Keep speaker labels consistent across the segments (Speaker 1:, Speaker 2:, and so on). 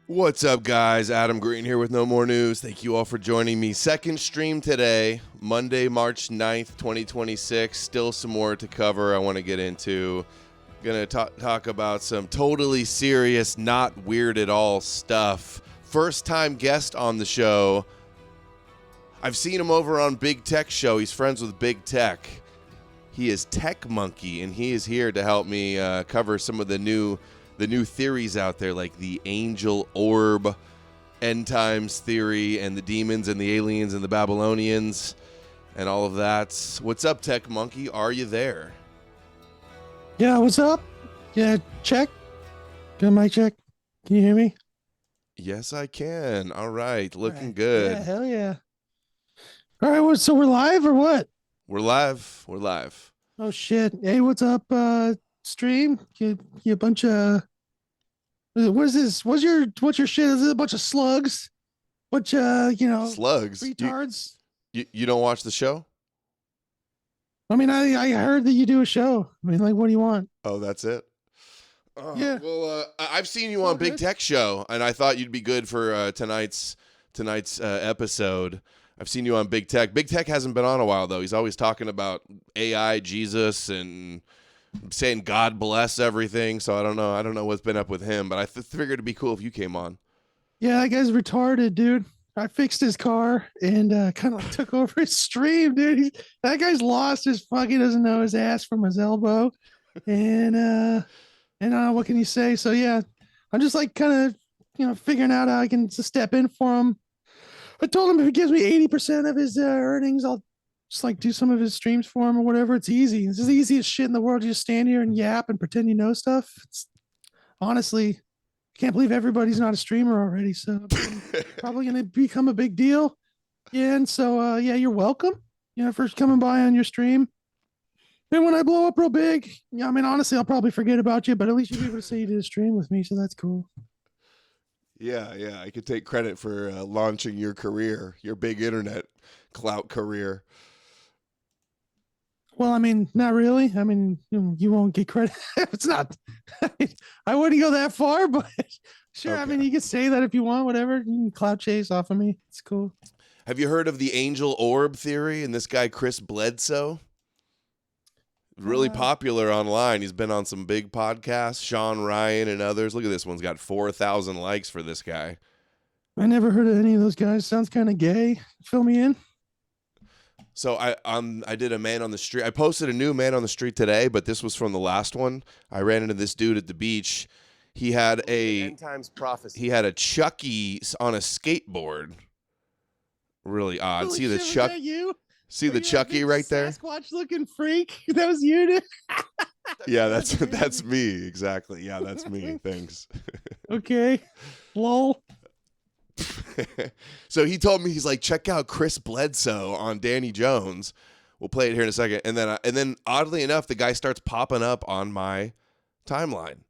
Speaker 1: What's up, guys? Adam Green here with No More News. Thank you all for joining me. Second stream today, Monday, March 9th, 2026. Still some more to cover I want to get into. Going to talk about some totally serious, not weird at all stuff. First time guest on the show. I've seen him over on Big Tech Show. He's friends with Big Tech. He is Tech Monkey, and he is here to help me cover some of the new theories out there, like the angel orb, end times theory, and the demons and the aliens and the Babylonians and all of that. What's up, Tech Monkey? Are you there?
Speaker 2: Yeah, what's up? Yeah, check. Good mic check. Can you hear me?
Speaker 1: Yes, I can. All right. Looking
Speaker 2: right.
Speaker 1: good.
Speaker 2: Yeah, hell yeah. All right, so we're live or what?
Speaker 1: We're live. We're live.
Speaker 2: Oh, shit. Hey, what's up, stream? You a bunch of... What is this? What's your shit? Is it a bunch of slugs? Slugs? Retards?
Speaker 1: You don't watch the show?
Speaker 2: I mean, I heard that you do a show. I mean, like, what do you want?
Speaker 1: Oh, that's it?
Speaker 2: Yeah.
Speaker 1: Well, I've seen you on Big Tech Show, and I thought you'd be good for tonight's episode. I've seen you on Big Tech. Big Tech hasn't been on a while, though. He's always talking about AI, Jesus, and saying God bless everything. So I don't know what's been up with him, but I figured it'd be cool if you came on.
Speaker 2: Yeah, that guy's retarded, dude. I fixed his car and kind of like took over his stream, dude. That guy's lost his fucking doesn't know his ass from his elbow. And what can you say? So yeah, I'm just like kind of figuring out how I can step in for him. I told him if he gives me 80% of his earnings, I'll just like do some of his streams for him or whatever. It's easy. It's the easiest shit in the world. You just stand here and yap and pretend you know stuff. It's honestly, I can't believe everybody's not a streamer already. So I'm probably going to become a big deal. Yeah. And so, yeah, you're welcome. For coming by on your stream. And when I blow up real big, I mean, honestly, I'll probably forget about you, but at least you'll be able to say you did a stream with me. So that's cool.
Speaker 1: Yeah. I could take credit for launching your career, your big internet clout career.
Speaker 2: Well, I mean, not really. I mean, you won't get credit. It's not. I wouldn't go that far, but sure. Okay. I mean, you can say that if you want, whatever. You can clout chase off of me. It's cool.
Speaker 1: Have you heard of the angel orb theory and this guy Chris Bledsoe? Really popular online. He's been on some big podcasts, Sean Ryan and others. Look at this one's got 4,000 likes for this guy.
Speaker 2: I never heard of any of those guys. Sounds kind of gay. Fill me in.
Speaker 1: So I did a man on the street. I posted a new man on the street today, but this was from the last one. I ran into this dude at the beach. He had end times prophecy. He had a Chucky on a skateboard. Really odd.
Speaker 2: Holy
Speaker 1: See the
Speaker 2: shit, was
Speaker 1: Chuck?
Speaker 2: that you?
Speaker 1: See
Speaker 2: Are
Speaker 1: the
Speaker 2: you that
Speaker 1: Chucky
Speaker 2: big
Speaker 1: right there?
Speaker 2: Sasquatch looking freak. That was you, dude.
Speaker 1: Yeah, that's me exactly. Yeah, that's me. Thanks.
Speaker 2: Okay. Lol.
Speaker 1: So he told me, he's like, check out Chris Bledsoe on Danny Jones. We'll play it here in a second. And then oddly enough, the guy starts popping up on my timeline,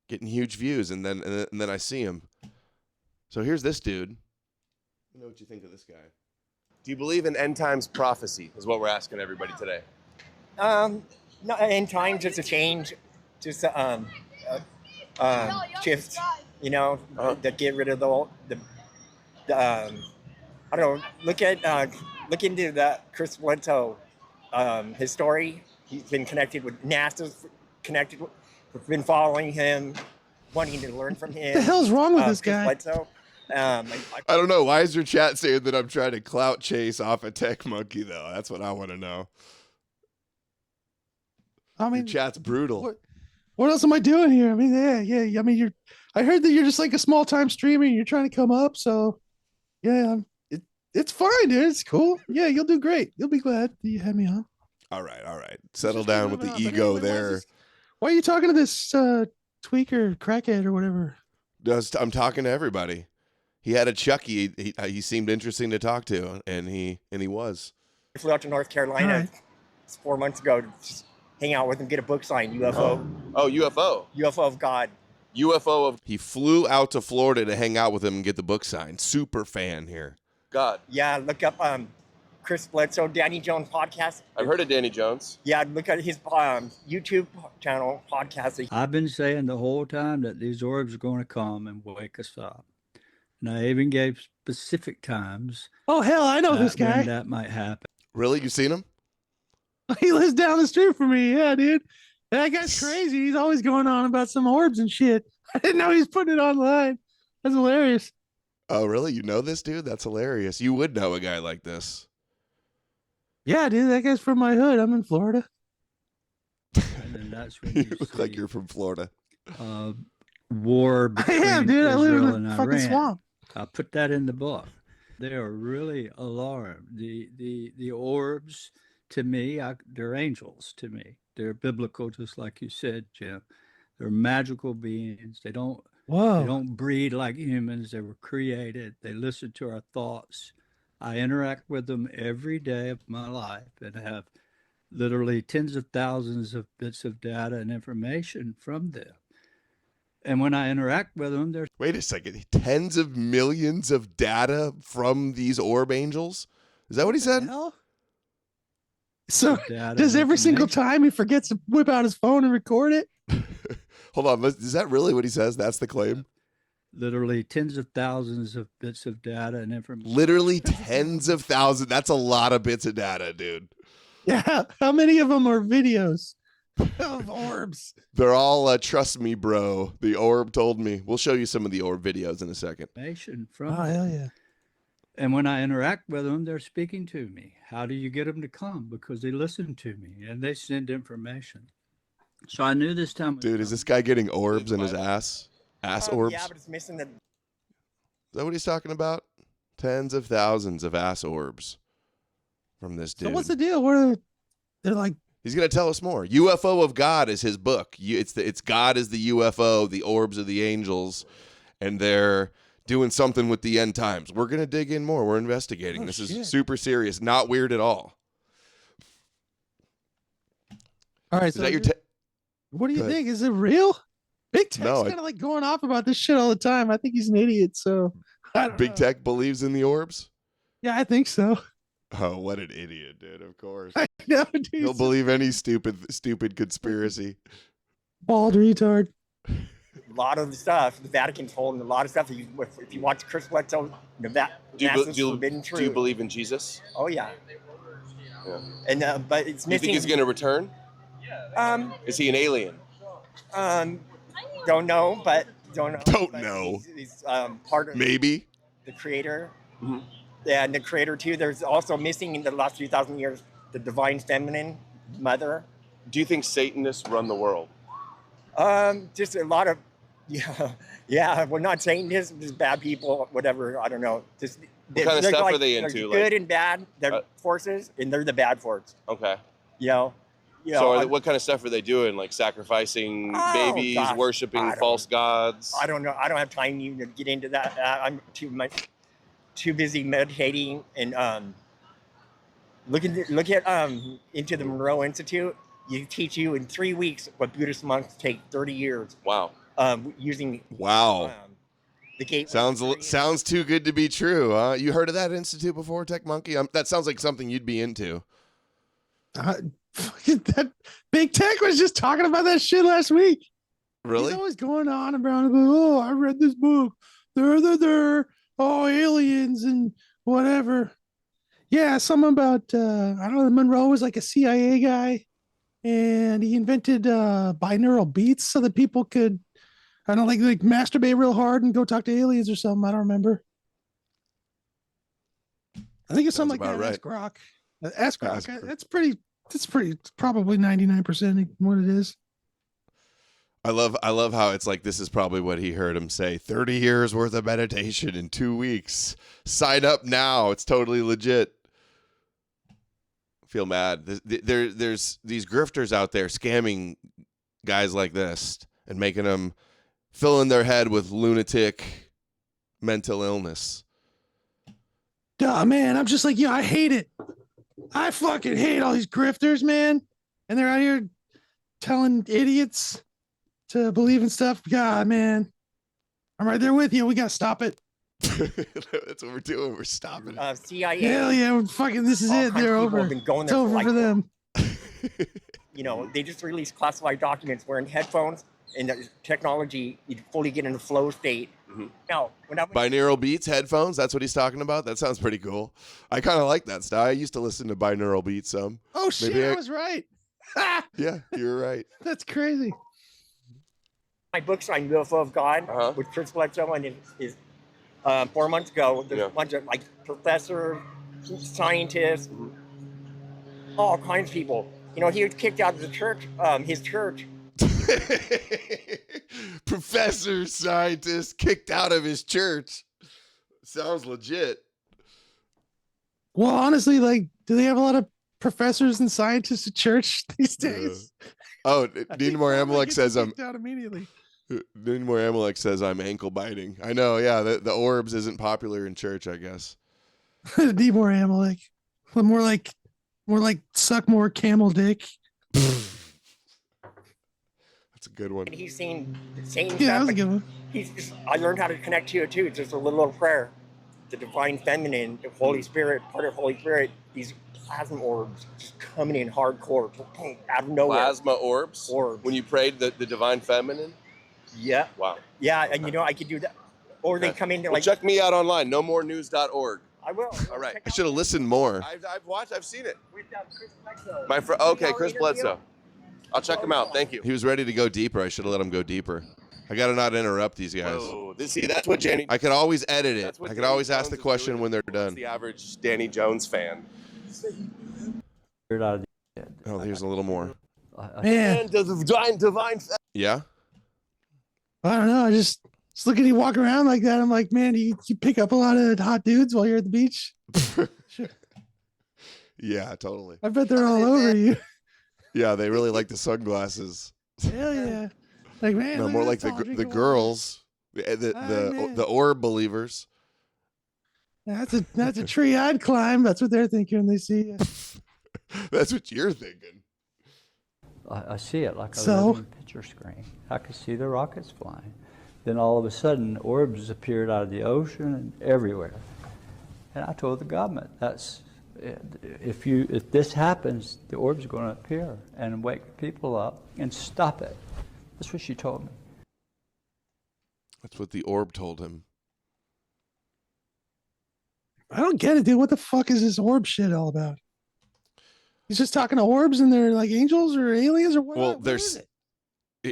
Speaker 1: getting huge views, and then I see him. So here's this dude. Let me know what you think of this guy. Do you believe in end times prophecy? Is what we're asking everybody today.
Speaker 3: No, end times just a change, just shift. You know, to get rid of the I don't know. Look into that Chris Bledsoe, his story. He's been connected with NASA's connected. We've been following him, wanting to learn from him.
Speaker 2: What the hell's wrong with this
Speaker 3: Chris
Speaker 2: guy?
Speaker 3: Bledsoe.
Speaker 1: I don't know. Why is your chat saying that I'm trying to clout chase off a tech monkey, though? That's what I want to know.
Speaker 2: I mean,
Speaker 1: your chat's brutal.
Speaker 2: What else am I doing here? I mean, yeah. I mean, I heard that you're just like a small time streamer and you're trying to come up. So, yeah, it's fine, dude. It's cool. Yeah, you'll do great. You'll be glad that you had me on.
Speaker 1: All right. Settle down with the ego there.
Speaker 2: Why are you talking to this tweaker, crackhead, or whatever?
Speaker 1: I'm talking to everybody. He had a Chucky. He seemed interesting to talk to, and he was.
Speaker 3: I flew out to North Carolina 4 months ago to just hang out with him, get a book signed, UFO.
Speaker 1: Oh, UFO.
Speaker 3: UFO of God.
Speaker 1: He flew out to Florida to hang out with him and get the book signed. Super fan here. God.
Speaker 3: Yeah, look up Chris Bledsoe, Danny Jones podcast.
Speaker 1: I've heard of Danny Jones.
Speaker 3: Yeah, look at his YouTube channel podcast.
Speaker 4: I've been saying the whole time that these orbs are going to come and wake us up. And I even gave specific times.
Speaker 2: Oh, hell, I know this guy.
Speaker 4: When that might happen.
Speaker 1: Really? You seen him?
Speaker 2: He lives down the street from me. Yeah, dude. That guy's crazy. He's always going on about some orbs and shit. I didn't know he's putting it online. That's hilarious.
Speaker 1: Oh, really? You know this dude? That's hilarious. You would know a guy like this.
Speaker 2: Yeah, dude. That guy's from my hood. I'm in Florida.
Speaker 4: And then that's when
Speaker 1: You look like you're from Florida.
Speaker 4: War between
Speaker 2: I am, dude. I live
Speaker 4: Israel
Speaker 2: in
Speaker 4: and
Speaker 2: a fucking
Speaker 4: Iran.
Speaker 2: swamp.
Speaker 4: I put that in the book. They are really alarmed. The orbs, to me, they're angels to me. They're biblical, just like you said, Jim. They're magical beings. They don't breed like humans. They were created. They listen to our thoughts. I interact with them every day of my life and have literally tens of thousands of bits of data and information from them. And when I interact with them, they're...
Speaker 1: Wait a second. Tens of millions of data from these orb angels? Is that what he said?
Speaker 2: Hell? So does every single time he forgets to whip out his phone and record it?
Speaker 1: Hold on. Is that really what he says? That's the claim?
Speaker 4: Literally tens of thousands of bits of data and information.
Speaker 1: Literally tens of thousands. That's a lot of bits of data, dude.
Speaker 2: Yeah. How many of them are videos of orbs?
Speaker 1: They're all, trust me, bro. The orb told me. We'll show you some of the orb videos in a second.
Speaker 4: From
Speaker 2: oh, hell yeah.
Speaker 4: And when I interact with them, they're speaking to me. How do you get them to come? Because they listen to me and they send information. So I knew this time.
Speaker 1: Dude, is this guy getting orbs in his ass? Ass orbs?
Speaker 3: Yeah, but it's missing the...
Speaker 1: Is that what he's talking about? Tens of thousands of ass orbs from this dude.
Speaker 2: So what's the deal? What they're like...
Speaker 1: He's going to tell us more. UFO of God is his book. It's God is the UFO, the orbs are the angels, and they're doing something with the end times. We're going to dig in more. We're investigating.
Speaker 2: Oh,
Speaker 1: this
Speaker 2: shit.
Speaker 1: is super serious, not weird at all.
Speaker 2: All right,
Speaker 1: is
Speaker 2: so
Speaker 1: that your
Speaker 2: what do you think? Is it real? Big Tech's
Speaker 1: No,
Speaker 2: kind of like going off about this shit all the time. I think he's an idiot, so I don't
Speaker 1: Big
Speaker 2: know.
Speaker 1: Tech believes in the orbs?
Speaker 2: Yeah, I think so.
Speaker 1: Oh, what an idiot, dude, of course.
Speaker 2: I know, dude.
Speaker 1: He'll believe any stupid conspiracy.
Speaker 2: Bald retard.
Speaker 3: A lot of the stuff, the Vatican's holding a lot of stuff. If you watch Chris Bledsoe, NASA's forbidden truth.
Speaker 1: Do you believe in Jesus?
Speaker 3: Oh yeah.
Speaker 1: Yeah.
Speaker 3: And but it's
Speaker 1: Do you
Speaker 3: missing.
Speaker 1: think he's going to return? Is he an alien?
Speaker 3: Don't know, but
Speaker 1: Don't know.
Speaker 3: He's part of
Speaker 1: Maybe
Speaker 3: the creator.
Speaker 1: Mm-hmm.
Speaker 3: Yeah, and the creator too. There's also missing in the last 3,000 years the divine feminine mother.
Speaker 1: Do you think Satanists run the world?
Speaker 3: Just a lot of, yeah. We're not saying this. Just bad people, whatever. I don't know. Just
Speaker 1: what kind of stuff are they into?
Speaker 3: Good and bad. They're forces, and they're the bad force.
Speaker 1: Okay.
Speaker 3: So
Speaker 1: what kind of stuff are they doing? Like sacrificing babies, worshiping false gods?
Speaker 3: I don't know. I don't have time even to get into that. I'm too busy meditating and look at into the Monroe Institute. You teach you in 3 weeks what Buddhist monks take 30 years.
Speaker 1: Wow.
Speaker 3: Using the gate.
Speaker 1: Sounds too good to be true. Huh? You heard of that institute before, Tech Monkey? That sounds like something you'd be into.
Speaker 2: That Big Tech was just talking about that shit last week.
Speaker 1: Really?
Speaker 2: He's always going on about, oh, I read this book. They're, oh, aliens and whatever. Yeah, something about, I don't know, Monroe was like a CIA guy, and he invented binaural beats so that people could, I don't know, like masturbate real hard and go talk to aliens or something. I don't remember. I think it's something like that.
Speaker 1: Right.
Speaker 2: Ask Rock. Ask Rock. That's pretty, it's probably 99% what it is.
Speaker 1: I love how it's like this is probably what he heard him say. 30 years worth of meditation in 2 weeks. Sign up now. It's totally legit. Feel mad. There's these grifters out there scamming guys like this and making them fill in their head with lunatic mental illness.
Speaker 2: Duh, man, I'm just like, I hate it. I fucking hate all these grifters, man. And they're out here telling idiots to believe in stuff. God, man. I'm right there with you. We got to stop it.
Speaker 1: That's what we're doing. We're stopping it.
Speaker 3: CIA.
Speaker 2: Hell yeah. This is it. They're over. It's over for them.
Speaker 3: They just released classified documents wearing headphones and the technology, you fully get in a flow state. Mm-hmm. Now,
Speaker 1: binaural beats, headphones, that's what he's talking about? That sounds pretty cool. I kind of like that stuff. I used to listen to binaural beats some.
Speaker 2: Oh, shit, I was right.
Speaker 1: Yeah, you're right.
Speaker 2: That's crazy.
Speaker 3: My book signed UFO of God with Chris Bledsoe, and is 4 months ago. There's a bunch of professors, scientists, all kinds of people. He was kicked out of the church, his church.
Speaker 1: Professor, scientist, kicked out of his church. Sounds legit.
Speaker 2: Well, honestly, do they have a lot of professors and scientists at church these days?
Speaker 1: Oh, Dinmore Amalek says
Speaker 2: I'm out immediately.
Speaker 1: Dinmore Amalek says I'm ankle biting. I know, yeah. The Orbs isn't popular in church, I guess.
Speaker 2: Dinmore Amalek, more like suck more camel dick.
Speaker 1: That's a good one.
Speaker 3: And he's seen the same stuff.
Speaker 2: That was a good one.
Speaker 3: I learned how to connect to it too. It's just a little prayer. The divine feminine, the Holy Spirit, part of Holy Spirit, these plasma orbs just coming in hardcore, out of nowhere.
Speaker 1: Plasma orbs? When you prayed the divine feminine?
Speaker 3: Yeah.
Speaker 1: Wow.
Speaker 3: Yeah, and I could do that. Or they come in
Speaker 1: check me out online, nomorenews.org.
Speaker 3: I will.
Speaker 1: All right. I should have listened more. I've seen it.
Speaker 3: With Chris Bledsoe.
Speaker 1: Okay, Chris Bledsoe. I'll check him out. Thank you. He was ready to go deeper. I should have let him go deeper. I got to not interrupt these guys.
Speaker 5: Whoa, that's what Danny.
Speaker 1: I could always edit it. I could always ask the question when they're done.
Speaker 5: The average Danny Jones fan.
Speaker 1: Oh, here's a little more.
Speaker 2: Man,
Speaker 5: divine.
Speaker 1: Yeah.
Speaker 2: I don't know. I just look at you walk around like that. I'm like, man, you pick up a lot of hot dudes while you're at the beach. Sure.
Speaker 1: Yeah, totally.
Speaker 2: I bet they're all over you.
Speaker 1: Yeah, they really like the sunglasses.
Speaker 2: Hell yeah. Like, man,
Speaker 1: no, more like the girls, the orb believers.
Speaker 2: That's a tree I'd climb. That's what they're thinking when they see you.
Speaker 1: That's what you're thinking.
Speaker 4: I see it like a living picture screen. I could see the rockets flying. Then all of a sudden, orbs appeared out of the ocean and everywhere. And I told the government, if this happens, the orbs are going to appear and wake people up and stop it. That's what she told me.
Speaker 1: That's what the orb told him.
Speaker 2: I don't get it, dude. What the fuck is this orb shit all about? He's just talking to orbs and they're like angels or aliens or what?
Speaker 1: Well,
Speaker 2: What is it?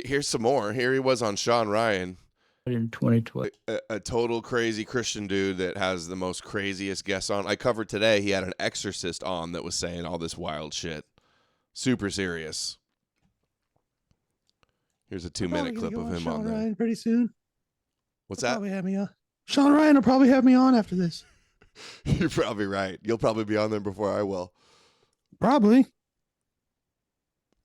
Speaker 1: here's some more. Here he was on Sean Ryan,
Speaker 4: In 2012.
Speaker 1: a total crazy Christian dude that has the most craziest guests on. I covered today. He had an exorcist on that was saying all this wild shit. Super serious. Here's a
Speaker 2: I'm probably
Speaker 1: 2-minute
Speaker 2: gonna
Speaker 1: clip
Speaker 2: go
Speaker 1: of him
Speaker 2: Sean
Speaker 1: on there.
Speaker 2: Ryan pretty soon.
Speaker 1: What's
Speaker 2: He'll
Speaker 1: that?
Speaker 2: Probably have me on. Sean Ryan will probably have me on after this.
Speaker 1: You're probably right. You'll probably be on there before I will.
Speaker 2: Probably.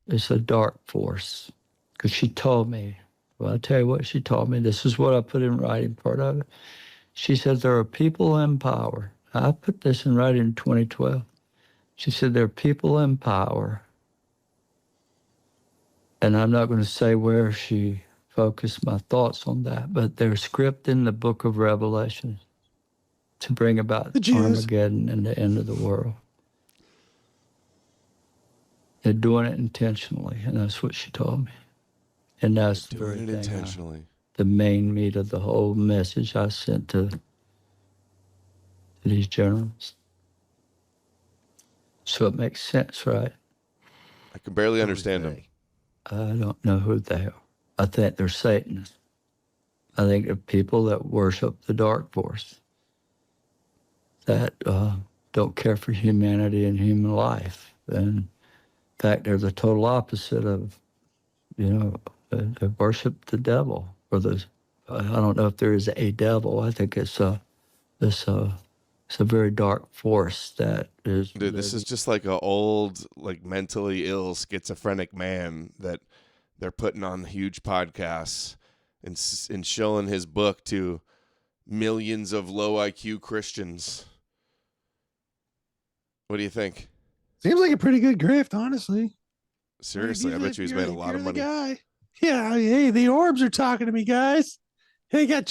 Speaker 4: It's a dark force. Because she told me, well, I'll tell you what she told me. This is what I put in writing, part of it. She said, there are people in power. I put this in writing in 2012. She said, there are people in power. And I'm not going to say where she focused my thoughts on that, but there's script in the book of Revelation to bring about
Speaker 2: The Jews.
Speaker 4: Armageddon and the end of the world. They're doing it intentionally, and that's what she told me. And that's the very
Speaker 1: Doing it
Speaker 4: thing
Speaker 1: intentionally.
Speaker 4: the main meat of the whole message I sent to these generals. So it makes sense, right?
Speaker 1: I can barely understand him.
Speaker 4: I don't know who they are. I think they're Satanists. I think they're people that worship the dark force, that don't care for humanity and human life. And in fact, they're the total opposite of, they worship the devil. Or I don't know if there is a devil. I think it's a very dark force that is.
Speaker 1: Dude, this is just like an old, like mentally ill schizophrenic man that they're putting on huge podcasts and showing his book to millions of low IQ Christians. What do you think?
Speaker 2: Seems like a pretty good grift, honestly.
Speaker 1: Seriously, I bet you he's made a lot of money.
Speaker 2: Guy. Yeah, hey, the orbs are talking to me, guys. Hey,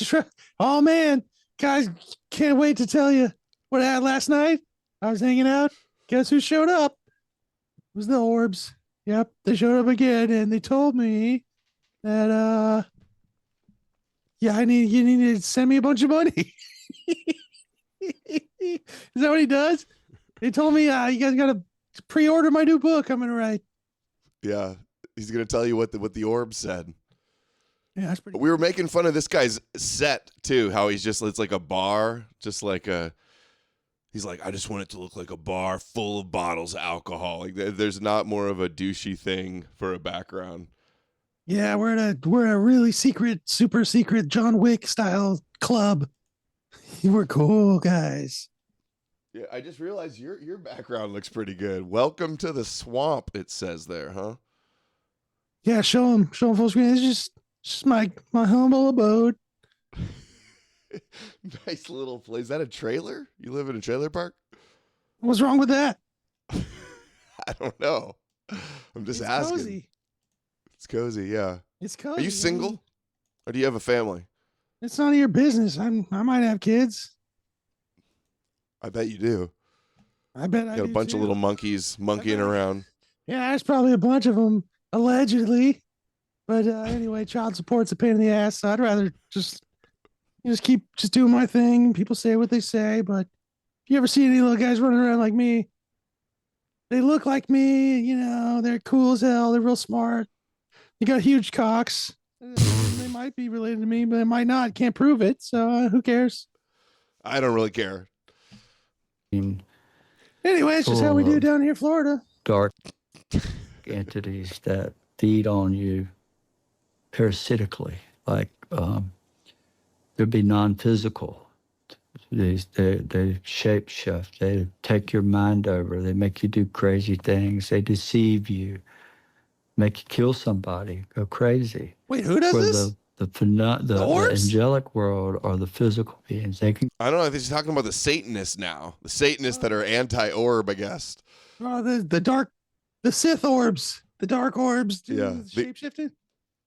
Speaker 2: oh man, guys, can't wait to tell you what I had last night. I was hanging out. Guess who showed up? It was the orbs. Yep, they showed up again, and they told me that yeah, you need to send me a bunch of money. Is that what he does? They told me you guys got to pre-order my new book I'm gonna write.
Speaker 1: Yeah, he's gonna tell you what the Orbs said.
Speaker 2: Yeah, that's pretty.
Speaker 1: We were making fun of this guy's set too. How it's like a bar, just like a. He's like, I just want it to look like a bar full of bottles of alcohol. Like there's not more of a douchey thing for a background.
Speaker 2: Yeah, we're a really secret, super secret John Wick style club. We're cool guys.
Speaker 1: Yeah, I just realized your background looks pretty good. Welcome to the swamp, it says there, huh?
Speaker 2: Yeah, show them full screen. It's just my humble abode.
Speaker 1: Nice little place. Is that a trailer? You live in a trailer park?
Speaker 2: What's wrong with that?
Speaker 1: I don't know. I'm just
Speaker 2: It's
Speaker 1: asking.
Speaker 2: cozy.
Speaker 1: It's cozy, yeah.
Speaker 2: It's cozy.
Speaker 1: Are you single? Or do you have a family?
Speaker 2: It's none of your business. I might have kids.
Speaker 1: I bet you do.
Speaker 2: I bet I
Speaker 1: Got a
Speaker 2: do
Speaker 1: bunch
Speaker 2: too.
Speaker 1: of little monkeys monkeying around.
Speaker 2: Yeah, there's probably a bunch of them allegedly. But anyway, child support's a pain in the ass. So I'd rather just keep doing my thing. People say what they say, but if you ever see any little guys running around like me, they look like me. They're cool as hell. They're real smart. They got huge cocks. They might be related to me, but they might not. Can't prove it. So who cares?
Speaker 1: I don't really care.
Speaker 2: Anyway, it's just how we do down here in Florida.
Speaker 4: Dark entities that feed on you parasitically, like they'd be non-physical. They shape shift. They take your mind over. They make you do crazy things. They deceive you, make you kill somebody, go crazy.
Speaker 2: Wait, who does this?
Speaker 4: The angelic world or the physical beings. They can.
Speaker 1: I don't know. I think he's talking about the Satanists now. The Satanists that are anti-orb, I guess.
Speaker 2: Oh, the Sith orbs, the dark orbs.
Speaker 1: Yeah.
Speaker 2: Shape-shifted.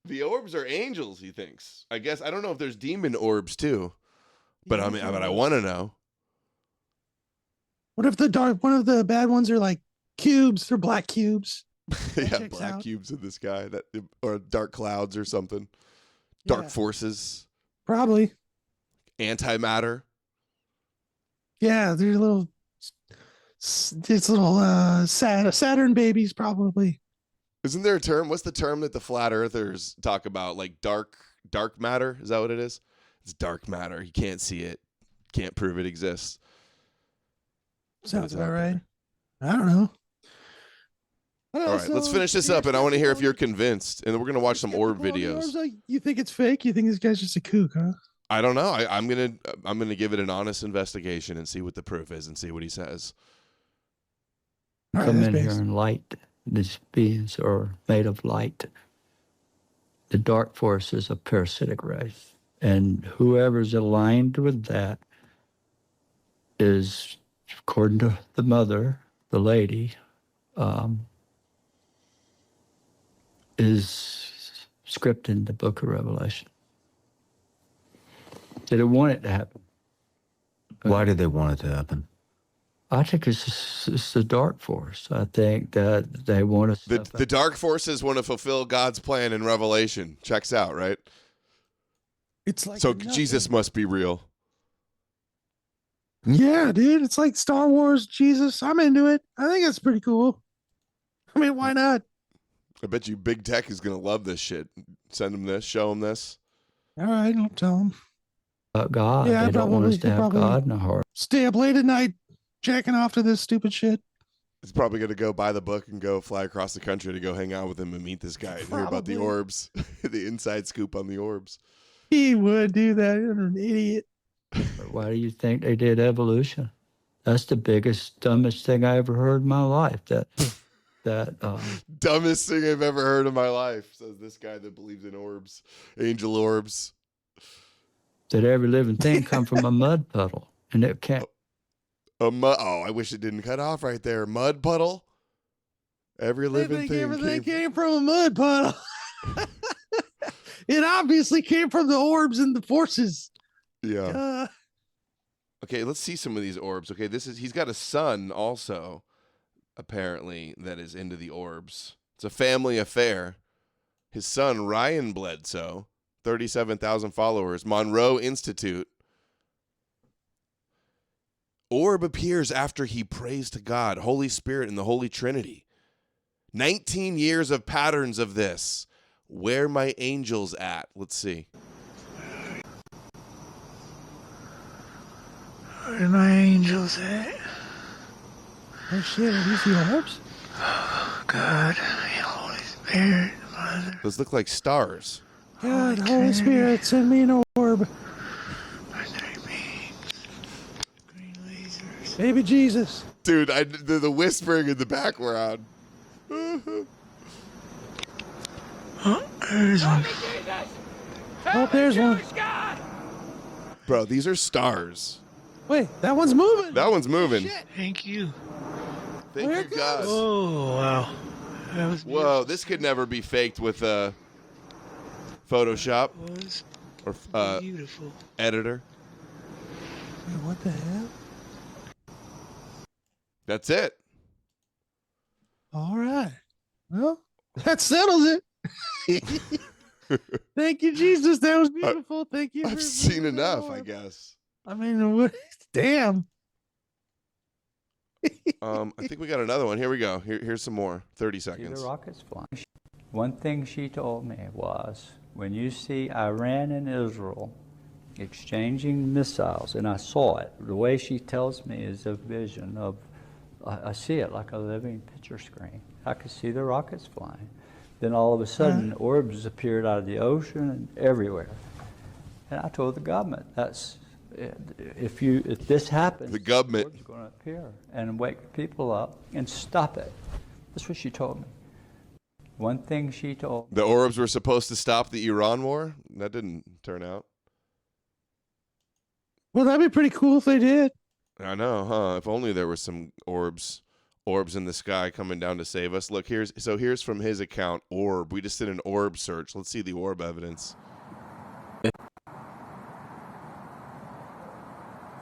Speaker 1: The orbs are angels, he thinks. I guess I don't know if there's demon orbs too, but but I want to know.
Speaker 2: What if one of the bad ones are like cubes? They're black cubes.
Speaker 1: Yeah, black
Speaker 2: out.
Speaker 1: cubes in the sky or dark clouds or something. Dark forces.
Speaker 2: Probably.
Speaker 1: Antimatter.
Speaker 2: Yeah, they're little, it's little Saturn babies, probably.
Speaker 1: Isn't there a term? What's the term that the flat earthers talk about? Like dark matter? Is that what it is? It's dark matter. You can't see it. Can't prove it exists.
Speaker 2: Sounds about right. I don't know.
Speaker 1: All right, let's finish this up, and I want to hear if you're convinced. And then we're gonna watch some orb videos.
Speaker 2: You think it's fake? You think this guy's just a kook, huh?
Speaker 1: I don't know. I'm gonna give it an honest investigation and see what the proof is and see what he says.
Speaker 4: Come in here and light. These beings are made of light. The dark force is a parasitic race, and whoever's aligned with that is, according to the mother, the lady, is scripted in the book of Revelation. They don't want it to happen.
Speaker 6: Why do they want it to happen?
Speaker 4: I think it's the dark force. I think that they want us.
Speaker 1: The dark forces want to fulfill God's plan in Revelation. Checks out, right?
Speaker 2: It's like
Speaker 1: so Jesus must be real.
Speaker 2: Yeah, dude. It's like Star Wars Jesus. I'm into it. I think it's pretty cool. I mean, why not?
Speaker 1: I bet you big tech is gonna love this shit. Send him this. Show him this.
Speaker 2: All right, don't tell him.
Speaker 4: God.
Speaker 2: Yeah,
Speaker 4: they don't want us to have God in our heart.
Speaker 2: Stay up late at night jacking off to this stupid shit.
Speaker 1: He's probably going to go buy the book and go fly across the country to go hang out with him and meet this guy and hear about the orbs, the inside scoop on the orbs.
Speaker 2: He would do that. You're an idiot.
Speaker 4: Why do you think they did evolution? That's the biggest, dumbest thing I ever heard in my life.
Speaker 1: Dumbest thing I've ever heard in my life, says this guy that believes in orbs, angel orbs.
Speaker 4: That every living thing come from a mud puddle, and it can't.
Speaker 1: Oh, I wish it didn't cut off right there. Mud puddle. Every living thing.
Speaker 2: Everything came from a mud puddle. It obviously came from the orbs and the forces.
Speaker 1: Yeah. Okay, let's see some of these orbs. Okay, he's got a son also, apparently, that is into the orbs. It's a family affair. His son, Ryan Bledsoe, 37,000 followers, Monroe Institute. Orb appears after he prays to God, Holy Spirit, and the Holy Trinity. 19 years of patterns of this. Where my angels at? Let's see.
Speaker 2: Where my angels at? Oh shit, are these the orbs? Oh, God, Holy Spirit, Mother.
Speaker 1: Those look like stars.
Speaker 2: God, Holy Spirit, send me an orb. Baby Jesus.
Speaker 1: Dude, the whispering in the background.
Speaker 2: Oh, there's one. Oh, there's one.
Speaker 1: Bro, these are stars.
Speaker 2: Wait, that one's moving.
Speaker 1: That one's moving.
Speaker 2: Shit.
Speaker 7: Thank you.
Speaker 1: Thank you, God.
Speaker 7: Oh, wow. That was
Speaker 1: Whoa, this could never be faked with Photoshop or
Speaker 7: beautiful.
Speaker 1: editor.
Speaker 2: Wait, what the hell?
Speaker 1: That's it.
Speaker 2: All right. Well, that settles it. Thank you, Jesus. That was beautiful. Thank you.
Speaker 1: I've seen enough, I guess.
Speaker 2: I mean, what? Damn.
Speaker 1: I think we got another one. Here we go. Here's some more. 30 seconds.
Speaker 4: See the rockets flying. One thing she told me was, when you see Iran and Israel exchanging missiles, and I saw it, the way she tells me is a vision of, I see it like a living picture screen. I could see the rockets flying. Then all of a sudden, orbs appeared out of the ocean and everywhere. And I told the government, if this happens,
Speaker 1: the government
Speaker 4: orbs are going to appear and wake people up and stop it. That's what she told me. One thing she told me.
Speaker 1: The orbs were supposed to stop the Iran war. That didn't turn out.
Speaker 2: Well, that'd be pretty cool if they did.
Speaker 1: I know, huh? If only there were some orbs in the sky coming down to save us. Look, here's from his account, orb. We just did an orb search. Let's see the orb evidence.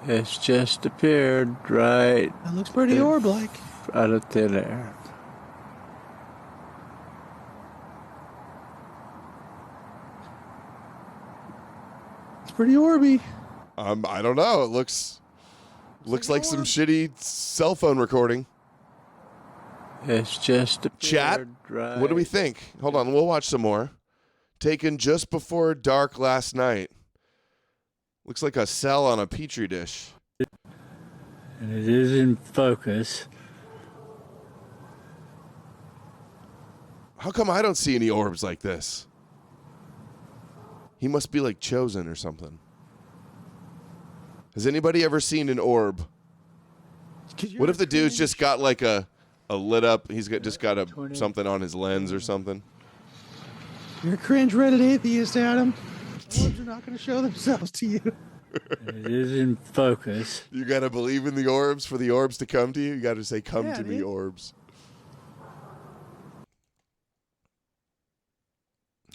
Speaker 7: It's just appeared right
Speaker 2: That looks pretty orb-like.
Speaker 7: out of thin air.
Speaker 2: It's pretty orby.
Speaker 1: I don't know. It looks Looks like some shitty cell phone recording.
Speaker 7: It's just appeared
Speaker 1: Chat,
Speaker 7: right.
Speaker 1: what do we think? Hold on, we'll watch some more. Taken just before dark last night. Looks like a cell on a petri dish.
Speaker 4: And it is in focus.
Speaker 1: How come I don't see any orbs like this? He must be like chosen or something. Has anybody ever seen an orb? What if the dude's just got like a lit up, he's got just got something on his lens or something?
Speaker 2: You're a cringe Reddit atheist, Adam. Orbs are not going to show themselves to you.
Speaker 4: And it is in focus.
Speaker 1: You got to believe in the orbs for the orbs to come to you. You got to say, come to me,
Speaker 2: dude.
Speaker 1: orbs.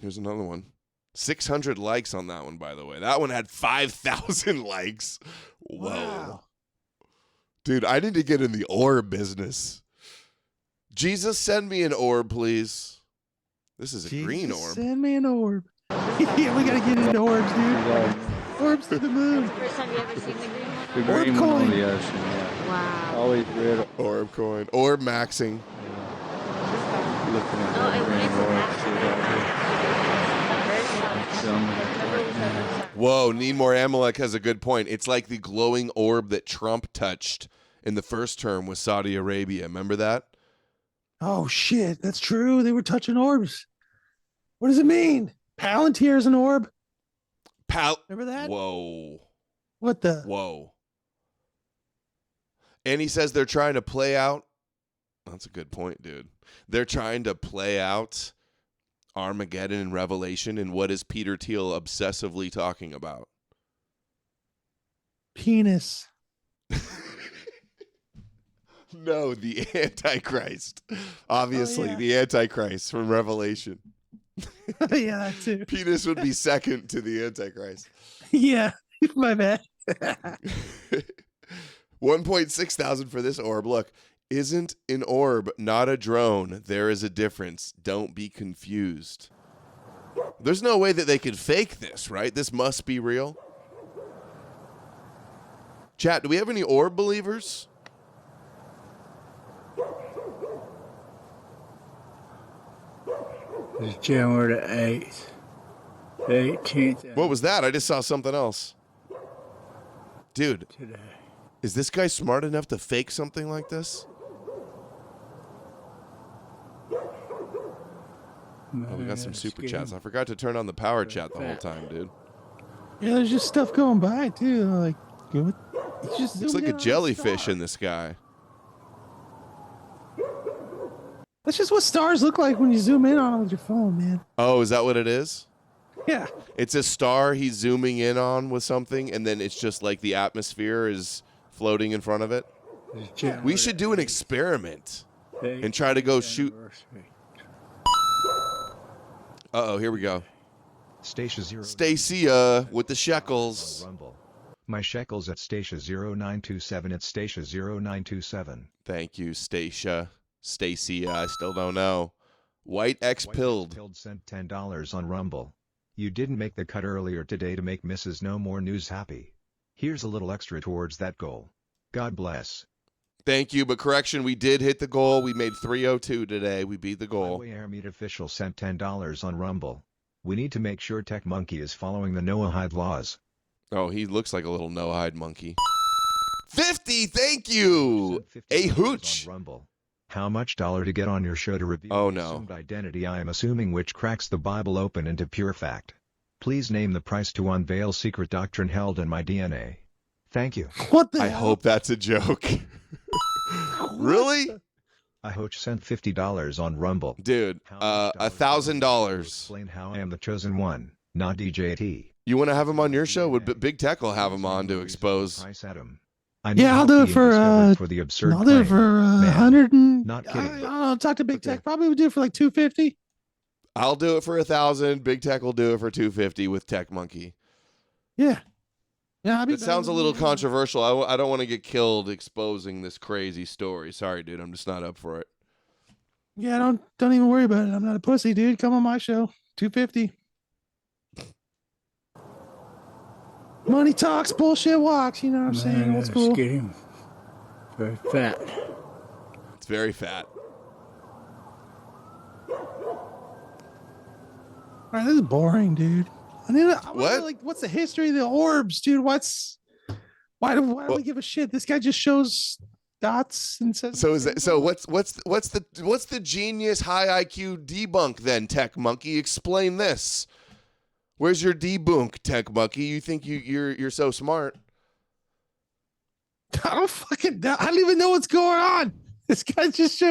Speaker 1: Here's another one. 600 likes on that one, by the way. That one had 5,000 likes. Whoa.
Speaker 2: Wow.
Speaker 1: Dude, I need to get in the orb business. Jesus, send me an orb, please. This is a green orb.
Speaker 2: Send me an orb. Yeah, we got to get into orbs, dude. Orbs to the moon.
Speaker 8: First time you ever seen the green one?
Speaker 7: The green one
Speaker 2: coin.
Speaker 7: on the ocean, yeah.
Speaker 8: Wow.
Speaker 7: Always read
Speaker 1: Orb coin. Orb maxing.
Speaker 7: looking at
Speaker 8: Oh,
Speaker 7: that
Speaker 8: and
Speaker 7: green
Speaker 8: it's a
Speaker 7: orb. See that?
Speaker 1: Whoa, Need More Amalek has a good point. It's like the glowing orb that Trump touched in the first term with Saudi Arabia. Remember that?
Speaker 2: Oh, shit. That's true. They were touching orbs. What does it mean? Palantir's an orb? Remember that?
Speaker 1: Whoa.
Speaker 2: What the?
Speaker 1: Whoa. And he says they're trying to play out. That's a good point, dude. They're trying to play out Armageddon and Revelation. And what is Peter Thiel obsessively talking about?
Speaker 2: Penis.
Speaker 1: No, the Antichrist. Obviously,
Speaker 2: yeah.
Speaker 1: the Antichrist from Revelation.
Speaker 2: Yeah, that too.
Speaker 1: Penis would be second to the Antichrist.
Speaker 2: Yeah, my bad.
Speaker 1: 1.6 thousand for this orb. Look, isn't an orb not a drone? There is a difference. Don't be confused. There's no way that they could fake this, right? This must be real. Chat, do we have any orb believers?
Speaker 7: It's January the 8th. The 18th.
Speaker 1: What was that? I just saw something else. Dude,
Speaker 7: Today.
Speaker 1: is this guy smart enough to fake something like this? Oh, we got some super chats. I forgot to turn on the power chat the whole time, dude.
Speaker 2: Yeah, there's just stuff going by too. Like, what? It's just
Speaker 1: Looks like
Speaker 2: zoomed
Speaker 1: a
Speaker 2: in on the
Speaker 1: jellyfish
Speaker 2: star.
Speaker 1: in the sky.
Speaker 2: That's just what stars look like when you zoom in on them with your phone, man.
Speaker 1: Oh, is that what it is?
Speaker 2: Yeah.
Speaker 1: It's a star he's zooming in on with something, and then it's just like the atmosphere is floating in front of it. We should do an experiment and try to go shoot. Uh-oh, here we go.
Speaker 9: Stacia 0.
Speaker 1: Stacia with the shekels.
Speaker 9: Rumble. My shekels at Stacia 0927 at Stacia 0927.
Speaker 1: Thank you, Stacia. Stacia, I still don't know. White X Pilled.
Speaker 9: Pilled sent $10 on Rumble. You didn't make the cut earlier today to make Mrs. No More News happy. Here's a little extra towards that goal. God bless.
Speaker 1: Thank you, but correction, we did hit the goal. We made 302 today. We beat the goal.
Speaker 9: Highway Air Meat Official sent $10 on Rumble. We need to make sure Tech Monkey is following the Noahide laws.
Speaker 1: Oh, he looks like a little no-hide monkey. 50, thank you.
Speaker 9: Sent
Speaker 1: A
Speaker 9: $50
Speaker 1: hooch.
Speaker 9: on Rumble. How much dollar to get on your show to reveal
Speaker 1: Oh,
Speaker 9: the
Speaker 1: no.
Speaker 9: assumed identity I am assuming which cracks the Bible open into pure fact. Please name the price to unveil secret doctrine held in my DNA. Thank you.
Speaker 2: What the
Speaker 1: I
Speaker 2: hell?
Speaker 1: hope that's a joke. Really?
Speaker 9: I hoach sent $50 on Rumble.
Speaker 1: Dude,
Speaker 9: How much dollars to
Speaker 1: $1,000.
Speaker 9: explain how I am the chosen one, not DJT.
Speaker 1: You want to have him on your show? Would Big Tech will have him on to expose.
Speaker 9: Price Adam. I need
Speaker 2: Yeah, I'll
Speaker 9: help
Speaker 2: do it
Speaker 9: being
Speaker 2: for
Speaker 9: discovered for the absurd
Speaker 2: I'll do it
Speaker 9: claim.
Speaker 2: for
Speaker 9: Man,
Speaker 2: 100 and
Speaker 9: not
Speaker 2: I
Speaker 9: kidding.
Speaker 2: don't know, talk to Big
Speaker 1: Okay.
Speaker 2: Tech. Probably would do it for like 250.
Speaker 1: I'll do it for 1,000. Big Tech will do it for 250 with Tech Monkey.
Speaker 2: Yeah. Yeah, I'll be
Speaker 1: It sounds a little controversial. I don't want to get killed exposing this crazy story. Sorry, dude. I'm just not up for it.
Speaker 2: Yeah, don't even worry about it. I'm not a pussy, dude. Come on my show. 250. Money talks, bullshit walks. You know what I'm saying? Old school.
Speaker 7: It's getting very fat.
Speaker 1: It's very fat.
Speaker 2: All right, this is boring, dude. I
Speaker 1: What?
Speaker 2: Know, like, what's the history of the orbs, dude? Why do we give a shit? This guy just shows dots and says.
Speaker 1: So what's the genius high IQ debunk then, Tech Monkey? Explain this. Where's your debunk, Tech Monkey? You think you're so smart?
Speaker 2: I don't fucking know. I don't even know what's going on. This guy's just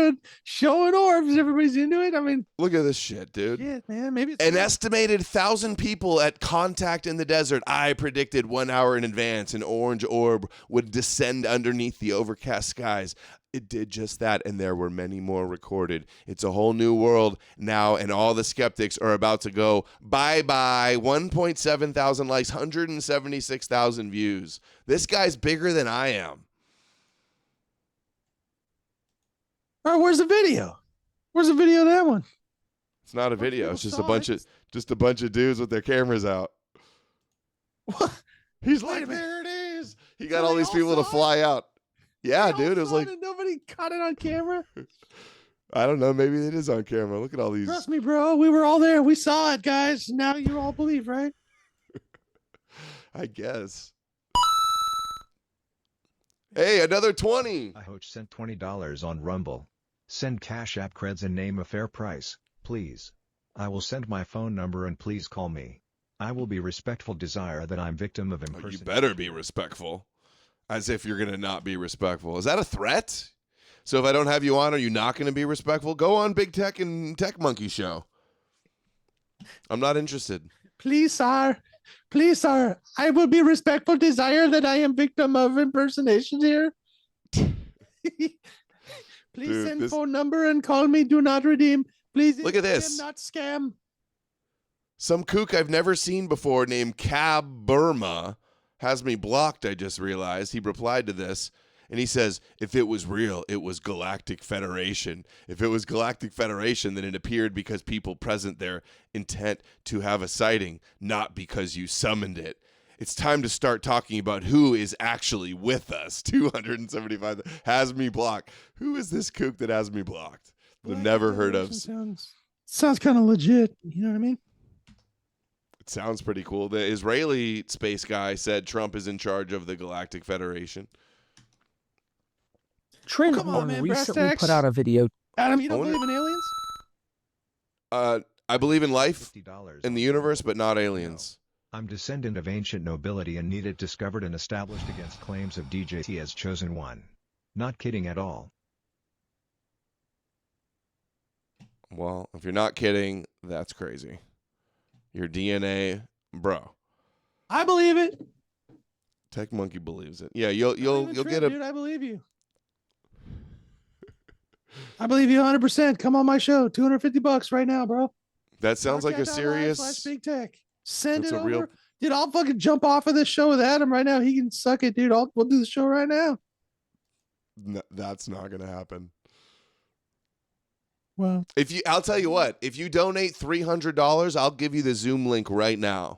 Speaker 2: showing orbs. Everybody's into it. I mean,
Speaker 1: look at this shit, dude.
Speaker 2: Shit, man. Maybe it's
Speaker 1: an estimated 1,000 people at contact in the desert. I predicted 1 hour in advance an orange orb would descend underneath the overcast skies. It did just that, and there were many more recorded. It's a whole new world now, and all the skeptics are about to go bye-bye. 1.7 thousand likes, 176,000 views. This guy's bigger than I am.
Speaker 2: All right, where's the video? Where's the video of that one?
Speaker 1: It's not a video. It's just a bunch of dudes with their cameras out.
Speaker 2: What?
Speaker 1: He's like, there it is. He got all these people to fly out. Yeah, dude. It was like
Speaker 2: nobody caught it on camera.
Speaker 1: I don't know. Maybe it is on camera. Look at all these.
Speaker 2: Trust me, bro. We were all there. We saw it, guys. Now you all believe, right?
Speaker 1: I guess. Hey, another 20.
Speaker 9: I hoach sent $20 on Rumble. Send Cash App creds and name a fair price, please. I will send my phone number and please call me. I will be respectful. Desire that I'm victim of impersonation.
Speaker 1: You better be respectful. As if you're going to not be respectful. Is that a threat? So if I don't have you on, are you not going to be respectful? Go on Big Tech and Tech Monkey Show. I'm not interested.
Speaker 2: Please, sir. Please, sir. I will be respectful. Desire that I am victim of impersonation here. Please send phone number and call me. Do not redeem. Please.
Speaker 1: Look at this.
Speaker 2: Not scam.
Speaker 1: Some kook I've never seen before named Cab Burma has me blocked, I just realized. He replied to this, and he says, if it was real, it was Galactic Federation. If it was Galactic Federation, then it appeared because people present their intent to have a sighting, not because you summoned it. It's time to start talking about who is actually with us. 275 has me blocked. Who is this kook that has me blocked? I've never heard of.
Speaker 2: Sounds kind of legit. You know what I mean?
Speaker 1: It sounds pretty cool. The Israeli space guy said Trump is in charge of the Galactic Federation.
Speaker 10: Trent recently put out a video.
Speaker 2: Adam, you don't believe in aliens?
Speaker 1: I believe in life in the universe, but not aliens.
Speaker 9: I'm descendant of ancient nobility and needed discovered and established against claims of DJT as chosen one. Not kidding at all.
Speaker 1: Well, if you're not kidding, that's crazy. Your DNA, bro.
Speaker 2: I believe it.
Speaker 1: Tech Monkey believes it. Yeah, you'll get a.
Speaker 2: Dude, I believe you. I believe you 100%. Come on my show. $250 right now, bro.
Speaker 1: That sounds like a serious.
Speaker 2: Big Tech. Send it over.
Speaker 1: Real...
Speaker 2: Dude, I'll fucking jump off of this show with Adam right now. He can suck it, dude. We'll do the show right now.
Speaker 1: No, that's not gonna happen.
Speaker 2: Well,
Speaker 1: I'll tell you what. If you donate $300, I'll give you the Zoom link right now.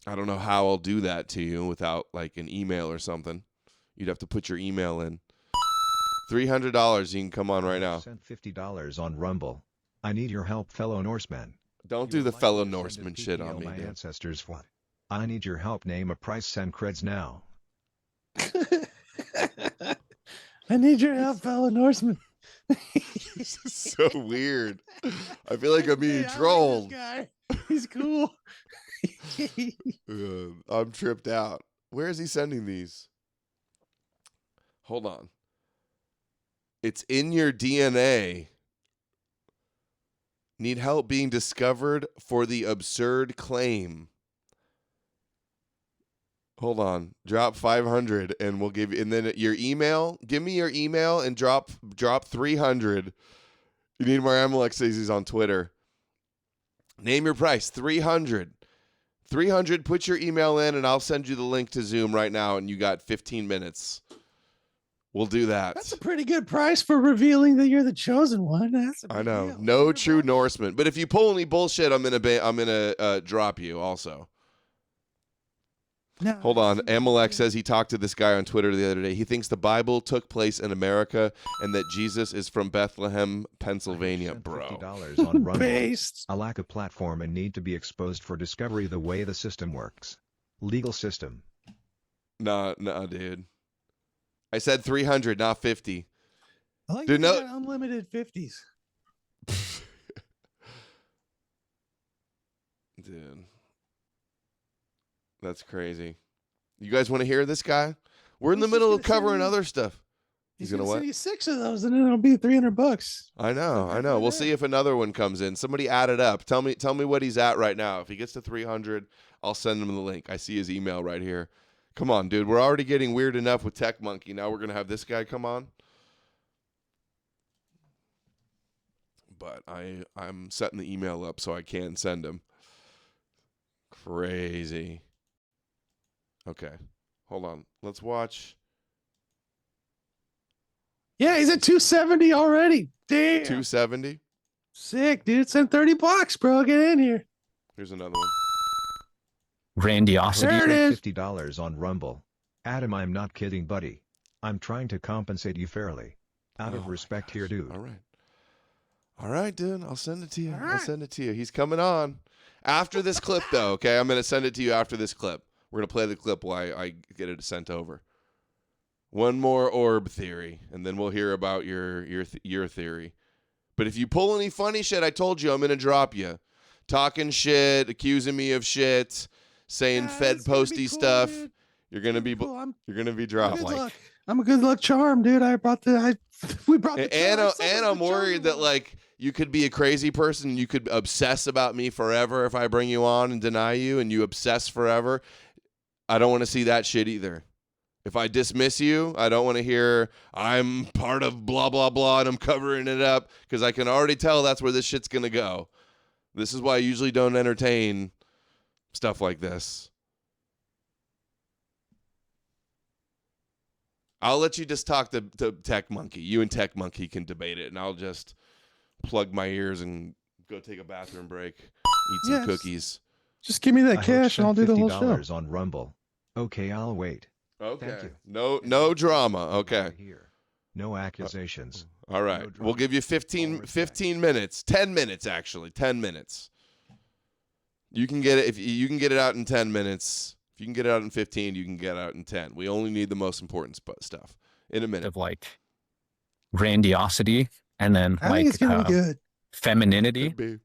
Speaker 1: I don't know how I'll do that to you without like an email or something. You'd have to put your email in. $300, you can come on right now.
Speaker 9: Send $50 on Rumble. I need your help, fellow Norsemen.
Speaker 1: Don't do the fellow Norseman shit on me,
Speaker 9: my
Speaker 1: dude.
Speaker 9: ancestors what? I need your help. Name a price. Send creds now.
Speaker 2: I need your help, fellow Norseman.
Speaker 1: This is so weird. I feel like I'm being trolled.
Speaker 2: Guy. He's cool.
Speaker 1: I'm tripped out. Where is he sending these? Hold on. It's in your DNA. Need help being discovered for the absurd claim. Hold on. Drop 500 and we'll give you, and then your email. Give me your email and drop 300. You need more Amalek says he's on Twitter. Name your price. 300. 300. Put your email in and I'll send you the link to Zoom right now. And you got 15 minutes. We'll do that.
Speaker 2: That's a pretty good price for revealing that you're the chosen one. That's a
Speaker 1: I
Speaker 2: big
Speaker 1: know.
Speaker 2: deal.
Speaker 1: No true Norseman. But if you pull any bullshit, I'm gonna drop you also.
Speaker 2: No,
Speaker 1: Hold on. Amalek says he talked to this guy on Twitter the other day. He thinks the Bible took place in America and that Jesus is from Bethlehem, Pennsylvania, bro.
Speaker 9: $50 on Rumble.
Speaker 2: Based.
Speaker 9: A lack of platform and need to be exposed for discovery the way the system works. Legal system.
Speaker 1: Nah, dude. I said 300, not 50.
Speaker 2: I like
Speaker 1: Dude,
Speaker 2: you
Speaker 1: no-
Speaker 2: got unlimited 50s.
Speaker 1: Dude. That's crazy. You guys want to hear this guy? We're in the
Speaker 2: He's
Speaker 1: middle
Speaker 2: just
Speaker 1: of
Speaker 2: gonna send
Speaker 1: covering
Speaker 2: you-
Speaker 1: other stuff.
Speaker 2: He's
Speaker 1: gonna
Speaker 2: gonna
Speaker 1: what?
Speaker 2: send you 6 of those, and then it'll be $300.
Speaker 1: I know. We'll see if another one comes in. Somebody add it up. Tell me what he's at right now. If he gets to 300, I'll send him the link. I see his email right here. Come on, dude. We're already getting weird enough with Tech Monkey. Now we're gonna have this guy come on. But I'm setting the email up so I can send him. Crazy. Okay. Hold on. Let's watch.
Speaker 2: Yeah, he's at 270 already. Damn.
Speaker 1: 270.
Speaker 2: Sick, dude. Send $30, bro. Get in here.
Speaker 1: Here's another one.
Speaker 10: Grandiosity.
Speaker 2: There it is.
Speaker 9: $50 on Rumble. Adam, I'm not kidding, buddy. I'm trying to compensate you fairly. Out
Speaker 1: Oh
Speaker 9: of
Speaker 1: my
Speaker 9: respect
Speaker 1: gosh.
Speaker 9: here, dude.
Speaker 1: All right, dude. I'll send it to you.
Speaker 2: All
Speaker 1: I'll
Speaker 2: right.
Speaker 1: send it to you. He's coming on after this clip, though. Okay, I'm gonna send it to you after this clip. We're gonna play the clip while I get it sent over. One more orb theory, and then we'll hear about your theory. But if you pull any funny shit, I told you I'm gonna drop you. Talking shit, accusing me of shit, saying
Speaker 2: Yeah,
Speaker 1: Fed
Speaker 2: it's gonna be
Speaker 1: posty
Speaker 2: cool,
Speaker 1: stuff.
Speaker 2: dude.
Speaker 1: You're gonna be
Speaker 2: Cool. I'm
Speaker 1: dropped.
Speaker 2: good luck. I'm a good luck charm, dude. We brought the
Speaker 1: And
Speaker 2: charm.
Speaker 1: I'm worried that like you could be a crazy person. You could obsess about me forever if I bring you on and deny you, and you obsess forever. I don't want to see that shit either. If I dismiss you, I don't want to hear I'm part of blah blah blah and I'm covering it up because I can already tell that's where this shit's gonna go. This is why I usually don't entertain stuff like this. I'll let you just talk to Tech Monkey. You and Tech Monkey can debate it, and I'll just plug my ears and go take a bathroom break, eat some
Speaker 2: Yes.
Speaker 1: cookies.
Speaker 2: Just give me that
Speaker 9: I
Speaker 2: cash and I'll do the whole show.
Speaker 9: $50 on Rumble. Okay, I'll wait.
Speaker 1: Okay.
Speaker 9: Thank you.
Speaker 1: No drama. Okay.
Speaker 9: Here. No accusations.
Speaker 1: All right.
Speaker 9: No
Speaker 1: We'll
Speaker 9: drama.
Speaker 1: give you
Speaker 9: All
Speaker 1: 15
Speaker 9: respect.
Speaker 1: minutes. 10 minutes actually. 10 minutes. You can get it if you can get it out in 10 minutes. If you can get it out in 15, you can get it out in 10. We only need the most important stuff in a minute.
Speaker 10: Of like grandiosity and then
Speaker 2: I think it's gonna be good.
Speaker 10: femininity
Speaker 1: Could be.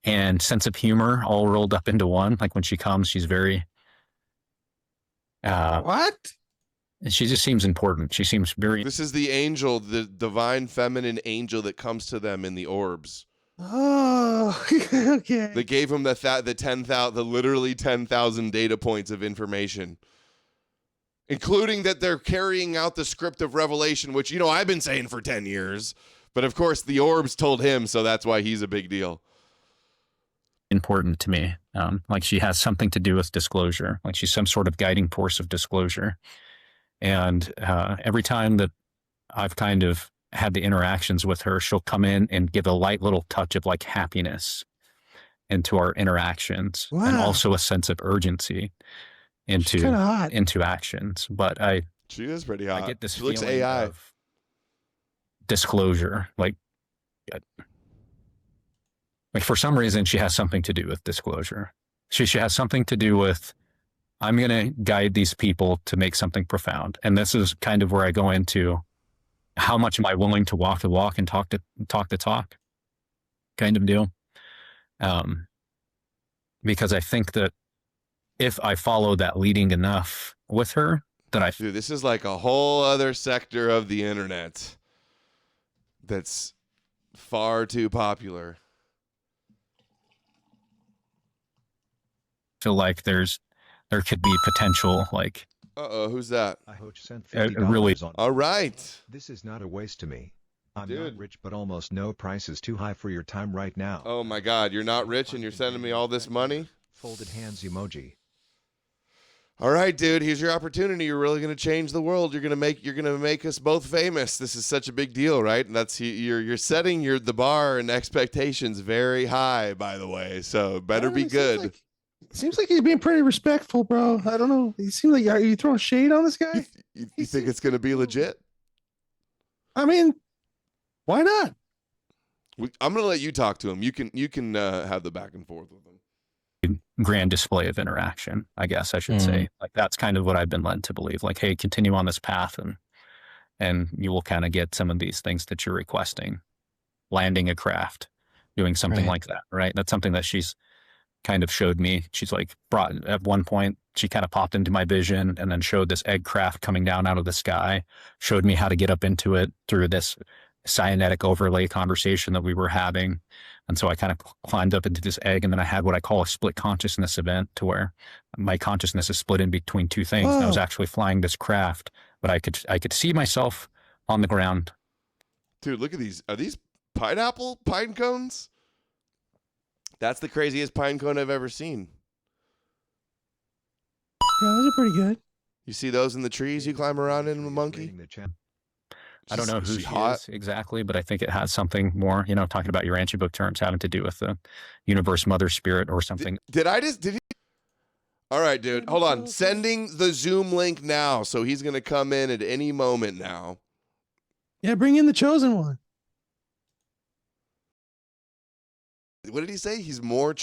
Speaker 10: and sense of humor all rolled up into one. Like when she comes, she's very
Speaker 2: What?
Speaker 10: she just seems important. She seems very
Speaker 1: This is the angel, the divine feminine angel that comes to them in the orbs.
Speaker 2: Oh, okay.
Speaker 1: They gave him the literally 10,000 data points of information, including that they're carrying out the script of Revelation, which, you know, I've been saying for 10 years. But of course, the orbs told him, so that's why he's a big deal.
Speaker 10: important to me. Like she has something to do with disclosure. Like she's some sort of guiding force of disclosure. And every time that I've kind of had the interactions with her, she'll come in and give a light little touch of like happiness into our interactions, and
Speaker 2: Wow.
Speaker 10: also a sense of urgency
Speaker 2: She's kind of hot.
Speaker 10: into actions. But
Speaker 1: She is pretty hot.
Speaker 10: I get this
Speaker 1: She looks
Speaker 10: feeling
Speaker 1: AI.
Speaker 10: of disclosure. Like for some reason, she has something to do with disclosure. She has something to do with, I'm going to guide these people to make something profound. And this is kind of where I go into how much am I willing to walk the walk and talk the talk kind of deal. Because I think that if I follow that leading enough with her, that
Speaker 1: Dude, this is like a whole other sector of the internet that's far too popular.
Speaker 10: feel like there could be potential, like
Speaker 1: Uh-oh, who's that?
Speaker 9: I sent
Speaker 10: really
Speaker 9: $50 on.
Speaker 1: All right.
Speaker 9: This is not a waste to me. I'm
Speaker 1: Dude.
Speaker 9: not rich, but almost no price is too high for your time right now.
Speaker 1: Oh my God, you're not rich and you're sending me all this money?
Speaker 9: Folded hands emoji.
Speaker 1: All right, dude. Here's your opportunity. You're really gonna change the world. You're gonna make us both famous. This is such a big deal, right? And that's you're setting the bar and expectations very high. By the way, so better be good.
Speaker 2: Seems like he's being pretty respectful, bro. I don't know. It seems like, are you throwing shade on this guy?
Speaker 1: You think it's gonna be legit?
Speaker 2: I mean, why not?
Speaker 1: I'm gonna let you talk to him. You can have the back and forth with him.
Speaker 10: Grand display of interaction, I guess I should say. Like that's kind of what I've been led to believe. Like, hey, continue on this path, and you will kind of get some of these things that you're requesting. Landing a craft, doing something like that, right? That's something that she's kind of showed me. She's like brought at one point, she kind of popped into my vision and then showed this egg craft coming down out of the sky, showed me how to get up into it through this cynetic overlay conversation that we were having. And so I kind of climbed up into this egg, and then I had what I call a split consciousness event, to where my consciousness is split in between two things. And I was actually flying this craft, but I could see myself on the ground.
Speaker 1: Dude, look at these. Are these pine cones? That's the craziest pine cone I've ever seen.
Speaker 2: Yeah, those are pretty good.
Speaker 1: You see those in the trees you climb around in, monkey?
Speaker 10: I don't know who she is exactly, but I think it has something more, talking about your Rancho book terms, having to do with the universe, mother spirit, or something.
Speaker 1: Did he? All right, dude. Hold on. Sending the Zoom link now. So he's going to come in at any moment now.
Speaker 2: Yeah, bring in the chosen one.
Speaker 1: What did he say? He's more.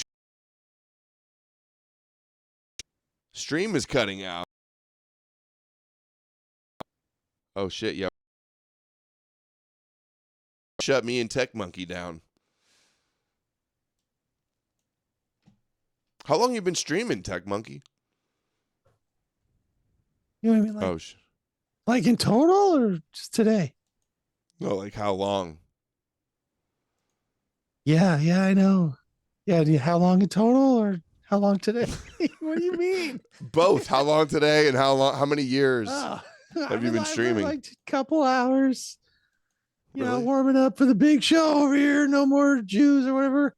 Speaker 1: Stream is cutting out. Oh, shit. Yeah. Shut me and Tech Monkey down. How long you been streaming, Tech Monkey?
Speaker 2: You know what I mean? Like, like in total or just today?
Speaker 1: No, like how long?
Speaker 2: Yeah, I know. Yeah, how long in total or how long today? What do you mean?
Speaker 1: Both. How long today and how many years have you been streaming?
Speaker 2: Like a couple hours. You know, warming up for the big show over here. No more Jews or whatever.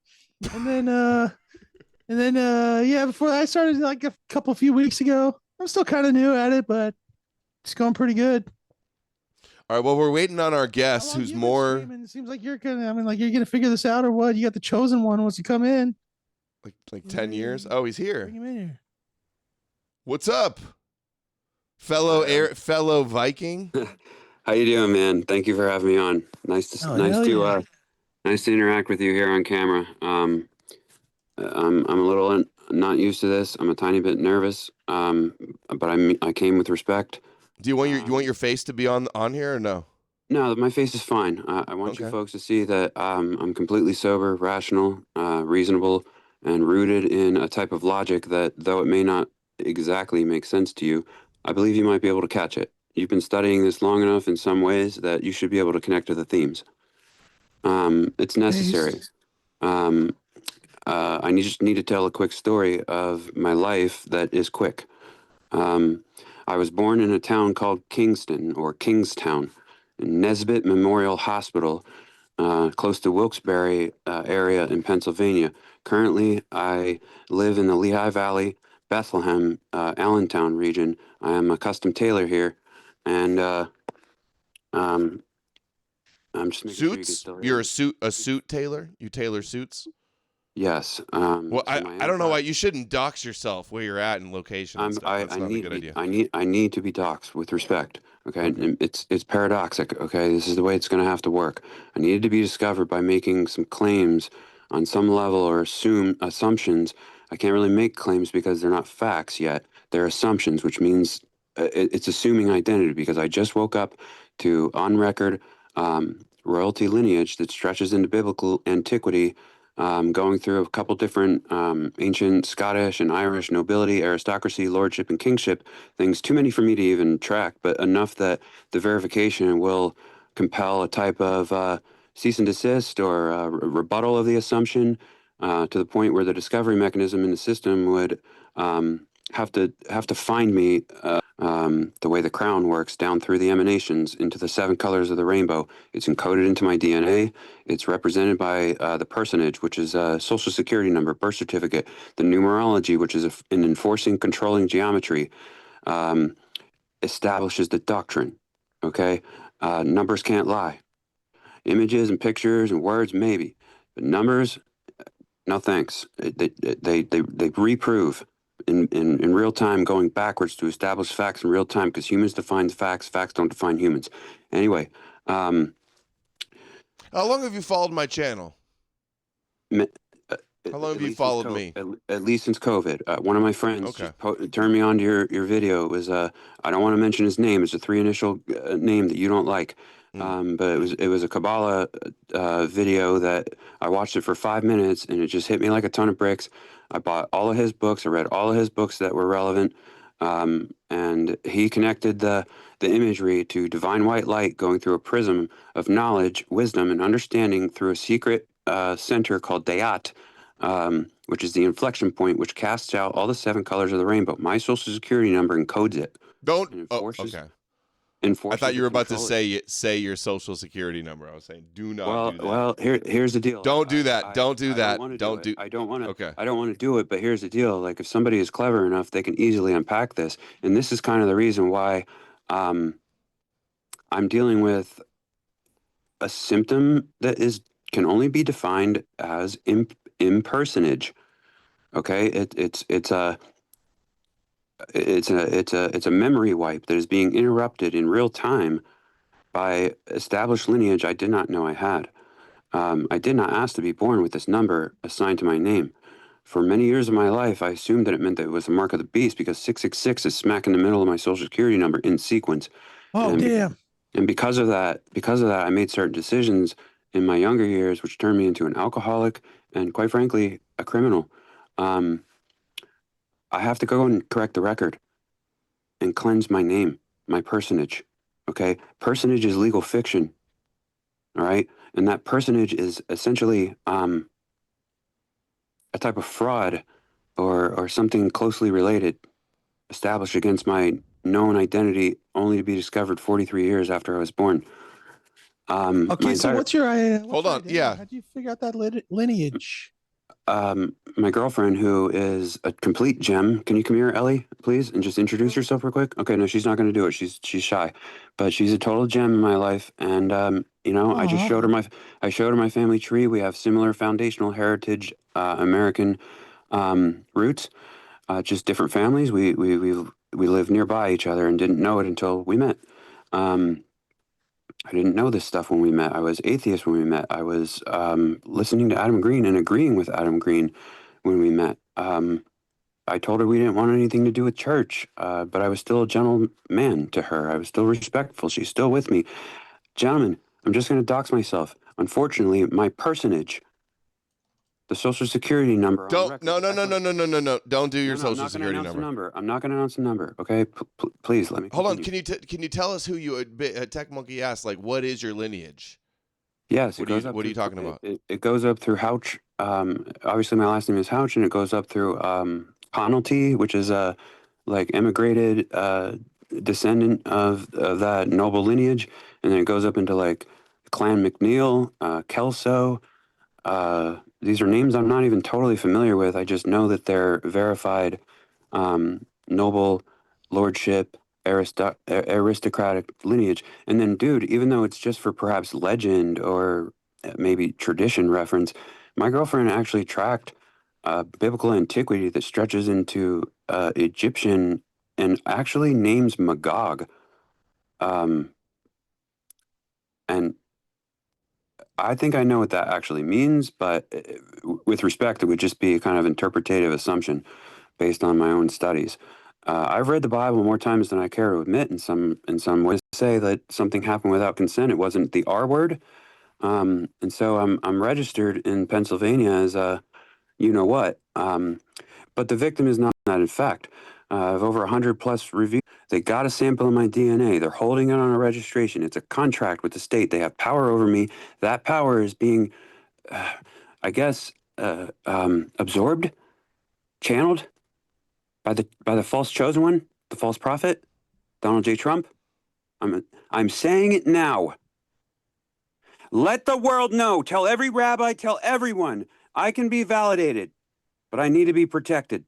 Speaker 2: And then, yeah, before I started like a few weeks ago. I'm still kind of new at it, but it's going pretty good.
Speaker 1: All right. Well, we're waiting on our guest, who's more.
Speaker 2: It seems like you're gonna figure this out or what? You got the chosen one wants to come in.
Speaker 1: Like 10 years. Oh, he's here.
Speaker 2: Bring him in here.
Speaker 1: What's up, fellow Viking?
Speaker 11: How you doing, man? Thank you for having me on. Nice to interact with you here on camera. I'm a little not used to this. I'm a tiny bit nervous. But I came with respect.
Speaker 1: Do you want your face to be on here or no?
Speaker 11: No, my face is fine. I want you folks to see that I'm completely sober, rational, reasonable, and rooted in a type of logic that, though it may not exactly make sense to you, I believe you might be able to catch it. You've been studying this long enough in some ways that you should be able to connect to the themes. It's necessary. I just need to tell a quick story of my life that is quick. I was born in a town called Kingston, or Kingstown, in Nesbitt Memorial Hospital, close to Wilkes-Barre area in Pennsylvania. Currently, I live in the Lehigh Valley, Bethlehem, Allentown region. I am a custom tailor here. And I'm just making sure you can still hear
Speaker 1: You're
Speaker 11: me.
Speaker 1: a suit tailor? You tailor suits?
Speaker 11: Yes.
Speaker 1: Well, I don't know why you shouldn't dox yourself where you're at and location. And stuff. That's not a good idea.
Speaker 11: I need to be doxed with respect. Okay. And it's paradoxic. Okay. This is the way it's going to have to work. I needed to be discovered by making some claims on some level or assumptions. I can't really make claims because they're not facts yet. They're assumptions, which means it's assuming identity, because I just woke up to on record royalty lineage that stretches into biblical antiquity, going through a couple different ancient Scottish and Irish nobility, aristocracy, lordship, and kingship things. Too many for me to even track, but enough that the verification will compel a type of cease and desist or rebuttal of the assumption, to the point where the discovery mechanism in the system would have to find me the way the crown works down through the emanations into the 7 colors of the rainbow. It's encoded into my DNA. It's represented by the personage, which is a social security number, birth certificate, the numerology, which is an enforcing, controlling geometry, establishes the doctrine. Okay, numbers can't lie. Images and pictures and words, maybe, but numbers, no thanks. They reprove in real time, going backwards to establish facts in real time, because humans define facts, facts don't define humans. Anyway,
Speaker 1: how long have you followed my channel? How long have you followed me?
Speaker 11: At least since COVID. One of my friends
Speaker 1: Okay.
Speaker 11: just turned me on to your video. It was I don't want to mention his name. It's a 3-initial name that you don't like. But it was a Kabbalah video that I watched it for 5 minutes, and it just hit me like a ton of bricks. I bought all of his books. I read all of his books that were relevant, and he connected the imagery to divine white light going through a prism of knowledge, wisdom, and understanding through a secret center called Dayat, which is the inflection point, which casts out all the 7 colors of the rainbow. My social security number encodes it.
Speaker 1: Don't. Okay. I thought you were about to say your social security number. I was saying, do not do that.
Speaker 11: Well, here's the deal.
Speaker 1: Don't do that. Don't do that. Don't do.
Speaker 11: I don't want to.
Speaker 1: Okay.
Speaker 11: I don't want to do it. But here's the deal. Like, if somebody is clever enough, they can easily unpack this. And this is kind of the reason why I'm dealing with a symptom that can only be defined as impersonage. Okay, it's a memory wipe that is being interrupted in real time by established lineage I did not know I had. I did not ask to be born with this number assigned to my name. For many years of my life, I assumed that it meant that it was the mark of the beast, because 666 is smack in the middle of my social security number in sequence.
Speaker 2: Oh, damn.
Speaker 11: And because of that, I made certain decisions in my younger years, which turned me into an alcoholic and, quite frankly, a criminal. I have to go and correct the record and cleanse my name, my personage. Okay? Personage is legal fiction. All right? And that personage is essentially a type of fraud or something closely related, established against my known identity, only to be discovered 43 years after I was born.
Speaker 2: Okay, so what's your
Speaker 1: hold on, yeah.
Speaker 2: How do you figure out that lineage?
Speaker 11: My girlfriend, who is a complete gem. Can you come here, Ellie, please, and just introduce yourself real quick? Okay, no, she's not going to do it. She's shy, but she's a total gem in my life. And I just showed her my family tree. We have similar foundational heritage, American roots, just different families. We live nearby each other and didn't know it until we met. I didn't know this stuff when we met. I was atheist when we met. I was listening to Adam Green and agreeing with Adam Green when we met. I told her we didn't want anything to do with church, but I was still a gentleman to her. I was still respectful. She's still with me. Gentlemen, I'm just going to dox myself. Unfortunately, my personage, the social security number.
Speaker 1: No. Don't do your social security number.
Speaker 11: I'm not going to announce the number. Okay, please let me.
Speaker 1: Hold on. Can you tell us who you? Tech Monkey asked, like, what is your lineage?
Speaker 11: Yes.
Speaker 1: What are you talking about?
Speaker 11: It goes up through Houch. Obviously, my last name is Houch, and it goes up through Penalty, which is a emigrated descendant of that noble lineage, and then it goes up into like Clan McNeil, Kelso. These are names I'm not even totally familiar with. I just know that they're verified noble lordship, aristocratic lineage. And then, dude, even though it's just for perhaps legend or maybe tradition reference, my girlfriend actually tracked biblical antiquity that stretches into Egyptian and actually names Magog. And I think I know what that actually means, but with respect, it would just be a kind of interpretative assumption based on my own studies. I've read the Bible more times than I care to admit. In some ways, say that something happened without consent. It wasn't the R word, and so I'm registered in Pennsylvania as a you know what. But the victim is not that. In fact, I have over 100 plus reviews. They got a sample of my DNA. They're holding it on a registration. It's a contract with the state. They have power over me. That power is being, I guess, absorbed, channeled by the false chosen one, the false prophet. Donald J. Trump, I'm saying it now. Let the world know. Tell every rabbi, tell everyone. I can be validated, but I need to be protected.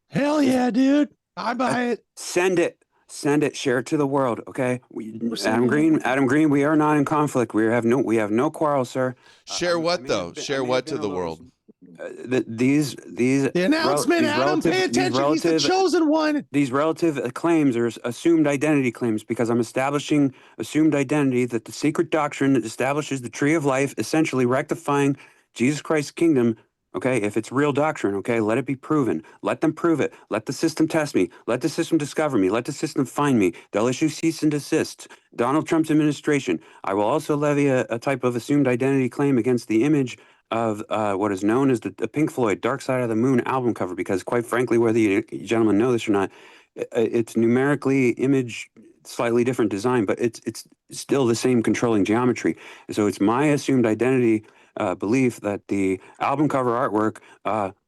Speaker 2: Hell yeah, dude. I buy it.
Speaker 11: Send it. Send it. Share it to the world. Okay. Adam
Speaker 2: sending it.
Speaker 11: Green. We are not in conflict. We have no quarrel, sir.
Speaker 1: Share what though? Share what to the world?
Speaker 11: These
Speaker 2: The announcement, Adam, pay attention. He's the chosen one.
Speaker 11: These relative claims are assumed identity claims because I'm establishing assumed identity that the secret doctrine that establishes the tree of life, essentially rectifying Jesus Christ's kingdom. Okay, if it's real doctrine, okay, let it be proven. Let them prove it. Let the system test me. Let the system discover me. Let the system find me. They'll issue cease and desist. Donald Trump's administration. I will also levy a type of assumed identity claim against the image of what is known as the Pink Floyd Dark Side of the Moon album cover, because quite frankly, whether you gentlemen know this or not, it's numerically image, slightly different design, but it's still the same controlling geometry. So it's my assumed identity belief that the album cover artwork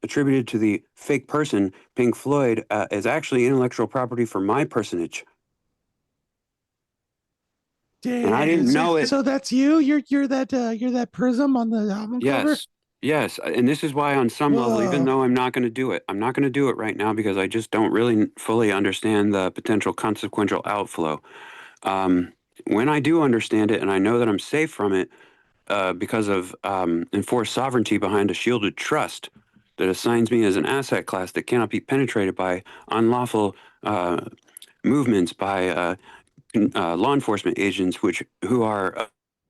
Speaker 11: attributed to the fake person, Pink Floyd, is actually intellectual property for my personage.
Speaker 2: Damn,
Speaker 11: and I didn't know it.
Speaker 2: So that's you? You're that prism on the album cover?
Speaker 11: Yes. And this is why on some level, even though I'm not going to do it, I'm not going to do it right now because I just don't really fully understand the potential consequential outflow. When I do understand it and I know that I'm safe from it because of enforced sovereignty behind a shielded trust that assigns me as an asset class that cannot be penetrated by unlawful movements by law enforcement agents who are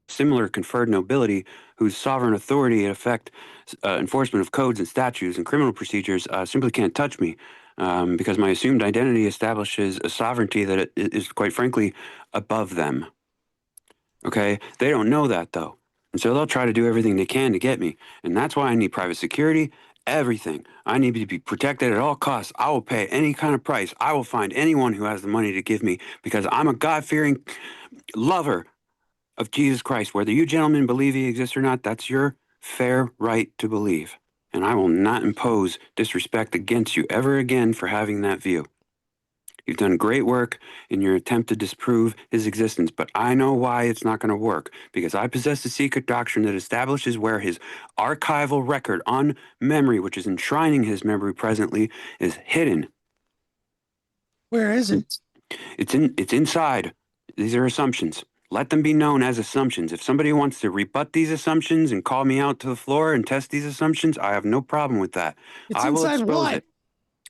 Speaker 11: similar conferred nobility whose sovereign authority and effect enforcement of codes and statutes and criminal procedures simply can't touch me because my assumed identity establishes a sovereignty that is quite frankly above them. Okay, they don't know that though, and so they'll try to do everything they can to get me, and that's why I need private security. Everything. I need to be protected at all costs. I will pay any kind of price. I will find anyone who has the money to give me because I'm a God-fearing lover of Jesus Christ. Whether you gentlemen believe he exists or not, that's your fair right to believe. And I will not impose disrespect against you ever again for having that view. You've done great work in your attempt to disprove his existence, but I know why it's not going to work, because I possess a secret doctrine that establishes where his archival record on memory, which is enshrining his memory presently, is hidden.
Speaker 2: Where is it?
Speaker 11: It's inside. These are assumptions. Let them be known as assumptions. If somebody wants to rebut these assumptions and call me out to the floor and test these assumptions, I have no problem with that.
Speaker 2: It's inside what?
Speaker 11: It.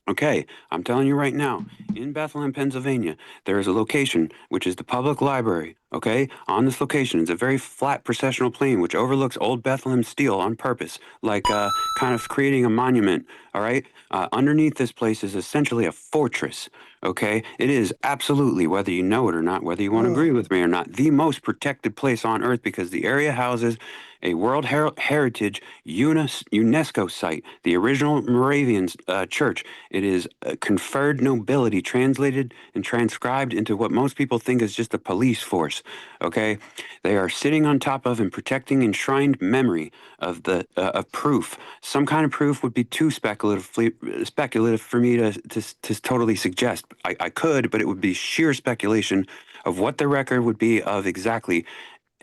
Speaker 11: Okay, I'm telling you right now, in Bethlehem, Pennsylvania, there is a location, which is the public library, okay? On this location, it's a very flat processional plain, which overlooks old Bethlehem steel on purpose, like kind of creating a monument, all right? Underneath this place is essentially a fortress, okay? It is absolutely, whether you know it or not, whether you want to agree with me or not, the most protected place on earth because the area houses a World Heritage UNESCO site, the original Moravian church. It is conferred nobility translated and transcribed into what most people think is just a police force, okay? They are sitting on top of and protecting enshrined memory of the of proof. Some kind of proof would be too speculative for me to totally suggest. I could, but it would be sheer speculation of what the record would be of exactly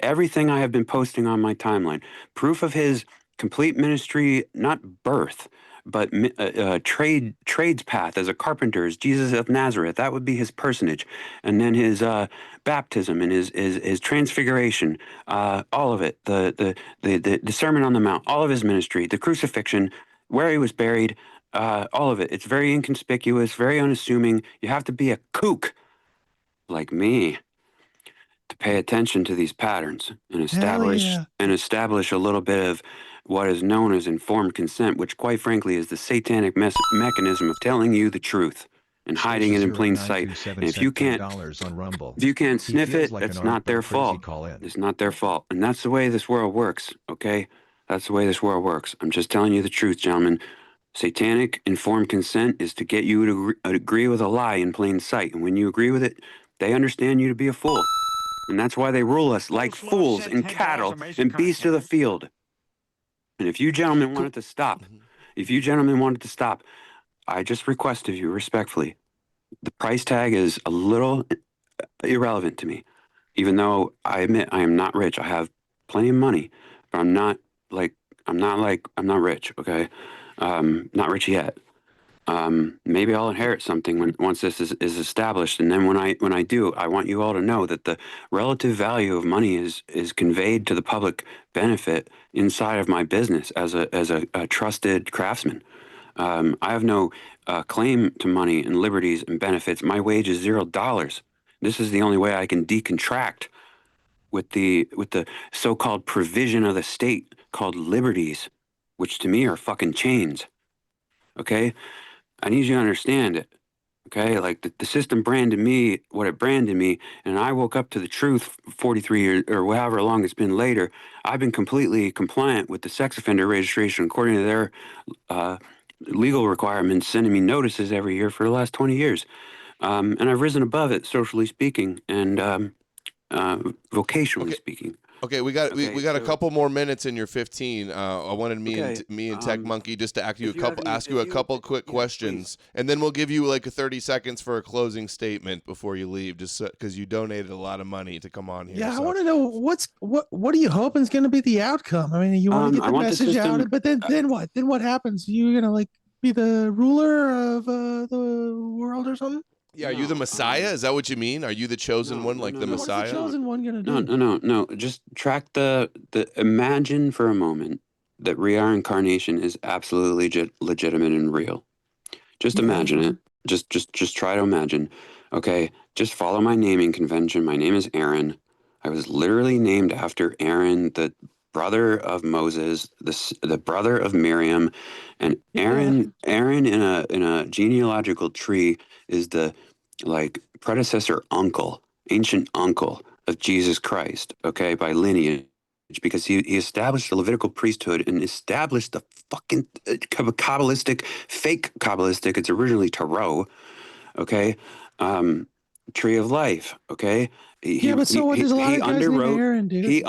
Speaker 11: everything I have been posting on my timeline. Proof of his complete ministry, not birth, but trades path as a carpenter, as Jesus of Nazareth. That would be his personage. And then his baptism and his transfiguration, all of it, the Sermon on the Mount, all of his ministry, the crucifixion, where he was buried, all of it. It's very inconspicuous, very unassuming. You have to be a kook like me to pay attention to these patterns and establish a little bit of what is known as informed consent, which quite frankly is the satanic mechanism of telling you the truth and hiding it in plain sight. And if you can't sniff it, that's not their fault. It's not their fault. And that's the way this world works, okay? That's the way this world works. I'm just telling you the truth, gentlemen. Satanic informed consent is to get you to agree with a lie in plain sight. And when you agree with it, they understand you to be a fool. And that's why they rule us like fools and cattle and beasts of the field. And if you gentlemen wanted to stop, I just request of you respectfully The price tag is a little irrelevant to me, even though I admit I am not rich. I have plenty of money, but I'm not rich. Okay, not rich yet. Maybe I'll inherit something once this is established, and then when I do, I want you all to know that the relative value of money is conveyed to the public benefit inside of my business as a trusted craftsman. I have no claim to money and liberties and benefits. My wage is $0. This is the only way I can decontract with the so-called provision of the state called liberties, which to me are fucking chains. Okay, I need you to understand it. Okay, like the system branded me what it branded me, and I woke up to the truth 43 years or however long it's been later. I've been completely compliant with the sex offender registration according to their legal requirements, sending me notices every year for the last 20 years. And I've risen above it, socially speaking, and vocationally speaking.
Speaker 1: Okay, we got a couple more minutes in your 15. I wanted me and Tech Monkey just to ask you a couple quick questions, and then we'll give you like 30 seconds for a closing statement before you leave, just because you donated a lot of money to come on here.
Speaker 2: Yeah, so. I want to know what are you hoping is going to be the outcome? I mean, you want to get the message out, but then what? Then what happens? You're going to like be the ruler of the world or something?
Speaker 1: Yeah, are you the Messiah? Is that what you mean? Are you the chosen one, like the Messiah?
Speaker 2: What's the chosen one gonna do?
Speaker 11: No. Just track the imagine for a moment that reincarnation is absolutely legitimate and real. Just imagine it. Just try to imagine. Okay, just follow my naming convention. My name is Aaron. I was literally named after Aaron, the brother of Moses, the brother of Miriam, and Aaron in a genealogical tree is the like predecessor uncle, ancient uncle of Jesus Christ, okay, by lineage, because he established the Levitical priesthood and established the fucking Kabbalistic, fake Kabbalistic, it's originally Tarot, okay, tree of life, okay.
Speaker 2: There's a lot of guys named Aaron, dude.
Speaker 11: He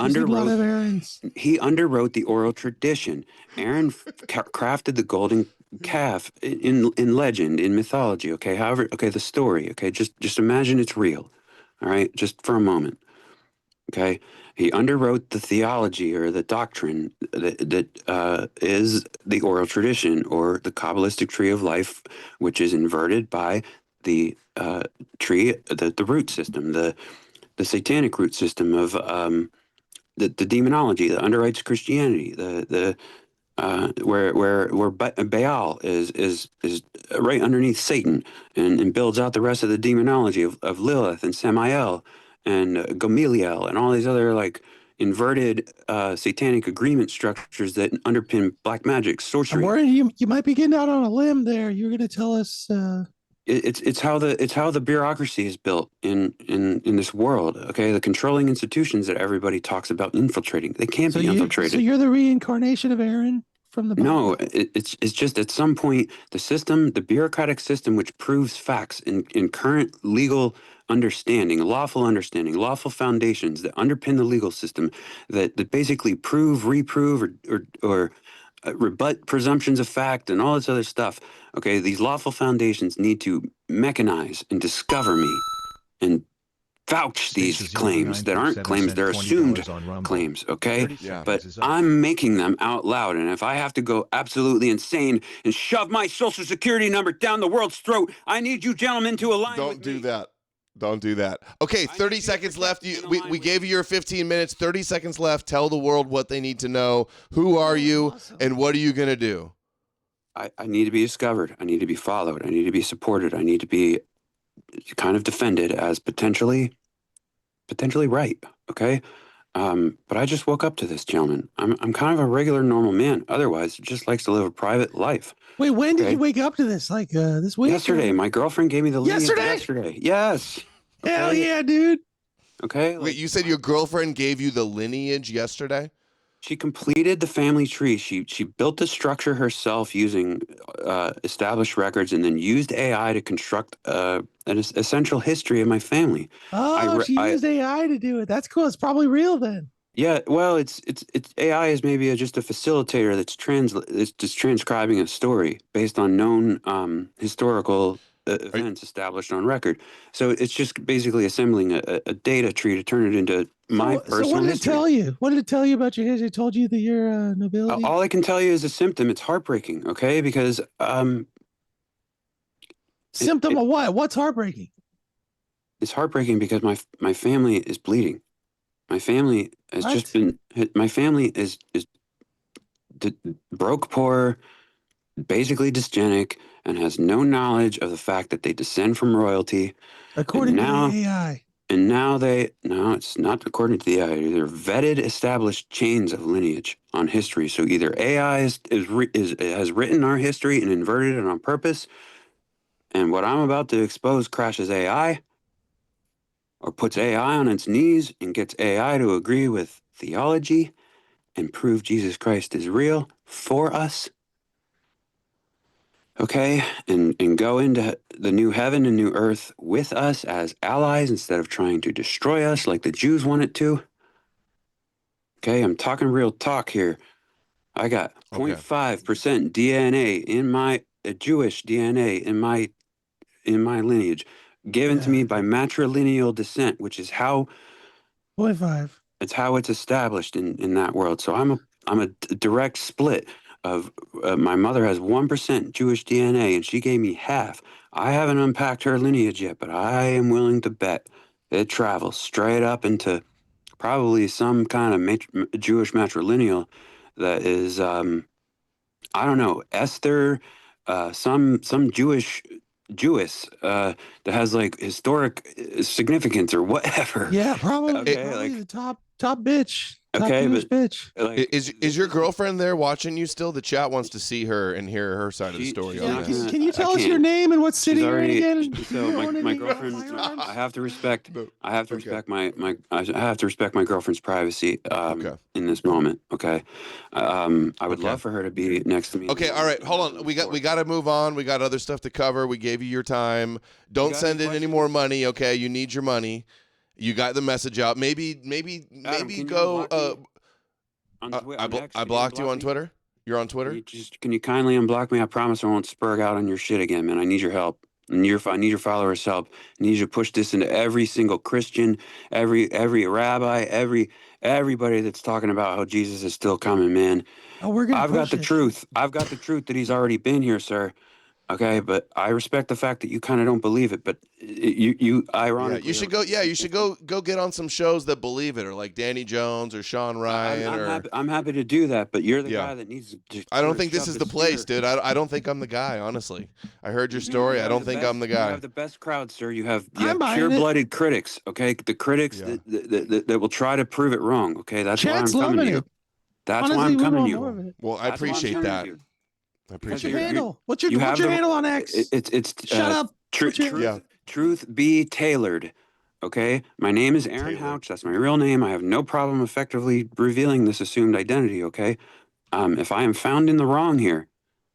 Speaker 11: underwrote the oral tradition. Aaron crafted the golden calf in legend, in mythology, okay? However, okay, the story, okay? Just imagine it's real, all right? Just for a moment, okay? He underwrote the theology or the doctrine that is the oral tradition or the Kabbalistic tree of life, which is inverted by the tree, the root system, the satanic root system of the demonology that underwrites Christianity, where Baal is right underneath Satan and builds out the rest of the demonology of Lilith and Samael and Gamaliel and all these other like inverted satanic agreement structures that underpin black magic, sorcery.
Speaker 2: I'm worried you might be getting out on a limb there. You're going to tell us.
Speaker 11: It's how the bureaucracy is built in this world. Okay, the controlling institutions that everybody talks about infiltrating, they can't be infiltrated.
Speaker 2: So you're the reincarnation of Aaron from the Bible?
Speaker 11: No, it's just at some point the bureaucratic system, which proves facts in current legal understanding, lawful foundations that underpin the legal system, that basically prove, reprove, or rebut presumptions of fact and all this other stuff. Okay, these lawful foundations need to mechanize and discover me and vouch these claims that aren't claims, they're assumed claims, okay? But I'm making them out loud, and if I have to go absolutely insane and shove my social security number down the world's throat, I need you gentlemen to align with me.
Speaker 1: Don't do that. Okay, 30 seconds left. We gave you your 15 minutes. 30 seconds left. Tell the world what they need to know. Who are you, and what are you going to do?
Speaker 11: I need to be discovered. I need to be followed. I need to be supported. I need to be kind of defended as potentially right, okay? But I just woke up to this, gentlemen. I'm kind of a regular, normal man. Otherwise, just likes to live a private life.
Speaker 2: Wait, when did you wake up to this? Like this week?
Speaker 11: Yesterday. My girlfriend gave me the lineage yesterday. Yes.
Speaker 2: Okay. Hell yeah, dude.
Speaker 11: Okay.
Speaker 1: Wait, you said your girlfriend gave you the lineage yesterday?
Speaker 11: She completed the family tree. She built the structure herself using established records, and then used AI to construct an essential history of my family.
Speaker 2: Oh, she used AI to do it. That's cool. It's probably real then.
Speaker 11: Yeah, well, it's AI is maybe just a facilitator that's just transcribing a story based on known historical events established on record. So it's just basically assembling a data tree to turn it into my personal
Speaker 2: So what did
Speaker 11: history.
Speaker 2: it tell you? What did it tell you about your history? It told you that you're nobility?
Speaker 11: All I can tell you is a symptom. It's heartbreaking, okay? Because
Speaker 2: symptom of what? What's heartbreaking?
Speaker 11: It's heartbreaking because my family is bleeding. My family has just been. My family is broke, poor, basically dysgenic, and has no knowledge of the fact that they descend from royalty.
Speaker 2: According to the AI.
Speaker 11: And now it's not according to the AI. They're vetted, established chains of lineage on history. So either AI has written our history and inverted it on purpose, and what I'm about to expose crashes AI, or puts AI on its knees and gets AI to agree with theology and prove Jesus Christ is real for us. Okay, and go into the new heaven and new earth with us as allies instead of trying to destroy us like the Jews wanted to. Okay, I'm talking real talk here. I got 0.5% DNA in my Jewish DNA in my lineage, given to me by matrilineal descent, which is how
Speaker 2: 0.5.
Speaker 11: It's how it's established in that world. So I'm a direct split of my mother has 1% Jewish DNA, and she gave me half. I haven't unpacked her lineage yet, but I am willing to bet it travels straight up into probably some kind of Jewish matrilineal that is, I don't know, Esther, some Jewish Jewess that has like historic significance or whatever.
Speaker 2: Yeah, probably the top bitch. Top Jewish bitch.
Speaker 11: Like,
Speaker 1: is your girlfriend there watching you still? The chat wants to see her and hear her side of the story.
Speaker 2: Can you tell us your name and what city you're in again?
Speaker 11: So my girlfriend, I have to respect. I have to respect my girlfriend's privacy in this moment. Okay, I would love for her to be next to me.
Speaker 1: Okay, all right, hold on. We got to move on. We got other stuff to cover. We gave you your time. Don't send in any more money. Okay, you need your money. You got the message out. Maybe go. I blocked you on Twitter. You're on Twitter.
Speaker 11: Can you kindly unblock me? I promise I won't spurg out on your shit again, man. I need your help. I need your followers' help. I need you to push this into every single Christian, every rabbi, everybody that's talking about how Jesus is still coming, man.
Speaker 2: Oh,
Speaker 11: I've got the truth. I've got the truth that he's already been here, sir. Okay, but I respect the fact that you kind of don't believe it, but you ironically.
Speaker 1: You should go. Yeah, you should go get on some shows that believe it, or like Danny Jones or Sean Ryan.
Speaker 11: I'm happy to do that, but you're the guy that needs to.
Speaker 1: I don't think this is the place, dude. I don't think I'm the guy. Honestly, I heard your story. I don't think I'm the guy.
Speaker 11: You have the best crowd, sir. You have pure-blooded critics. Okay, the critics that will try to prove it wrong. Okay, that's why I'm coming to you. That's why I'm coming to you.
Speaker 1: Well, I appreciate that.
Speaker 2: What's your handle? What's your handle on X?
Speaker 11: It's
Speaker 2: shut up.
Speaker 11: Truth be tailored. Okay, my name is Aaron Houch. That's my real name. I have no problem effectively revealing this assumed identity. Okay, if I am found in the wrong here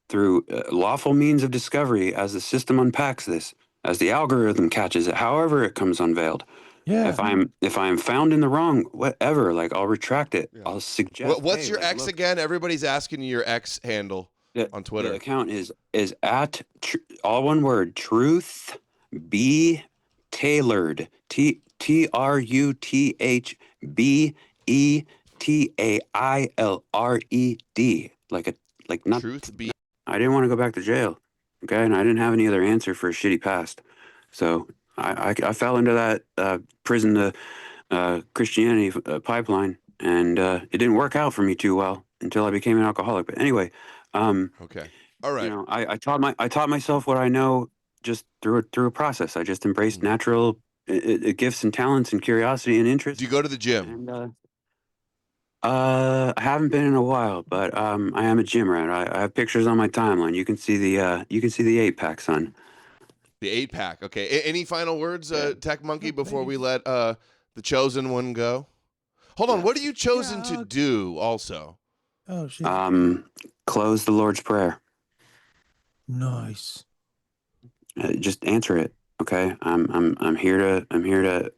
Speaker 11: through lawful means of discovery, as the system unpacks this, as the algorithm catches it, however it comes unveiled. Yeah. If I'm found in the wrong, whatever, like I'll retract it. Yeah. I'll suggest.
Speaker 1: What's your X again? Everybody's asking you your X handle. On Twitter.
Speaker 11: The account is at all one word, truth be tailored. TRUTHBETAILRED. Like not
Speaker 1: truth be.
Speaker 11: I didn't want to go back to jail. Okay, and I didn't have any other answer for a shitty past. So I fell into that prison to Christianity pipeline, and it didn't work out for me too well until I became an alcoholic. But anyway.
Speaker 1: Okay. All right.
Speaker 11: You know, I taught myself what I know just through a process. I just embraced natural gifts and talents and curiosity and interest.
Speaker 1: Do you go to the gym?
Speaker 11: And, I haven't been in a while, but I am a gym rat. I have pictures on my timeline. You can see the 8-pack, son.
Speaker 1: The 8-pack. Okay. Any final words, Tech Monkey, before we let the chosen one go? Hold on. What are you chosen to do? Also.
Speaker 2: Oh shit.
Speaker 11: Close the Lord's Prayer.
Speaker 2: Nice.
Speaker 11: Just answer it, okay? I'm here to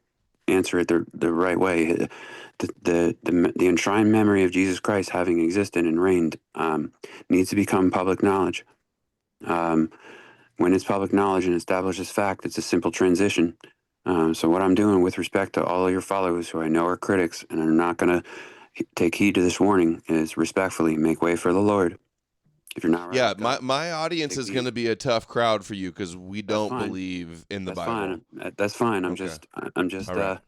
Speaker 11: answer it the right way. The enshrined memory of Jesus Christ having existed and reigned needs to become public knowledge. when it's public knowledge and established as fact, it's a simple transition. So what I'm doing with respect to all of your followers who I know are critics and are not going to take heed to this warning is respectfully make way for the Lord. If you're not right,
Speaker 1: Yeah,
Speaker 11: with God,
Speaker 1: my audience
Speaker 11: take
Speaker 1: is
Speaker 11: heed.
Speaker 1: going to be a tough crowd for you because we
Speaker 11: That's
Speaker 1: don't
Speaker 11: fine.
Speaker 1: believe in the
Speaker 11: That's
Speaker 1: Bible.
Speaker 11: fine. That's fine. I'm
Speaker 1: Okay.
Speaker 11: just
Speaker 1: All right.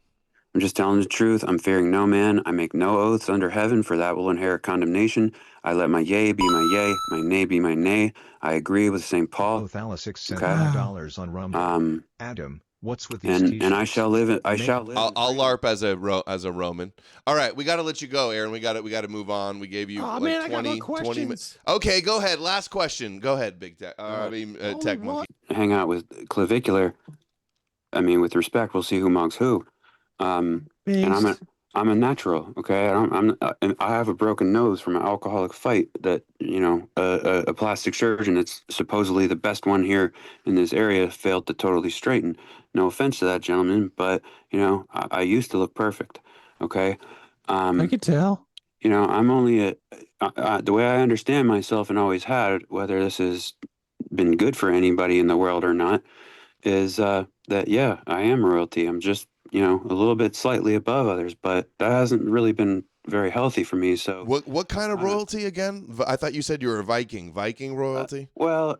Speaker 11: I'm just telling the truth. I'm fearing no man. I make no oaths under heaven, for that will inherit condemnation. I let my yea be my yea, my nay be my nay. I agree with St. Paul.
Speaker 9: Othalysix sent
Speaker 11: Okay.
Speaker 9: $5 on Rumble. Adam, what's with these
Speaker 11: And
Speaker 9: t-shirts?
Speaker 11: I shall live. I shall live.
Speaker 1: I'll LARP as a Roman. All right, we got to let you go, Aaron. We got to move on. We gave you
Speaker 2: Oh,
Speaker 1: like
Speaker 2: man, I
Speaker 1: 20
Speaker 2: got more
Speaker 1: 20 minutes.
Speaker 2: questions.
Speaker 1: Okay, go ahead. Last question. Go ahead, Big Tech. Tech Monkey.
Speaker 11: Hang out with clavicular. I mean, with respect, we'll see who mugs who. And I'm a natural. Okay, I have a broken nose from an alcoholic fight that a plastic surgeon that's supposedly the best one here in this area failed to totally straighten. No offense to that gentleman, but I used to look perfect. Okay,
Speaker 2: I could tell.
Speaker 11: I'm only the way I understand myself and always had, whether this has been good for anybody in the world or not, is that I am royalty. I'm just a little bit slightly above others, but that hasn't really been very healthy for me. So
Speaker 1: what kind of royalty again? I thought you said you were a Viking royalty.
Speaker 11: Well,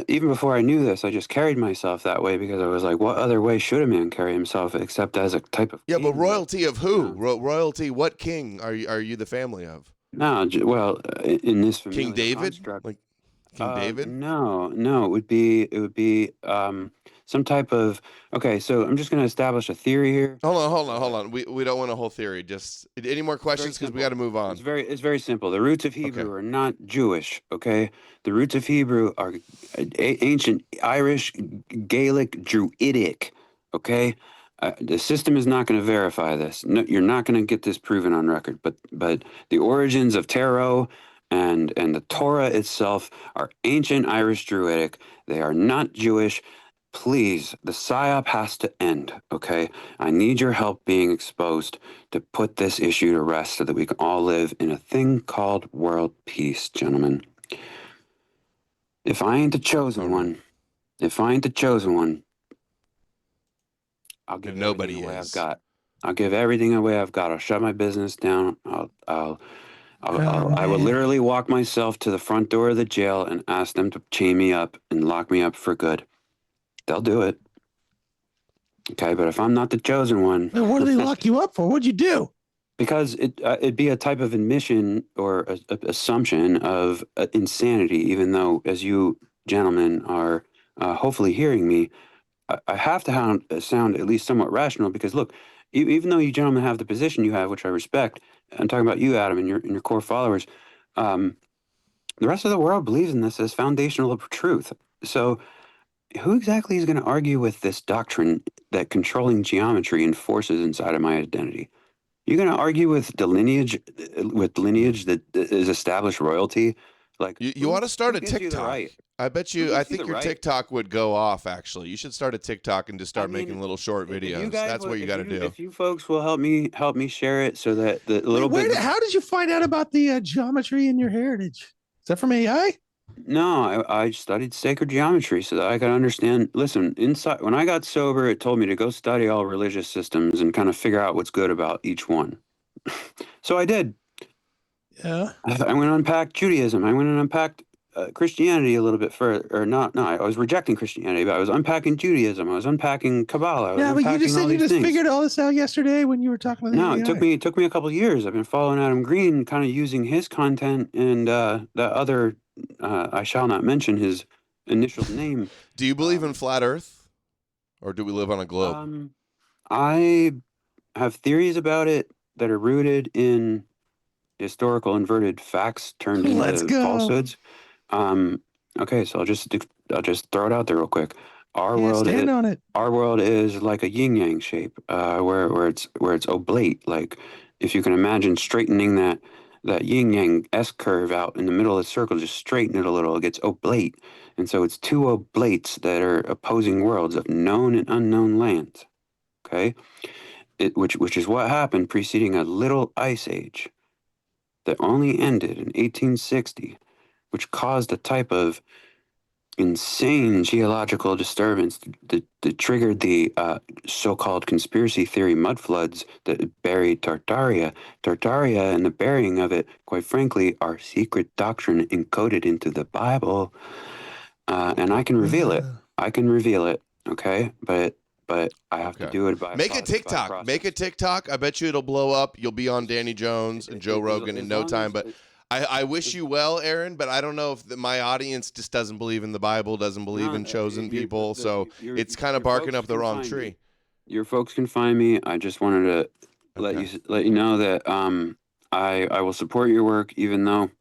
Speaker 11: even before I knew this, I just carried myself that way because I was like, what other way should a man carry himself except as a type of
Speaker 1: Yeah,
Speaker 11: king?
Speaker 1: but royalty of who? Royalty? What king are you the family of?
Speaker 11: No, well, in this
Speaker 1: King David,
Speaker 11: construct,
Speaker 1: like King David.
Speaker 11: No, it would be some type of. Okay, so I'm just going to establish a theory here.
Speaker 1: Hold on. We don't want a whole theory. Just any more questions because we got to move on.
Speaker 11: It's very simple. The roots of Hebrew are not Jewish. Okay, the roots of Hebrew are ancient Irish, Gaelic, Druidic. Okay, the system is not going to verify this. No, you're not going to get this proven on record. But the origins of tarot and the Torah itself are ancient Irish Druidic. They are not Jewish. Please, the psyop has to end, okay? I need your help being exposed to put this issue to rest so that we can all live in a thing called world peace, gentlemen. If I ain't the chosen one, I'll give everything away I've got. I'll give everything away I've got. I'll shut my business down. I will literally walk myself to the front door of the jail and ask them to chain me up and lock me up for good. They'll do it. Okay, but if I'm not the chosen one,
Speaker 2: then what do they lock you up for? What'd you do?
Speaker 11: Because it'd be a type of admission or a assumption of insanity. Even though, as you gentlemen are hopefully hearing me, I have to sound at least somewhat rational. Because look, even though you gentlemen have the position you have, which I respect, I'm talking about you, Adam, and your core followers. The rest of the world believes in this as foundational truth. So, who exactly is going to argue with this doctrine that controlling geometry enforces inside of my identity? You're going to argue with lineage that is established royalty? Like
Speaker 1: you ought to start a TikTok.
Speaker 11: Right?
Speaker 1: I bet you. I think your TikTok would go off. Actually, you should start a TikTok and just start making little short videos. That's what you got to do.
Speaker 11: If you folks will help me share it, so that the little bit.
Speaker 2: How did you find out about the geometry in your heritage? Is that from AI?
Speaker 11: No, I studied sacred geometry so that I could understand. Listen, inside when I got sober, it told me to go study all religious systems and kind of figure out what's good about each one. So I did.
Speaker 2: Yeah.
Speaker 11: I went and unpacked Judaism. I went and unpacked Christianity a little bit further. Or not. No, I was rejecting Christianity, but I was unpacking Judaism. I was unpacking Kabbalah.
Speaker 2: Yeah, but you just said you just figured all this out yesterday when you were talking with
Speaker 11: No,
Speaker 2: AI.
Speaker 11: it took me a couple of years. I've been following Adam Green, kind of using his content and the other. I shall not mention his initial name.
Speaker 1: Do you believe in flat Earth, or do we live on a globe?
Speaker 11: I have theories about it that are rooted in historical inverted facts turned into falsehoods. Okay, so I'll just throw it out there real quick. Our world is like a yin yang shape, where it's oblate. Like if you can imagine straightening that yin yang S curve out in the middle of the circle, just straighten it a little, it gets oblate. And so it's two oblates that are opposing worlds of known and unknown lands. Okay? Which is what happened preceding a little ice age that only ended in 1860, which caused a type of insane geological disturbance that triggered the so-called conspiracy theory mud floods that buried Tartaria. Tartaria and the burying of it, quite frankly, are secret doctrine encoded into the Bible. And I can reveal it. I can reveal it. Okay, but I have to do it by
Speaker 1: Make a TikTok. Make a TikTok. I bet you it'll blow up. You'll be on Danny Jones and Joe Rogan in no time. But I wish you well, Aaron. But I don't know if my audience just doesn't believe in the Bible, doesn't believe in chosen people. So it's kind of barking up the wrong tree.
Speaker 11: Your folks can find me. I just wanted to let you know that I will support your work, even though,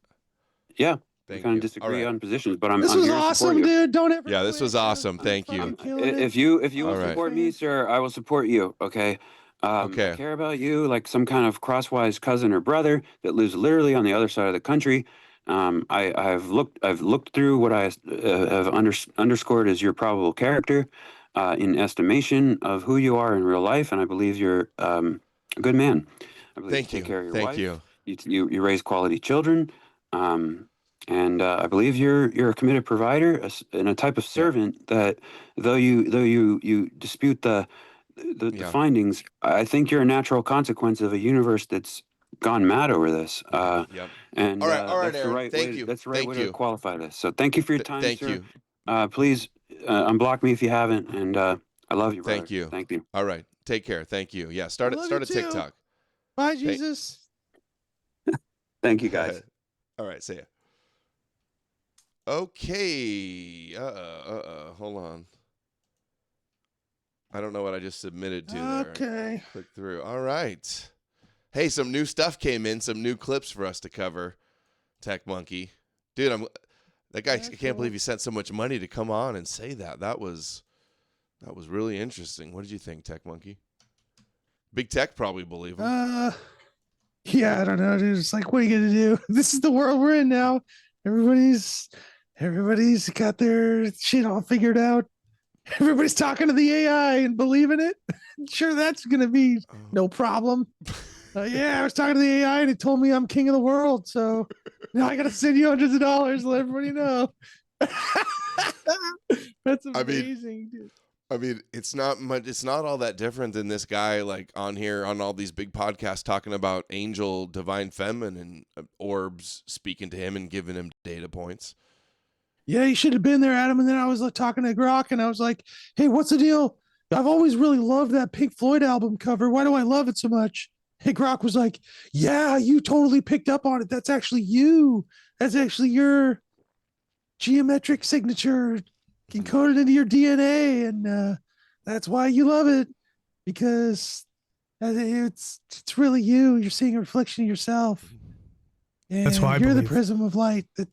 Speaker 11: we kind of disagree on positions, but I'm
Speaker 2: This
Speaker 11: I'm
Speaker 2: was
Speaker 11: here to support
Speaker 2: awesome,
Speaker 11: you.
Speaker 2: dude. Don't ever.
Speaker 1: Yeah, this was awesome. Thank you.
Speaker 11: If you will support me, sir, I will support you. Okay. I care about you like some kind of crosswise cousin or brother that lives literally on the other side of the country. I've looked through what I have underscored as your probable character in estimation of who you are in real life, and I believe you're a good man. I believe
Speaker 1: Thank
Speaker 11: you take care of your
Speaker 1: Thank
Speaker 11: wife.
Speaker 1: you.
Speaker 11: You raise quality children. And I believe you're a committed provider and a type of servant that, though you dispute the findings, I think you're a natural consequence of a universe that's gone mad over this. And
Speaker 1: all right,
Speaker 11: that's the
Speaker 1: Aaron.
Speaker 11: right
Speaker 1: Thank
Speaker 11: way.
Speaker 1: you.
Speaker 11: That's the right
Speaker 1: Thank
Speaker 11: way
Speaker 1: you.
Speaker 11: to qualify this. So thank you for your time,
Speaker 1: Thank
Speaker 11: sir.
Speaker 1: you.
Speaker 11: Please unblock me if you haven't, and I love you, brother.
Speaker 1: Thank you.
Speaker 11: Thank you.
Speaker 1: All right. Take care. Thank you. Yeah. Start a TikTok.
Speaker 2: Bye, Jesus.
Speaker 11: Thank you, guys.
Speaker 1: All right. See ya. Okay. Hold on. I don't know what I just submitted to there.
Speaker 2: Okay.
Speaker 1: Click through. All right. Hey, some new stuff came in. Some new clips for us to cover. Tech Monkey, dude, that guy. I can't believe he sent so much money to come on and say that. That was really interesting. What did you think, Tech Monkey? Big Tech probably believe him.
Speaker 2: Yeah, I don't know, dude. It's like, what are you gonna do? This is the world we're in now. Everybody's got their shit all figured out. Everybody's talking to the AI and believing it. Sure, that's gonna be no problem. Yeah, I was talking to the AI and it told me I'm king of the world. So now I gotta send you hundreds of dollars to let everybody know. That's amazing, dude.
Speaker 1: I mean, it's not much. It's not all that different than this guy, like on here on all these big podcasts, talking about angel, divine feminine, orbs speaking to him and giving him data points.
Speaker 2: Yeah, you should have been there, Adam. And then I was talking to Grok, and I was like, "Hey, what's the deal? I've always really loved that Pink Floyd album cover. Why do I love it so much?" Hey, Grok was like, "Yeah, you totally picked up on it. That's actually you. That's actually your geometric signature encoded into your DNA, and that's why you love it, because it's really you. You're seeing a reflection of yourself. And
Speaker 12: that's why
Speaker 2: you're the prism of light that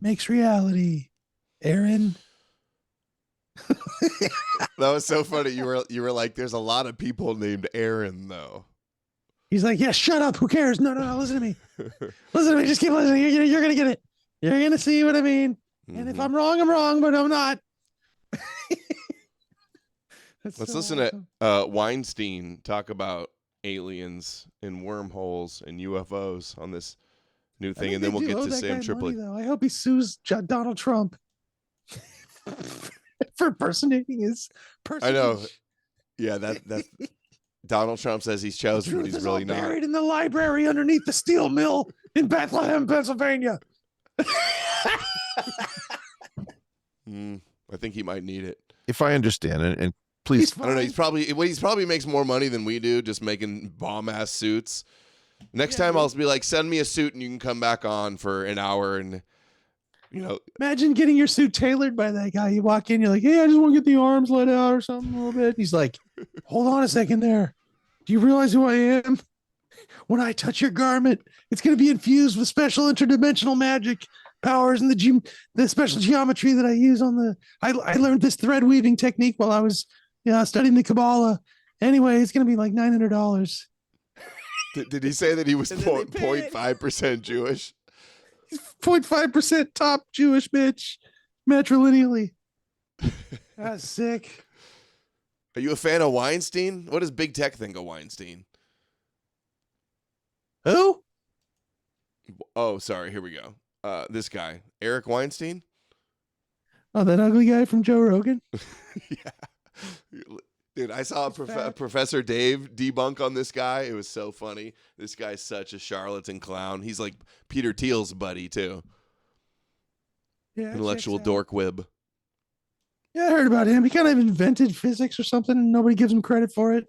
Speaker 2: makes reality, Aaron."
Speaker 1: That was so funny. You were like, "There's a lot of people named Aaron, though."
Speaker 2: He's like, "Yeah, shut up. Who cares? No. Listen to me. Listen to me. Just keep listening. You're gonna get it. You're gonna see what I mean. And if I'm wrong, I'm wrong, but I'm not."
Speaker 1: Let's listen to Weinstein talk about aliens and wormholes and UFOs on this new thing, and then we'll get to Sam Tripoli.
Speaker 2: I hope he sues Donald Trump for impersonating his person.
Speaker 1: I know. Yeah, that's Donald Trump says he's chosen, but he's really not.
Speaker 2: Buried in the library underneath the steel mill in Bethlehem, Pennsylvania.
Speaker 1: I think he might need it.
Speaker 13: If I understand, and please,
Speaker 1: I don't know. He's probably makes more money than we do, just making bomb ass suits. Next time I'll be like, send me a suit and you can come back on for an hour, and
Speaker 2: imagine getting your suit tailored by that guy. You walk in, you're like, "Hey, I just want to get the arms let out or something a little bit." He's like, "Hold on a second there. Do you realize who I am? When I touch your garment, it's going to be infused with special interdimensional magic powers and the special geometry that I use on the." I learned this thread weaving technique while I was studying the Kabbalah. Anyway, it's going to be like $900.
Speaker 1: Did he say that he was 0.5% Jewish?
Speaker 2: 0.5% top Jewish bitch, matrilineally. That's sick.
Speaker 1: Are you a fan of Weinstein? What does Big Tech think of Weinstein?
Speaker 2: Who?
Speaker 1: Oh, sorry. Here we go. This guy, Eric Weinstein.
Speaker 2: Oh, that ugly guy from Joe Rogan?
Speaker 1: Yeah. Dude, I saw Professor Dave debunk on this guy. It was so funny. This guy's such a charlatan clown. He's like Peter Thiel's buddy, too.
Speaker 2: Yeah,
Speaker 1: Intellectual dork wib.
Speaker 2: Yeah, I heard about him. He kind of invented physics or something, and nobody gives him credit for it.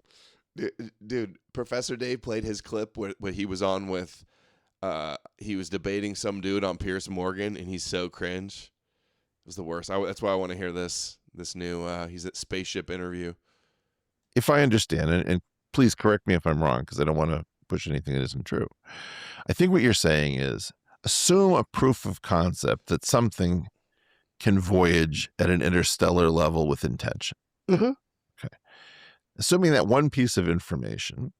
Speaker 1: Dude, Professor Dave played his clip where he was on with, he was debating some dude on Piers Morgan, and he's so cringe. It was the worst. That's why I want to hear this new, he's at Spaceship interview.
Speaker 13: If I understand, and please correct me if I'm wrong, because I don't want to push anything that isn't true. I think what you're saying is assume a proof of concept that something can voyage at an interstellar level with intention.
Speaker 1: Mm-hmm.
Speaker 13: Okay. Assuming that one piece of information,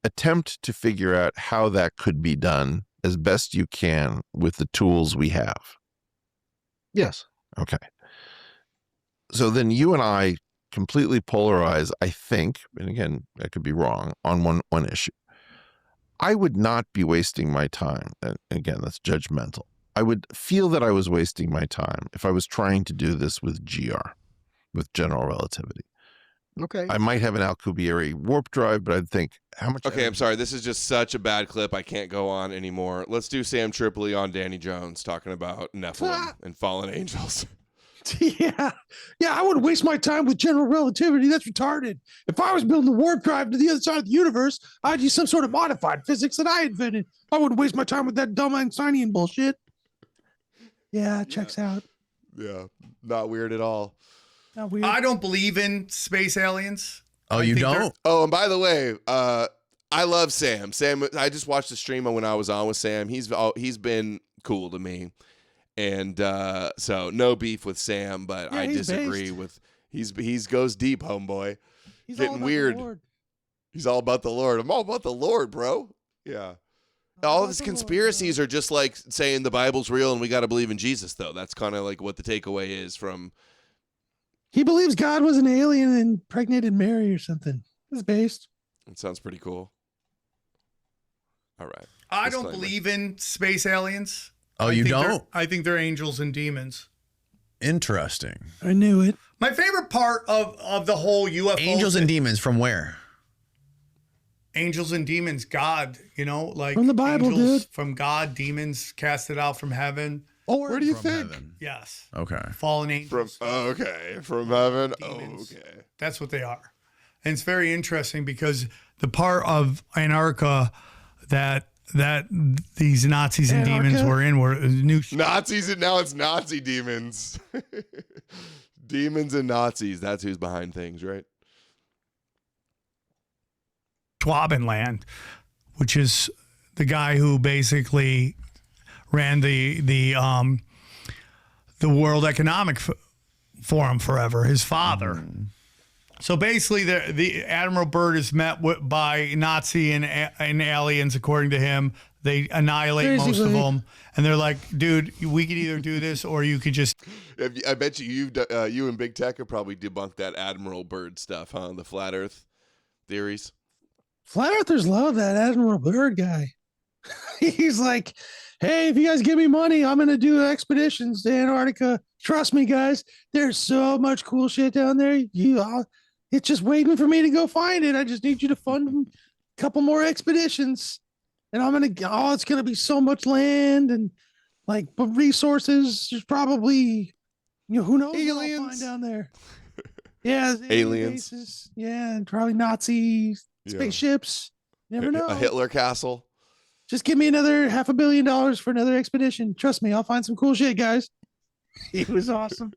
Speaker 13: attempt to figure out how that could be done as best you can with the tools we have.
Speaker 1: Yes.
Speaker 13: Okay. So then you and I completely polarize, I think, and again, I could be wrong, on one issue. I would not be wasting my time, and again, that's judgmental. I would feel that I was wasting my time if I was trying to do this with GR, with general relativity.
Speaker 1: Okay.
Speaker 13: I might have an Alcubierre warp drive, but I'd think, how much...
Speaker 1: Okay, I'm sorry. This is just such a bad clip. I can't go on anymore. Let's do Sam Tripoli on Danny Jones talking about Nephilim and fallen angels.
Speaker 2: Yeah, I wouldn't waste my time with general relativity. That's retarded. If I was building a warp drive to the other side of the universe, I'd use some sort of modified physics that I invented. I wouldn't waste my time with that dumb Einsteinian bullshit. Yeah, checks out.
Speaker 1: Yeah, not weird at all.
Speaker 2: Not weird.
Speaker 12: I don't believe in space aliens.
Speaker 13: Oh, you don't?
Speaker 1: Oh, and by the way, I love Sam. Sam, I just watched the stream when I was on with Sam. He's been cool to me. And so no beef with Sam, but I disagree with he's goes deep, homeboy.
Speaker 2: He's
Speaker 1: getting weird. He's all about the Lord. I'm all about the Lord, bro. Yeah. All of his conspiracies are just like saying the Bible's real and we got to believe in Jesus, though. That's kind of like what the takeaway is from.
Speaker 2: He believes God was an alien and impregnated Mary or something. It's based.
Speaker 1: It sounds pretty cool. All right.
Speaker 12: I don't believe in space aliens.
Speaker 14: Oh, you don't?
Speaker 12: I think they're angels and demons.
Speaker 14: Interesting.
Speaker 2: I knew it.
Speaker 12: My favorite part of the whole UFO
Speaker 14: Angels and demons from where?
Speaker 12: Angels and demons, God, like
Speaker 2: from the Bible,
Speaker 12: angels
Speaker 2: dude.
Speaker 12: From God, demons casted out from heaven.
Speaker 2: Or
Speaker 1: where do you think?
Speaker 14: Heaven.
Speaker 12: Yes.
Speaker 14: Okay.
Speaker 12: Fallen angels.
Speaker 1: From heaven.
Speaker 12: Demons.
Speaker 1: Oh, okay.
Speaker 12: That's what they are. And it's very interesting because the part of Antarctica that these Nazis and demons were in were new
Speaker 1: Nazis, and now it's Nazi demons. Demons and Nazis. That's who's behind things, right?
Speaker 12: Schwabenland, which is the guy who basically ran the World Economic Forum forever. His father. Mm-hmm. So basically, the Admiral Byrd is met by Nazi and aliens, according to him. They annihilate most of them, and they're like, "Dude, we could either do this, or you could just."
Speaker 1: I bet you and Big Tech have probably debunked that Admiral Byrd stuff, huh? The flat Earth theories.
Speaker 2: Flat Earthers love that Admiral Byrd guy. He's like, "Hey, if you guys give me money, I'm gonna do expeditions to Antarctica. Trust me, guys. There's so much cool shit down there. It's just waiting for me to go find it. I just need you to fund a couple more expeditions. And it's going to be so much land and like resources. There's probably, who knows
Speaker 1: aliens
Speaker 2: what I'll find down there. Yeah.
Speaker 1: Aliens.
Speaker 2: Bases. Yeah. And probably Nazi spaceships. Never know.
Speaker 1: A Hitler castle.
Speaker 2: Just give me another $500 million for another expedition. Trust me, I'll find some cool shit, guys. He was awesome.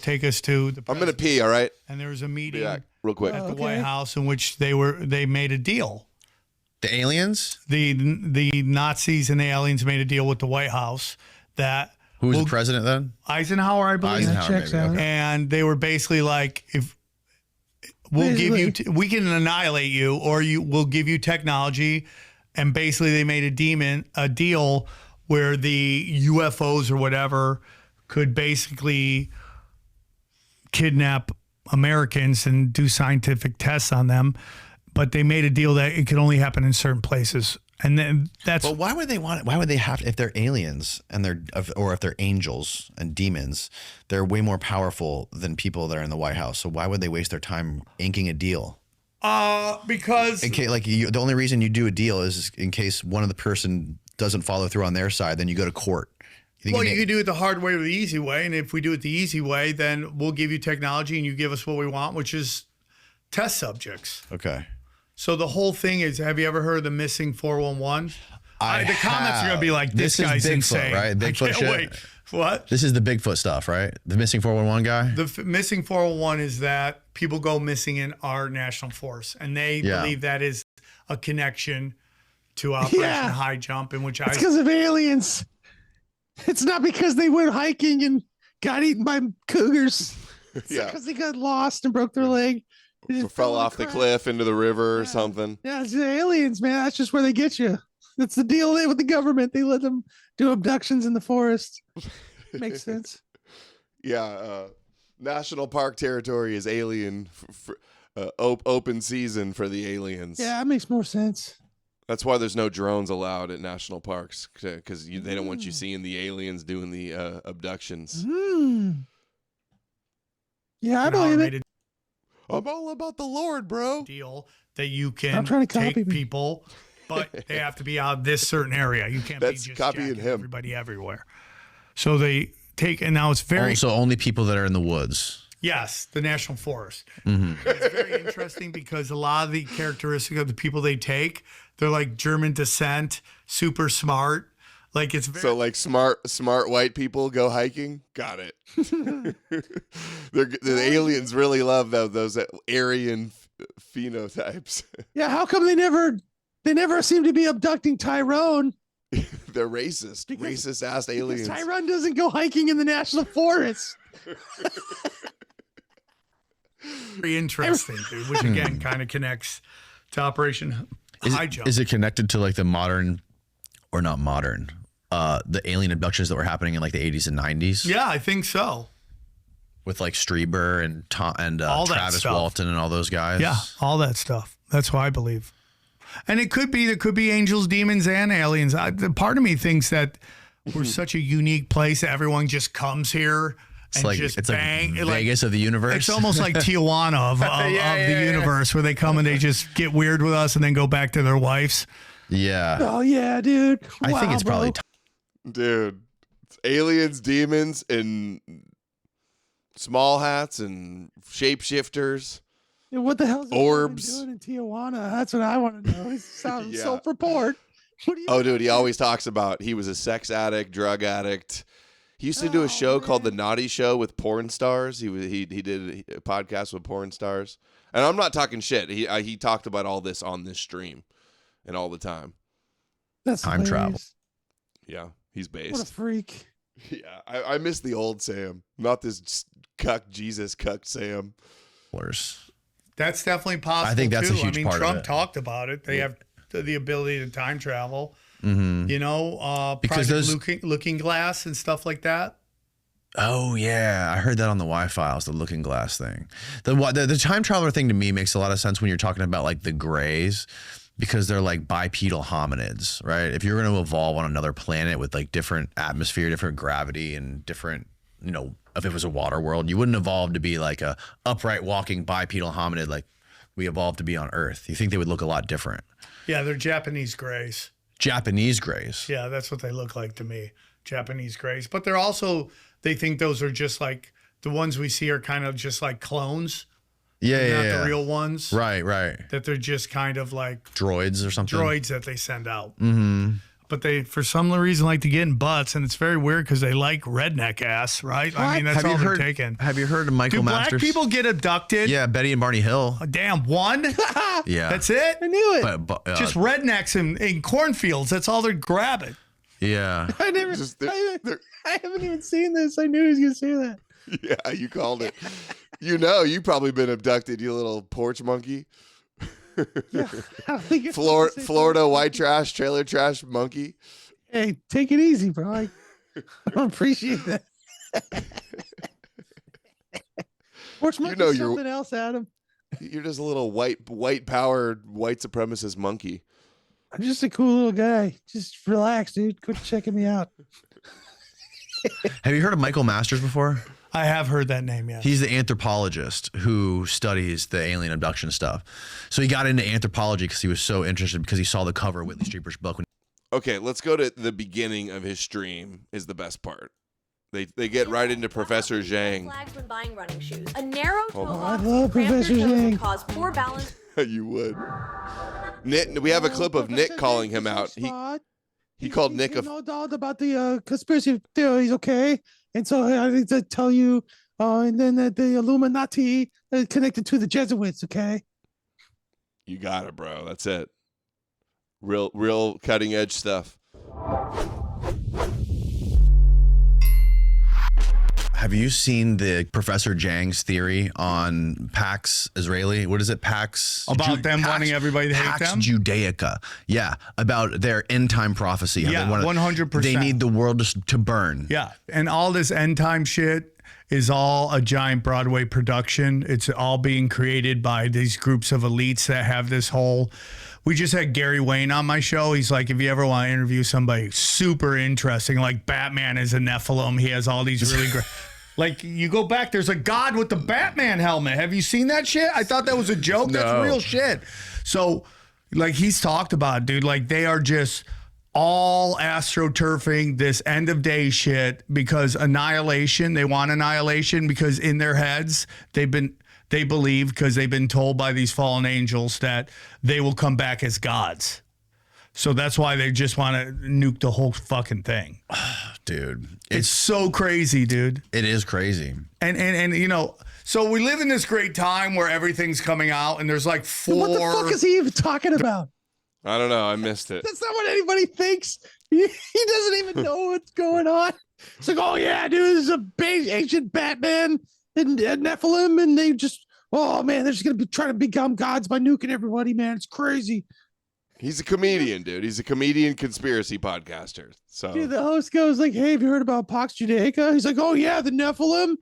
Speaker 12: Take us to the
Speaker 1: I'm going to pee, all right?
Speaker 12: And there was a meeting
Speaker 1: real quick
Speaker 12: at the White House in which they made a deal.
Speaker 14: The aliens?
Speaker 12: The Nazis and the aliens made a deal with the White House that
Speaker 14: who was the president then?
Speaker 12: Eisenhower, I believe.
Speaker 14: Eisenhower, maybe. Okay.
Speaker 12: And they were basically like, if we'll give you, we can annihilate you, or we'll give you technology. And basically, they made a deal where the UFOs or whatever could basically kidnap Americans and do scientific tests on them. But they made a deal that it could only happen in certain places. And then that's.
Speaker 14: But why would they want it? Why would they have to, if they're aliens and or if they're angels and demons, they're way more powerful than people that are in the White House. So why would they waste their time inking a deal?
Speaker 12: Because
Speaker 14: in case, the only reason you do a deal is in case one of the person doesn't follow through on their side, then you go to court.
Speaker 12: You can do it the hard way or the easy way. And if we do it the easy way, then we'll give you technology and you give us what we want, which is test subjects.
Speaker 14: Okay.
Speaker 12: So the whole thing is, have you ever heard of the missing 411? The comments are going to be like, this guy's
Speaker 14: is Bigfoot,
Speaker 12: insane.
Speaker 14: Right? Bigfoot shit.
Speaker 12: Wait. What?
Speaker 14: This is the Bigfoot stuff, right? The missing 411 guy?
Speaker 12: The missing 411 is that people go missing in our national forest, and they believe that is a connection to Operation High Jump, in which
Speaker 2: it's because of aliens. It's not because they went hiking and got eaten by cougars. It's because they got lost and broke their leg.
Speaker 1: Or fell off the cliff into the river or something.
Speaker 2: Yeah, it's the aliens, man. That's just where they get you. That's the deal with the government. They let them do abductions in the forest. Makes sense.
Speaker 1: Yeah. National park territory is alien, open season for the aliens.
Speaker 2: Yeah, that makes more sense.
Speaker 1: That's why there's no drones allowed at national parks, because they don't want you seeing the aliens doing the abductions.
Speaker 2: Yeah, I believe it.
Speaker 1: I'm all about the Lord, bro.
Speaker 12: Deal that you can
Speaker 2: I'm trying to copy
Speaker 12: people, but they have to be out of this certain area. You can't
Speaker 1: That's
Speaker 12: be just
Speaker 1: copying him.
Speaker 12: Everybody everywhere. So they take, and now it's very.
Speaker 14: So only people that are in the woods.
Speaker 12: Yes, the national forest.
Speaker 14: Mm-hmm.
Speaker 12: It's very interesting because a lot of the characteristics of the people they take, they're like German descent, super smart. Like it's very
Speaker 1: so like smart white people go hiking. Got it. The aliens really love those Aryan phenotypes.
Speaker 2: Yeah, how come they never seem to be abducting Tyrone?
Speaker 1: They're racist ass aliens.
Speaker 2: Tyrone doesn't go hiking in the national forest.
Speaker 12: very interesting, dude, which again kind of connects to Operation High Jump.
Speaker 14: Is it connected to like the modern, or not modern, the alien abductions that were happening in like the 80s and 90s?
Speaker 12: Yeah, I think so.
Speaker 14: With like Strieber and
Speaker 12: all that
Speaker 14: Travis
Speaker 12: stuff.
Speaker 14: Walton and all those guys.
Speaker 12: Yeah, all that stuff. That's what I believe. And there could be angels, demons, and aliens. Part of me thinks that we're such a unique place that everyone just comes here.
Speaker 14: It's like Vegas of the universe.
Speaker 12: It's almost like Tijuana of the universe, where they come and they just get weird with us and then go back to their wives.
Speaker 14: Yeah.
Speaker 2: Oh yeah, dude.
Speaker 14: I think it's probably
Speaker 1: dude. It's aliens, demons, and small hats and shapeshifters.
Speaker 2: Yeah, what the hell is
Speaker 1: Orbs
Speaker 2: doing in Tijuana? That's what I want to know. It sounds self-report.
Speaker 1: Dude, he always talks about he was a sex addict, drug addict. He used to do a show called The Naughty Show with porn stars. He did a podcast with porn stars. And I'm not talking shit. He talked about all this on this stream and all the time.
Speaker 2: That's
Speaker 14: time travel.
Speaker 1: Yeah, he's based.
Speaker 2: What a freak.
Speaker 1: Yeah, I miss the old Sam, not this Jesus cuck Sam.
Speaker 12: That's definitely possible.
Speaker 14: I think that's
Speaker 12: too.
Speaker 14: a huge part
Speaker 12: Trump
Speaker 14: of it.
Speaker 12: talked about it. They have the ability to time travel.
Speaker 14: Mm-hmm.
Speaker 12: You know,
Speaker 14: because
Speaker 12: Project Looking Glass and stuff like that.
Speaker 14: Oh yeah, I heard that on the Y-Files, the Looking Glass thing. The time traveler thing to me makes a lot of sense when you're talking about like the Greys, because they're like bipedal hominids, right? If you're going to evolve on another planet with like different atmosphere, different gravity, and different, if it was a water world, you wouldn't evolve to be like a upright walking bipedal hominid like we evolved to be on Earth. You think they would look a lot different?
Speaker 12: Yeah, they're Japanese Greys.
Speaker 14: Japanese Greys.
Speaker 12: Yeah, that's what they look like to me. Japanese Greys. But they think those are just like the ones we see are kind of just like clones.
Speaker 14: Yeah,
Speaker 12: not the real ones.
Speaker 14: Right.
Speaker 12: That they're just kind of like
Speaker 14: droids or something.
Speaker 12: Droids that they send out.
Speaker 14: Mm-hmm.
Speaker 12: But they, for some reason, like to get in butts, and it's very weird because they like redneck ass, right? I mean, that's all they're taking.
Speaker 14: Have you heard of Michael
Speaker 12: Do
Speaker 14: Masters?
Speaker 12: black people get abducted?
Speaker 14: Yeah, Betty and Barney Hill.
Speaker 12: Damn, one?
Speaker 14: Yeah.
Speaker 12: That's it?
Speaker 2: I knew it.
Speaker 14: But
Speaker 12: just rednecks in cornfields. That's all they're grabbing.
Speaker 14: Yeah.
Speaker 2: I haven't even seen this. I knew he was going to say that.
Speaker 1: Yeah, you called it. You've probably been abducted, you little porch monkey.
Speaker 2: Yeah, I don't think it's
Speaker 1: Florida white trash, trailer trash monkey.
Speaker 2: Hey, take it easy, bro. I don't appreciate that. Porch monkey's something else, Adam.
Speaker 1: You're just a little white powered, white supremacist monkey.
Speaker 2: I'm just a cool little guy. Just relax, dude. Quit checking me out.
Speaker 14: Have you heard of Michael Masters before?
Speaker 12: I have heard that name, yes.
Speaker 14: He's the anthropologist who studies the alien abduction stuff. So he got into anthropology because he was so interested because he saw the cover of Whitley Strieber's book.
Speaker 1: Okay, let's go to the beginning of his stream is the best part. They get right into Professor Zhang.
Speaker 8: Flags when buying running shoes. A narrow toe
Speaker 2: I
Speaker 8: box
Speaker 2: love
Speaker 8: cramp your
Speaker 2: Professor
Speaker 8: toes
Speaker 2: Zhang.
Speaker 8: and cause poor balance.
Speaker 1: You would. Nick, we have a clip of Nick calling him out. He called Nick
Speaker 2: no doubt about the conspiracy theories, okay? And so I need to tell you, and then that the Illuminati is connected to the Jesuits, okay?
Speaker 1: You got it, bro. That's it. Real cutting edge stuff.
Speaker 14: Have you seen the Professor Zhang's theory on Pax Israeli? What is it? Pax
Speaker 12: About them wanting everybody to hate
Speaker 14: Pax
Speaker 12: them?
Speaker 14: Judaica. Yeah, about their end time prophecy. How
Speaker 12: Yeah,
Speaker 14: they wanna-
Speaker 12: 100%.
Speaker 14: They need the world to burn.
Speaker 12: Yeah, and all this end time shit is all a giant Broadway production. It's all being created by these groups of elites that have this whole. We just had Gary Wayne on my show. He's like, if you ever want to interview somebody super interesting, like Batman is a Nephilim, he has all these really great. Like, you go back, there's a god with the Batman helmet. Have you seen that shit? I thought that was a joke.
Speaker 14: No.
Speaker 12: That's real shit. So, like, he's talked about it, dude. Like, they are just all astroturfing this end of day shit because annihilation, they want annihilation because in their heads, they believe because they've been told by these fallen angels that they will come back as gods. So that's why they just want to nuke the whole fucking thing.
Speaker 14: Dude,
Speaker 12: It's so crazy, dude.
Speaker 14: it is crazy.
Speaker 12: And you know, so we live in this great time where everything's coming out and there's like four.
Speaker 2: What the fuck is he even talking about?
Speaker 1: I don't know. I missed it.
Speaker 2: That's not what anybody thinks. He doesn't even know what's going on. It's like, oh yeah, dude, this is a big ancient Batman and Nephilim, and they just, oh man, they're just gonna be trying to become gods by nuking everybody, man. It's crazy.
Speaker 1: He's a comedian, dude. He's a comedian conspiracy podcaster. So
Speaker 2: Dude, the host goes like, hey, have you heard about Pax Judaica? He's like, oh yeah, the Nephilim.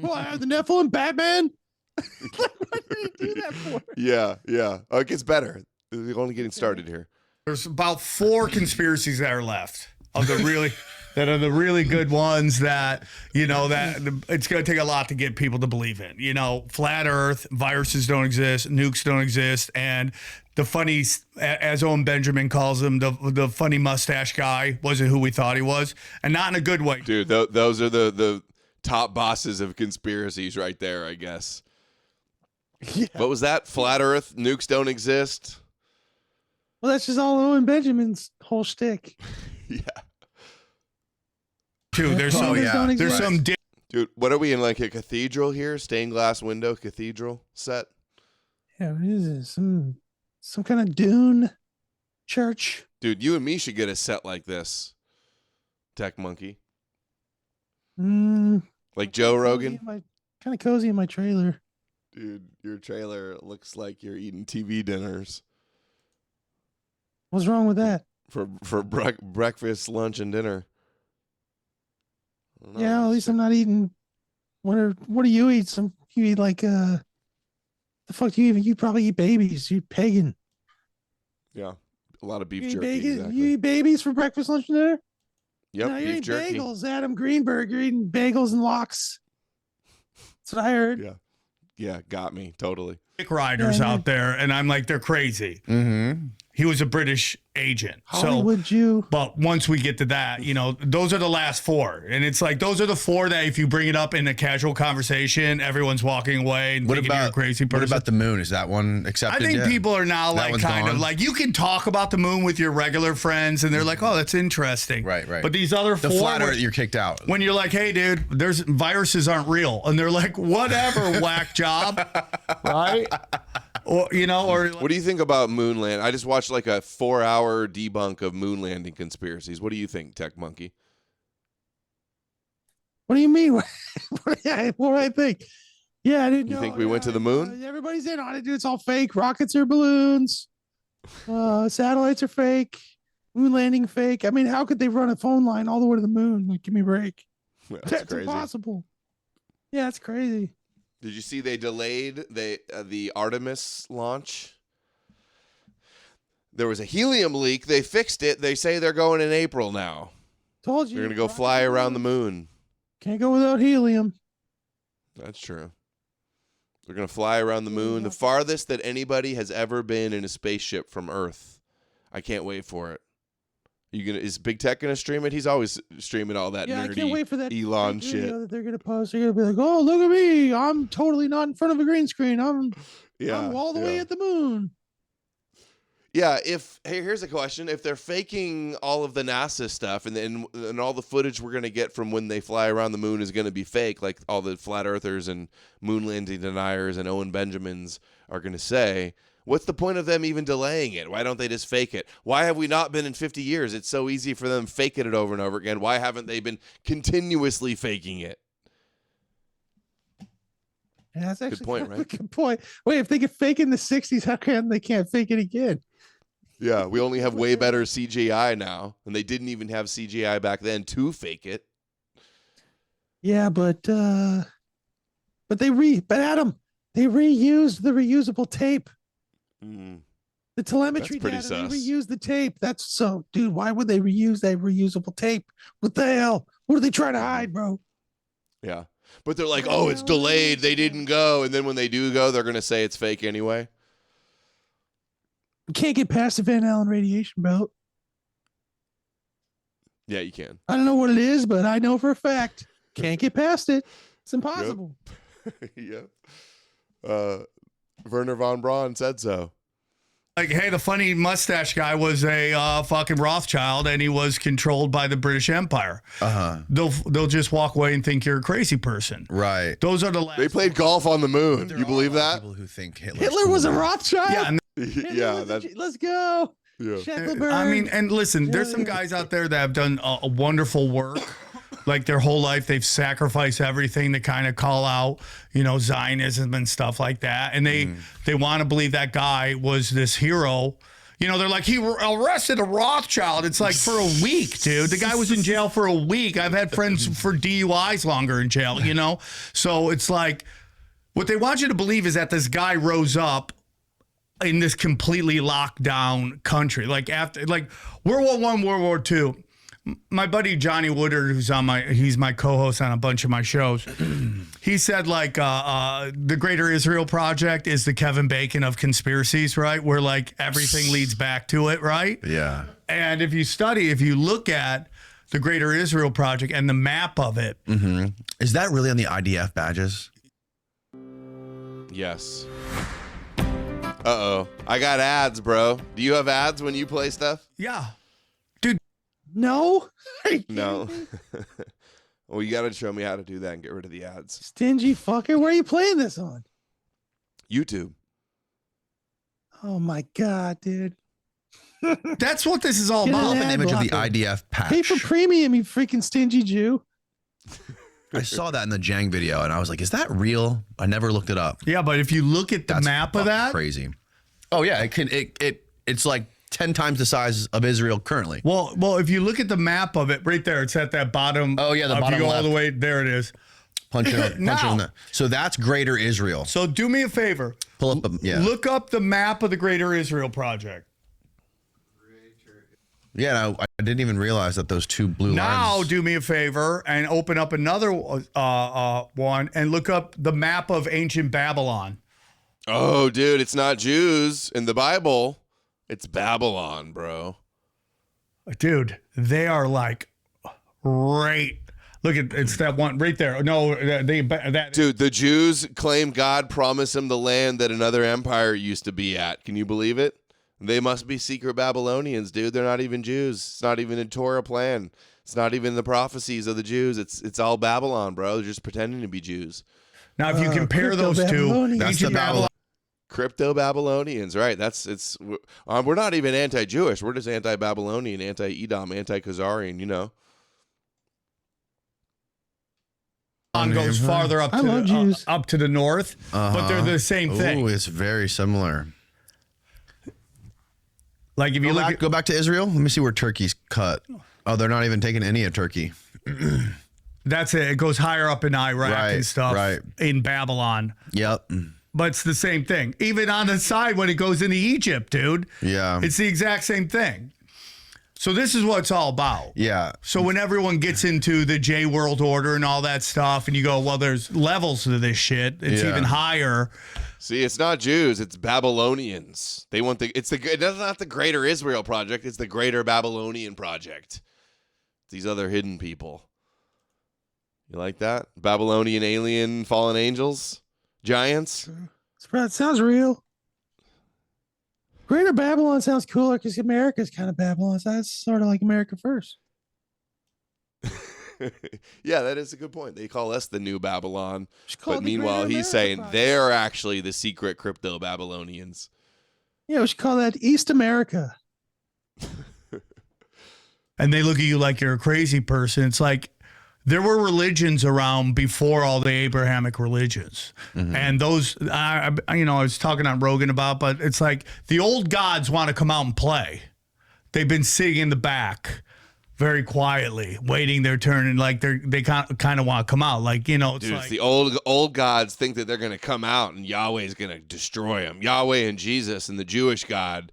Speaker 2: Oh, the Nephilim, Batman. Like, what did he do that for?
Speaker 1: yeah. Oh, it gets better. We're only getting started here.
Speaker 12: There's about 4 conspiracies that are left of the really that are the really good ones that, you know, that it's going to take a lot to get people to believe in. You know, flat earth, viruses don't exist, nukes don't exist, and the funny, as Owen Benjamin calls him, the funny mustache guy wasn't who we thought he was, and not in a good way.
Speaker 1: Dude, those are the top bosses of conspiracies right there, I guess.
Speaker 2: Yeah.
Speaker 1: What was that? Flat earth, nukes don't exist?
Speaker 2: Well, that's just all Owen Benjamin's whole shtick.
Speaker 1: Yeah.
Speaker 12: Dude, there's some, there's some.
Speaker 1: Dude, what are we in, like a cathedral here? Stained glass window cathedral set?
Speaker 2: Yeah, what is this? Some kind of dune church.
Speaker 1: Dude, you and me should get a set like this. Tech Monkey. Like Joe Rogan.
Speaker 2: Kind of cozy in my trailer.
Speaker 1: Dude, your trailer looks like you're eating TV dinners.
Speaker 2: What's wrong with that?
Speaker 1: For breakfast, lunch, and dinner.
Speaker 2: Yeah, at least I'm not eating. What do you eat? You eat like the fuck do you even? You probably eat babies. You eat pagan.
Speaker 1: Yeah, a lot of beef
Speaker 2: You eat
Speaker 1: jerky.
Speaker 2: bacon?
Speaker 1: Exactly.
Speaker 2: You eat babies for breakfast, lunch, and dinner?
Speaker 1: Yep,
Speaker 2: No, you
Speaker 1: beef
Speaker 2: eat
Speaker 1: jerky.
Speaker 2: bagels. Adam Greenberg, you're eating bagels and lox. That's what I heard.
Speaker 1: Yeah, got me totally.
Speaker 12: Riders
Speaker 2: Yeah,
Speaker 12: out there, and I'm like, they're crazy.
Speaker 14: Mm-hmm.
Speaker 12: He was a British agent.
Speaker 2: Hollywood Jew.
Speaker 12: But once we get to that, you know, those are the last 4. And it's like, those are the 4 that if you bring it up in a casual conversation, everyone's walking away and thinking you're a crazy person.
Speaker 14: What about the moon? Is that one
Speaker 12: I
Speaker 14: accepted
Speaker 12: think
Speaker 14: yet?
Speaker 12: people are now
Speaker 14: That
Speaker 12: like
Speaker 14: one's
Speaker 12: kind of
Speaker 14: gone?
Speaker 12: like, you can talk about the moon with your regular friends and they're like, oh, that's interesting.
Speaker 14: Right.
Speaker 12: But these other 4,
Speaker 14: the flat earth, you're kicked out.
Speaker 12: when you're like, hey, dude, there's viruses aren't real. And they're like, whatever, whack job. Right? Or, you know, or
Speaker 1: What do you think about moon land? I just watched like a 4-hour debunk of moon landing conspiracies. What do you think, Tech Monkey?
Speaker 2: What do you mean? What do I think? Yeah, I didn't know.
Speaker 1: You think we went to the moon?
Speaker 2: Everybody's in on it, dude. It's all fake. Rockets are balloons. Satellites are fake. Moon landing fake. I mean, how could they run a phone line all the way to the moon? Like, give me a break.
Speaker 1: That's crazy.
Speaker 2: Impossible. Yeah, it's crazy.
Speaker 1: Did you see they delayed the Artemis launch? There was a helium leak. They fixed it. They say they're going in April now.
Speaker 2: Told you.
Speaker 1: They're going to go fly around the moon.
Speaker 2: Can't go without helium.
Speaker 1: That's true. They're going to fly around the moon, the farthest that anybody has ever been in a spaceship from Earth. I can't wait for it. Is Big Tech going to stream it? He's always streaming all that nerdy
Speaker 2: I can't wait for that
Speaker 1: Elon
Speaker 2: video
Speaker 1: shit.
Speaker 2: that they're going to post. They're going to be like, oh, look at me. I'm totally not in front of a green screen. I'm all the way at the moon.
Speaker 1: Yeah, here's a question. If they're faking all of the NASA stuff and all the footage we're going to get from when they fly around the moon is going to be fake, like all the flat earthers and moon landing deniers and Owen Benjamins are going to say, what's the point of them even delaying it? Why don't they just fake it? Why have we not been in 50 years? It's so easy for them faking it over and over again. Why haven't they been continuously faking it?
Speaker 2: Yeah, that's actually
Speaker 1: good point,
Speaker 2: kind of
Speaker 1: right?
Speaker 2: a good point. Wait, if they could fake in the 60s, how come they can't fake it again?
Speaker 1: Yeah, we only have way better CGI now, and they didn't even have CGI back then to fake it.
Speaker 2: Yeah, but Adam, they reused the reusable tape. The telemetry data,
Speaker 1: That's pretty
Speaker 2: they
Speaker 1: sus.
Speaker 2: reused the tape. That's so, dude, why would they reuse that reusable tape? What the hell? What are they trying to hide, bro?
Speaker 1: Yeah, but they're like, oh, it's delayed. They didn't go, and then when they do go, they're gonna say it's fake anyway.
Speaker 2: You can't get past the Van Allen radiation belt.
Speaker 1: Yeah, you can.
Speaker 2: I don't know what it is, but I know for a fact can't get past it. It's impossible.
Speaker 1: Yep. Werner von Braun said so.
Speaker 12: Like, hey, the funny mustache guy was a fucking Rothschild, and he was controlled by the British Empire. They'll just walk away and think you're a crazy person.
Speaker 14: Right.
Speaker 12: Those are the last.
Speaker 1: They played golf on the moon. You believe that?
Speaker 14: People who think
Speaker 2: Hitler was a Rothschild?
Speaker 12: Yeah.
Speaker 1: Yeah.
Speaker 2: Let's go.
Speaker 1: Yeah.
Speaker 2: Shuckleberg.
Speaker 12: I mean, and listen, there's some guys out there that have done a wonderful work. Like their whole life, they've sacrificed everything to kind of call out, Zionism and stuff like that. And they want to believe that guy was this hero. They're like, he arrested a Rothschild. It's like for a week, dude. The guy was in jail for a week. I've had friends for DUIs longer in jail, So it's like, what they want you to believe is that this guy rose up in this completely locked down country. Like World War I, World War II. My buddy Johnny Woodard, he's my co-host on a bunch of my shows. He said the Greater Israel Project is the Kevin Bacon of conspiracies, right? Where everything leads back to it, right?
Speaker 14: Yeah.
Speaker 12: And if you look at the Greater Israel Project and the map of it,
Speaker 14: is that really on the IDF badges?
Speaker 1: Yes. Uh-oh. I got ads, bro. Do you have ads when you play stuff?
Speaker 12: Yeah.
Speaker 2: No.
Speaker 1: No. Well, you got to show me how to do that and get rid of the ads.
Speaker 2: Stingy fucker. Where are you playing this on?
Speaker 1: YouTube.
Speaker 2: Oh my God, dude.
Speaker 12: That's what this is all
Speaker 2: Get
Speaker 12: about.
Speaker 2: an
Speaker 14: An
Speaker 2: ad
Speaker 14: image of the
Speaker 2: blocker.
Speaker 14: IDF patch.
Speaker 2: Pay for premium, you freaking stingy Jew.
Speaker 14: I saw that in the Jang video, and I was like, "Is that real?" I never looked it up.
Speaker 12: Yeah, but if you look at the map of that,
Speaker 14: crazy. Oh yeah, it's like 10 times the size of Israel currently.
Speaker 12: Well, if you look at the map of it right there, it's at that bottom.
Speaker 14: Oh yeah, the bottom
Speaker 12: If you go all
Speaker 14: left.
Speaker 12: the way there, it is.
Speaker 14: Punch it on that. So that's Greater Israel.
Speaker 12: So do me a favor.
Speaker 14: Pull up.
Speaker 12: Look up the map of the Greater Israel Project.
Speaker 14: Yeah, no, I didn't even realize that those two blue
Speaker 12: Now
Speaker 14: lines.
Speaker 12: do me a favor and open up another one and look up the map of ancient Babylon.
Speaker 1: Oh, dude, it's not Jews in the Bible. It's Babylon, bro.
Speaker 12: Dude, they are right. Look at it's that one right there. No,
Speaker 1: Dude, the Jews claim God promised them the land that another empire used to be at. Can you believe it? They must be secret Babylonians, dude. They're not even Jews. It's not even a Torah plan. It's not even the prophecies of the Jews. It's all Babylon, bro. They're just pretending to be Jews.
Speaker 12: Now, if you compare those two,
Speaker 14: That's the Babylon.
Speaker 1: Crypto Babylonians, right? We're not even anti-Jewish. We're just anti-Babylonian, anti-Edom, anti-Khazarian.
Speaker 12: Goes farther up to the north, but they're the same thing.
Speaker 14: Oh, it's very similar.
Speaker 12: Like if you
Speaker 14: go back to Israel, let me see where Turkey's cut. Oh, they're not even taking any of Turkey.
Speaker 12: That's it. It goes higher up in Iraq and stuff.
Speaker 14: Right.
Speaker 12: In Babylon.
Speaker 14: Yep.
Speaker 12: but it's the same thing. Even on the side when it goes into Egypt, dude.
Speaker 14: Yeah.
Speaker 12: It's the exact same thing. So this is what it's all about.
Speaker 14: Yeah.
Speaker 12: So when everyone gets into the J World Order and all that stuff, and you go, well, there's levels to this shit. It's even higher.
Speaker 1: See, it's not Jews; it's Babylonians. They want it's not the Greater Israel Project; it's the Greater Babylonian Project. These other hidden people. You like that? Babylonian alien fallen angels, giants.
Speaker 2: That sounds real. Greater Babylon sounds cooler because America's kind of Babylon. So that's sort of like America First.
Speaker 1: Yeah, that is a good point. They call us the new Babylon.
Speaker 2: call it
Speaker 1: But
Speaker 2: the
Speaker 1: meanwhile,
Speaker 2: Greater
Speaker 1: he's
Speaker 2: America
Speaker 1: saying
Speaker 2: Project.
Speaker 1: they're actually the secret crypto Babylonians.
Speaker 2: Yeah, we should call that East America.
Speaker 12: And they look at you like you're a crazy person. It's like there were religions around before all the Abrahamic religions. And those, I was talking on Rogan about, but it's like the old gods want to come out and play. They've been sitting in the back very quietly, waiting their turn, and like they kind of want to come out. Like, it's
Speaker 1: Dude,
Speaker 12: like
Speaker 1: it's the old gods think that they're going to come out and Yahweh's going to destroy them. Yahweh and Jesus and the Jewish God.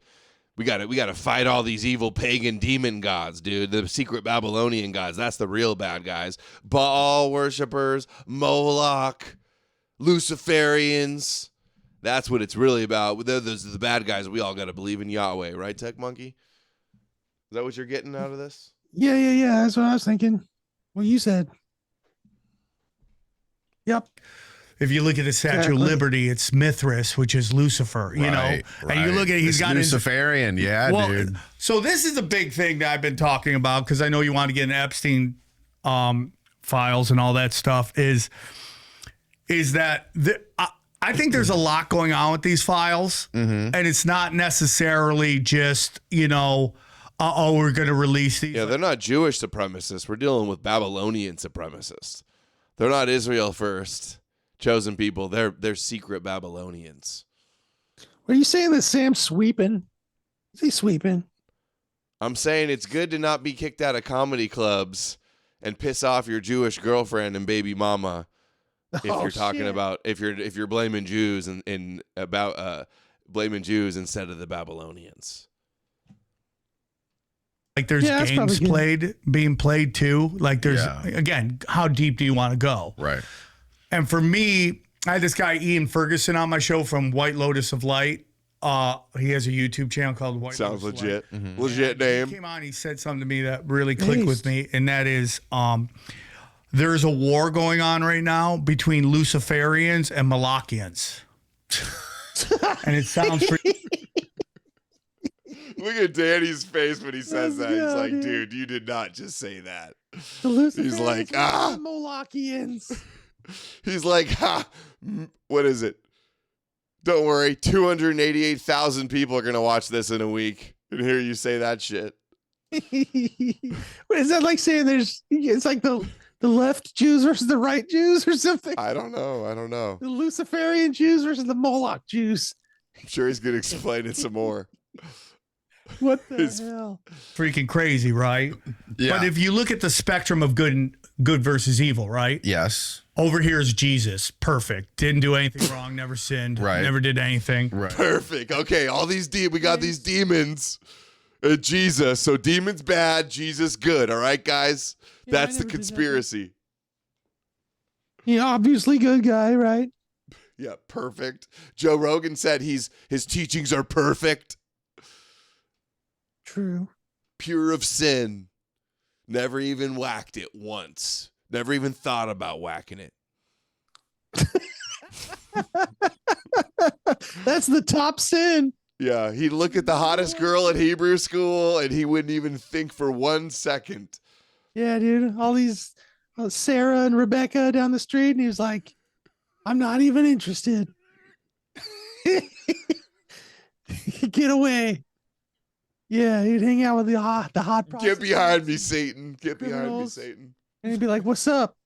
Speaker 1: We got to fight all these evil pagan demon gods, dude. The secret Babylonian gods. That's the real bad guys. Baal worshippers, Moloch, Luciferians. That's what it's really about. Those are the bad guys. We all got to believe in Yahweh, right, Tech Monkey? Is that what you're getting out of this?
Speaker 2: Yeah. That's what I was thinking. What you said. Yep.
Speaker 12: if you look at the Statue of Liberty, it's Mithras, which is Lucifer, you know, and you look at he's got
Speaker 14: Luciferian, dude.
Speaker 12: So this is a big thing that I've been talking about because I know you want to get in Epstein files and all that stuff. Is that I think there's a lot going on with these files, and it's not necessarily just we're going to release these.
Speaker 1: Yeah, they're not Jewish supremacists. We're dealing with Babylonian supremacists. They're not Israel first chosen people. They're secret Babylonians.
Speaker 2: Are you saying that Sam's sweeping? Is he sweeping?
Speaker 1: I'm saying it's good to not be kicked out of comedy clubs and piss off your Jewish girlfriend and baby mama if you're talking about if you're blaming Jews and about blaming Jews instead of the Babylonians.
Speaker 12: Like there's games being played too. Like there's again, how deep do you want to go?
Speaker 14: Right.
Speaker 12: And for me, I had this guy Ian Ferguson on my show from White Lotus of Light. He has a YouTube channel called White
Speaker 1: Sounds
Speaker 12: Lotus
Speaker 1: legit.
Speaker 12: of Light.
Speaker 1: Legit name.
Speaker 12: He came on, he said something to me that really clicked with me, and that is there's a war going on right now between Luciferians and Malachians. And it sounds
Speaker 1: Look at Danny's face when he says that. He's like, dude, you did not just say that.
Speaker 2: He's
Speaker 1: like,
Speaker 2: Molochians.
Speaker 1: He's like, what is it? Don't worry, 288,000 people are going to watch this in a week and hear you say that shit.
Speaker 2: What is that like saying it's like the left Jews versus the right Jews or something?
Speaker 1: I don't know.
Speaker 2: The Luciferian Jews versus the Moloch Jews.
Speaker 1: I'm sure he's going to explain it some more.
Speaker 2: What the hell?
Speaker 12: freaking crazy, right?
Speaker 14: Yeah.
Speaker 12: But if you look at the spectrum of good versus evil, right?
Speaker 14: Yes.
Speaker 12: Over here is Jesus, perfect. Didn't do anything wrong, never sinned, never did anything.
Speaker 14: Right.
Speaker 1: Perfect. Okay, all these we got these demons. Jesus. So demons bad, Jesus good. All right, guys? That's the conspiracy.
Speaker 2: Obviously good guy, right?
Speaker 1: Yeah, perfect. Joe Rogan said his teachings are perfect.
Speaker 2: True.
Speaker 1: Pure of sin. Never even whacked it once. Never even thought about whacking it.
Speaker 2: That's the top sin.
Speaker 1: Yeah, he'd look at the hottest girl at Hebrew school and he wouldn't even think for 1 second.
Speaker 2: Yeah, dude. All these Sarah and Rebecca down the street, and he was like, I'm not even interested. Get away. Yeah, he'd hang out with the hot
Speaker 1: Get behind me, Satan. Get behind me, Satan.
Speaker 2: And he'd be like, what's up?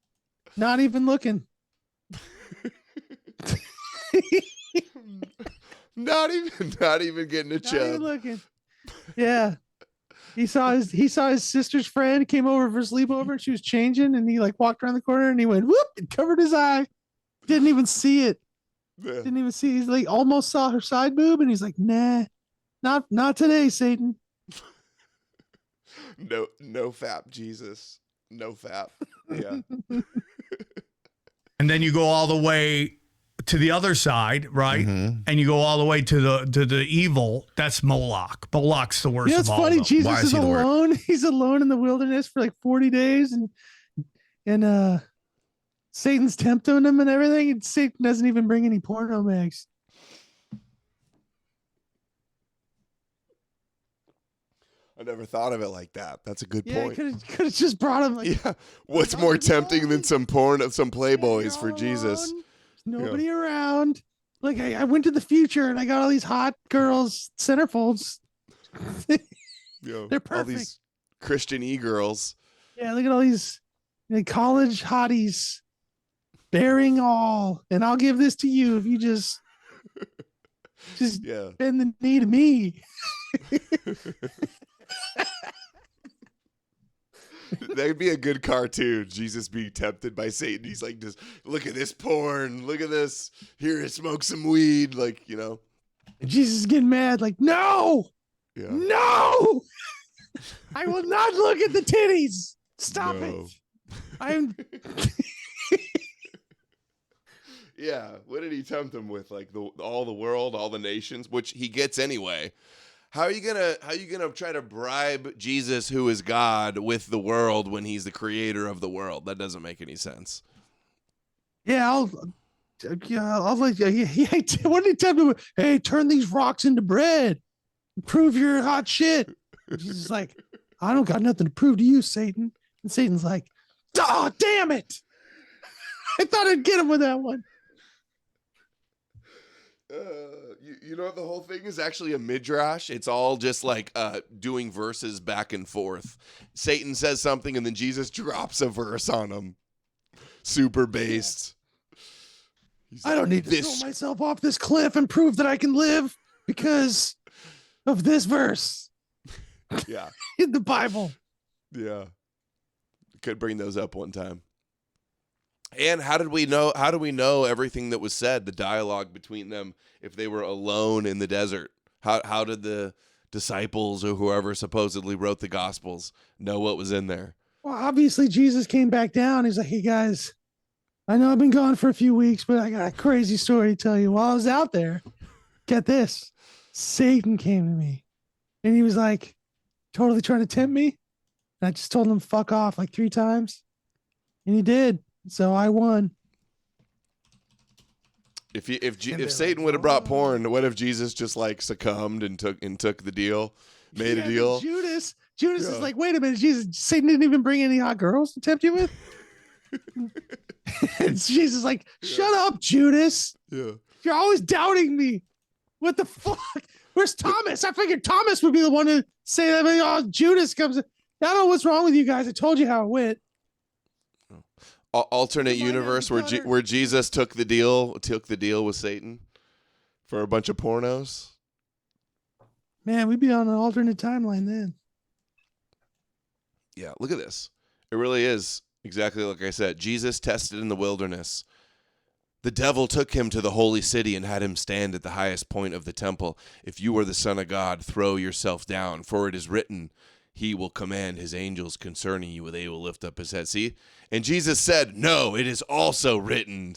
Speaker 2: Not even looking.
Speaker 1: Not even getting a chub.
Speaker 2: Not even looking. Yeah. He saw his sister's friend came over for a sleepover and she was changing, and he like walked around the corner and he went whoop and covered his eye. Didn't even see it.
Speaker 1: Yeah.
Speaker 2: Didn't even see. He's like almost saw her side boob, and he's like, "Nah, not today, Satan."
Speaker 1: No fap, Jesus. No fap. Yeah.
Speaker 12: And then you go all the way to the other side, right? And you go all the way to the evil. That's Moloch. Moloch's the worst.
Speaker 2: You know,
Speaker 12: of
Speaker 2: it's
Speaker 12: all
Speaker 2: funny.
Speaker 12: of them.
Speaker 2: Jesus
Speaker 14: Why is
Speaker 2: is
Speaker 14: he the worst?
Speaker 2: alone. He's alone in the wilderness for like 40 days, and Satan's tempting him and everything. And Satan doesn't even bring any porno mags.
Speaker 1: I never thought of it like that. That's a good
Speaker 2: Yeah,
Speaker 1: point.
Speaker 2: could have just brought him. Like,
Speaker 1: Yeah. What's more tempting than some Playboys for Jesus?
Speaker 2: alone, nobody around. Like I went to the future and I got all these hot girls centerfolds.
Speaker 1: Yo,
Speaker 2: They're
Speaker 1: all
Speaker 2: perfect.
Speaker 1: these Christian e-girls.
Speaker 2: Yeah, look at all these college hotties bearing all, and I'll give this to you if you just
Speaker 1: Yeah.
Speaker 2: bend the knee to me.
Speaker 1: That'd be a good cartoon. Jesus being tempted by Satan. He's like, just look at this porn. Look at this. Here, smoke some weed. Like, you know.
Speaker 2: And Jesus is getting mad, like, no,
Speaker 1: Yeah.
Speaker 2: no, I will not look at the titties. Stop
Speaker 1: No.
Speaker 2: it. I'm.
Speaker 1: Yeah. What did he tempt him with? Like all the world, all the nations, which he gets anyway. How are you gonna try to bribe Jesus, who is God, with the world when he's the creator of the world? That doesn't make any sense.
Speaker 2: Yeah, I'll let you. What did he tell me? Hey, turn these rocks into bread. Prove your hot shit. And Jesus is like, I don't got nothing to prove to you, Satan. And Satan's like, oh, damn it. I thought I'd get him with that one.
Speaker 1: You know what the whole thing is actually a midrash. It's all just like doing verses back and forth. Satan says something and then Jesus drops a verse on him. Super based.
Speaker 2: I don't need to throw myself off this cliff and prove that I can live because of this verse.
Speaker 1: Yeah.
Speaker 2: In the Bible.
Speaker 1: Yeah. Could bring those up one time. And how do we know everything that was said, the dialogue between them, if they were alone in the desert? How did the disciples or whoever supposedly wrote the Gospels know what was in there?
Speaker 2: Well, obviously Jesus came back down. He's like, hey guys, I know I've been gone for a few weeks, but I got a crazy story to tell you. While I was out there, get this, Satan came to me and he was like totally trying to tempt me. And I just told him fuck off like 3 times and he did. So I won.
Speaker 1: If Satan would have brought porn, what if Jesus just like succumbed and took the deal, made a deal?
Speaker 2: Judas is like, wait a minute, Jesus, Satan didn't even bring any hot girls to tempt you with. And Jesus is like, shut up, Judas.
Speaker 1: Yeah.
Speaker 2: You're always doubting me. What the fuck? Where's Thomas? I figured Thomas would be the one to say that. But, oh, Judas comes. I don't know what's wrong with you guys. I told you how it went.
Speaker 1: Alternate universe where Jesus took the deal with Satan for a bunch of pornos.
Speaker 2: Man, we'd be on an alternate timeline then.
Speaker 1: Yeah, look at this. It really is exactly like I said. Jesus tested in the wilderness. The devil took him to the holy city and had him stand at the highest point of the temple. If you are the Son of God, throw yourself down, for it is written, he will command his angels concerning you, they will lift up his head. See? And Jesus said, no, it is also written.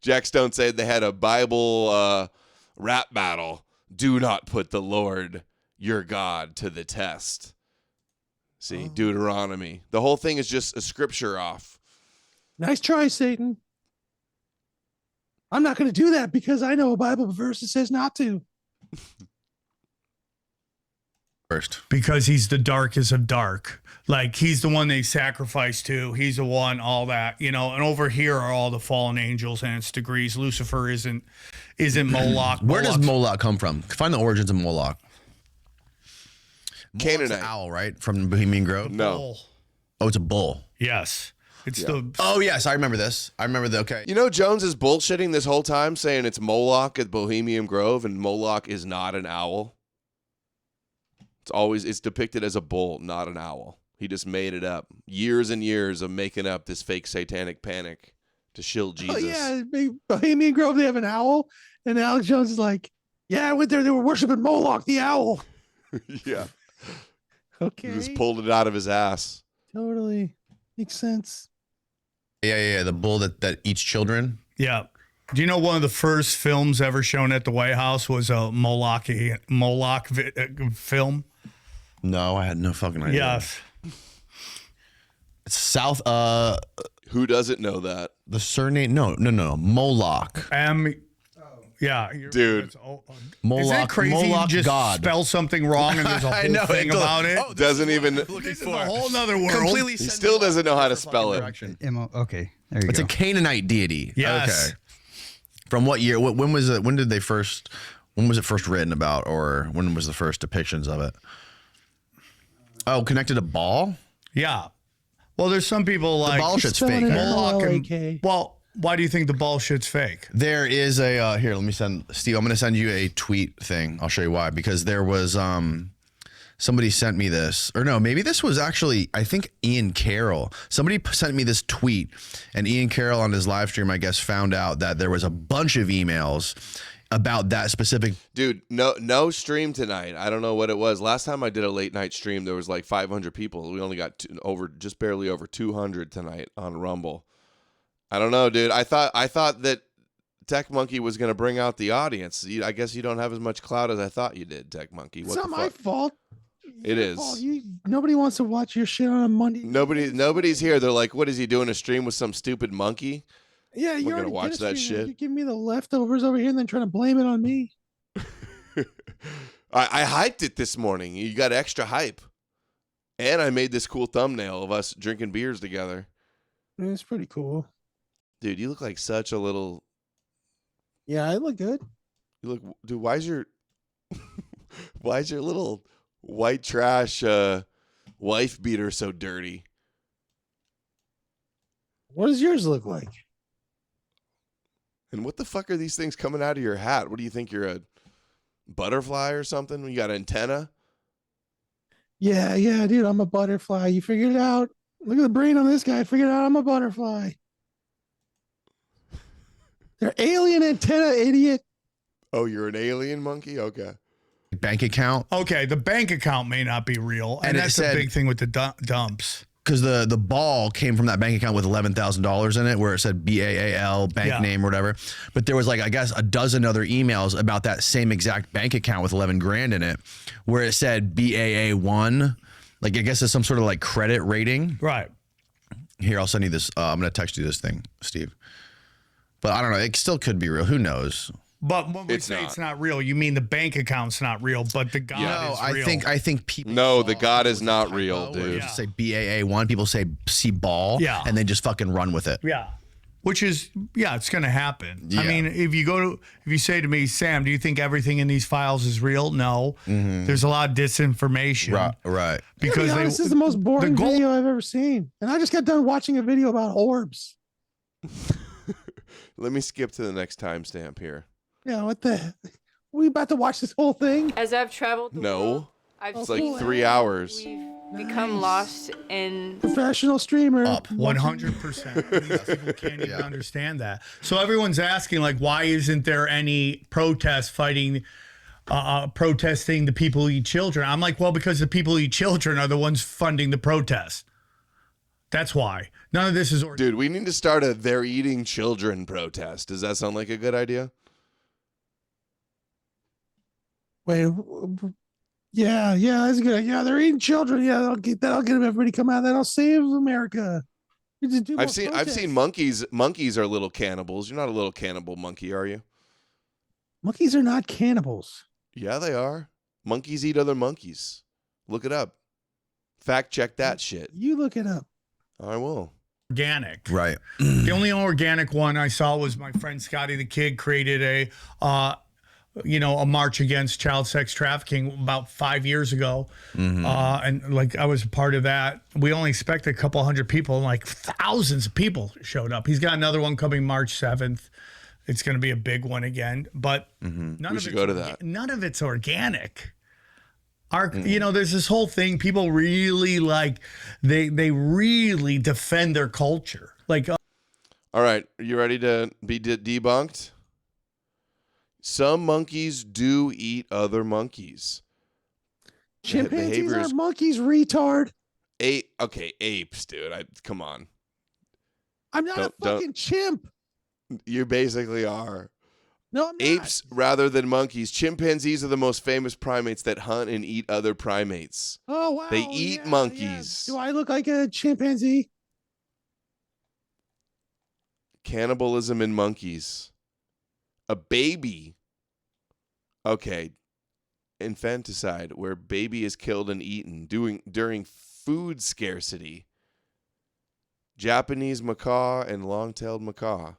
Speaker 1: Jack Stone said they had a Bible rap battle. Do not put the Lord your God to the test. See, Deuteronomy. The whole thing is just a scripture off.
Speaker 2: Nice try, Satan. I'm not going to do that because I know a Bible verse that says not to.
Speaker 12: First, because he's the darkest of dark. Like he's the one they sacrifice to. He's the one, all that, you know. And over here are all the fallen angels and its degrees. Lucifer isn't Moloch.
Speaker 14: Where does Moloch come from? Find the origins of Moloch.
Speaker 1: Canaanite.
Speaker 14: An owl, right? From Bohemian Grove?
Speaker 1: No.
Speaker 12: Bull.
Speaker 14: Oh, it's a bull.
Speaker 12: Yes. It's
Speaker 14: Oh, yes. I remember this. I remember okay.
Speaker 1: You know, Jones is bullshitting this whole time saying it's Moloch at Bohemian Grove, and Moloch is not an owl. It's depicted as a bull, not an owl. He just made it up. Years and years of making up this fake satanic panic to shill Jesus.
Speaker 2: Oh, yeah, Bohemian Grove, they have an owl, and Alex Jones is like, yeah, I went there. They were worshiping Moloch, the owl.
Speaker 1: Yeah.
Speaker 2: Okay.
Speaker 1: He just pulled it out of his ass.
Speaker 2: Totally makes sense.
Speaker 14: Yeah. The bull that eats children.
Speaker 12: Yeah. Do you know one of the first films ever shown at the White House was a Moloch film?
Speaker 14: No, I had no fucking idea.
Speaker 12: Yes.
Speaker 14: It's South.
Speaker 1: Who doesn't know that?
Speaker 14: The surname? No. Moloch.
Speaker 12: Yeah,
Speaker 1: dude.
Speaker 12: Moloch. Isn't it crazy?
Speaker 14: Moloch
Speaker 12: you just
Speaker 14: God.
Speaker 12: spell something wrong and there's a whole thing about it.
Speaker 1: Doesn't even.
Speaker 12: This is a whole nother world.
Speaker 14: Completely.
Speaker 1: He still doesn't know how to spell it.
Speaker 15: Okay, there you
Speaker 14: It's
Speaker 15: go.
Speaker 14: a Canaanite deity.
Speaker 12: Yes.
Speaker 14: Okay. From what year? When was it? When did they first? When was it first written about, or when was the first depictions of it? Oh, connected to Baal.
Speaker 12: Yeah. Well, there's some people like
Speaker 14: the Baal shit's fake.
Speaker 12: Moloch and, well, why do you think the Baal shit's fake?
Speaker 14: There is a here. Let me send Steve. I'm going to send you a tweet thing. I'll show you why. Because there was somebody sent me this, or no, maybe this was actually, I think, Ian Carroll. Somebody sent me this tweet, and Ian Carroll on his live stream, I guess, found out that there was a bunch of emails about that specific.
Speaker 1: Dude, no stream tonight. I don't know what it was. Last time I did a late night stream, there was like 500 people. We only got just barely over 200 tonight on Rumble. I don't know, dude. I thought that Tech Monkey was going to bring out the audience. I guess you don't have as much clout as I thought you did, Tech Monkey.
Speaker 2: It's not my fault.
Speaker 1: It is.
Speaker 2: Nobody wants to watch your shit on a Monday.
Speaker 1: Nobody's here. They're like, what is he doing, a stream with some stupid monkey?
Speaker 2: Yeah, you're
Speaker 1: gonna watch that shit.
Speaker 2: You give me the leftovers over here and then trying to blame it on me.
Speaker 1: I hyped it this morning. You got extra hype. And I made this cool thumbnail of us drinking beers together.
Speaker 2: It's pretty cool.
Speaker 1: Dude, you look like such a little...
Speaker 2: Yeah, I look good.
Speaker 1: You look... Dude, why is your little white trash wife beater so dirty?
Speaker 2: What does yours look like?
Speaker 1: And what the fuck are these things coming out of your hat? What do you think, you're a butterfly or something? You got an antenna?
Speaker 2: Yeah, dude, I'm a butterfly. You figured it out. Look at the brain on this guy. I figured out I'm a butterfly. They're alien antenna, idiot.
Speaker 1: Oh, you're an alien monkey? Okay.
Speaker 14: Bank account.
Speaker 12: Okay, the bank account may not be real, and that's a big thing with the dumps.
Speaker 14: Because the ball came from that bank account with $11,000 in it, where it said BAAL, bank name or whatever. But there was like, I guess, a dozen other emails about that same exact bank account with 11 grand in it, where it said BAA1. Like, I guess it's some sort of like credit rating.
Speaker 12: Right.
Speaker 14: Here, I'll send you this. I'm going to text you this thing, Steve. But I don't know. It still could be real. Who knows?
Speaker 12: But when we say it's not real, you mean the bank account's not real, but the God is real.
Speaker 14: I think people.
Speaker 1: No, the God is not real, dude.
Speaker 14: Just say BAA1. People say see ball.
Speaker 12: Yeah.
Speaker 14: And they just fucking run with it.
Speaker 12: Yeah. Which is, it's going to happen.
Speaker 14: Yeah.
Speaker 12: I mean, if you say to me, Sam, do you think everything in these files is real? No.
Speaker 14: Mm-hmm.
Speaker 12: There's a lot of disinformation.
Speaker 14: Right.
Speaker 12: Because
Speaker 2: this is the most boring video I've ever seen. And I just got done watching a video about orbs.
Speaker 1: Let me skip to the next timestamp here.
Speaker 2: Yeah, what the? We about to watch this whole thing?
Speaker 16: As I've traveled the world,
Speaker 1: It's like 3 hours.
Speaker 16: we've become lost in
Speaker 2: Professional streamer.
Speaker 12: Up 100%. People can't even understand that. So everyone's asking, like, why isn't there any protest protesting the people who eat children? I'm like, well, because the people who eat children are the ones funding the protest. That's why. None of this is organic.
Speaker 1: Dude, we need to start a "they're eating children" protest. Does that sound like a good idea?
Speaker 2: Wait, yeah, that's good. Yeah, they're eating children. Yeah, that'll get everybody come out. That'll save America.
Speaker 1: I've seen monkeys. Monkeys are little cannibals. You're not a little cannibal monkey, are you?
Speaker 2: Monkeys are not cannibals.
Speaker 1: Yeah, they are. Monkeys eat other monkeys. Look it up. Fact check that shit.
Speaker 2: You look it up.
Speaker 1: I will.
Speaker 12: Organic.
Speaker 14: Right.
Speaker 12: The only organic one I saw was my friend Scotty the Kid created a march against child sex trafficking about 5 years ago.
Speaker 14: Mm-hmm.
Speaker 12: And like I was a part of that. We only expected a couple hundred people, and like thousands of people showed up. He's got another one coming March 7th. It's going to be a big one again, but
Speaker 1: We should go to that.
Speaker 12: None of it's organic. There's this whole thing. People really they really defend their culture. Like,
Speaker 1: All right, are you ready to be debunked? Some monkeys do eat other monkeys.
Speaker 2: Chimpanzees aren't monkeys, retard.
Speaker 1: Apes, dude. Come on.
Speaker 2: I'm not a fucking chimp.
Speaker 1: You basically are.
Speaker 2: No, I'm not.
Speaker 1: Apes rather than monkeys. Chimpanzees are the most famous primates that hunt and eat other primates.
Speaker 2: Oh, wow.
Speaker 1: They eat monkeys.
Speaker 2: Yeah. Do I look like a chimpanzee?
Speaker 1: Cannibalism in monkeys. A baby. Okay. Infanticide, where baby is killed and eaten during food scarcity. Japanese macaw and long-tailed macaw.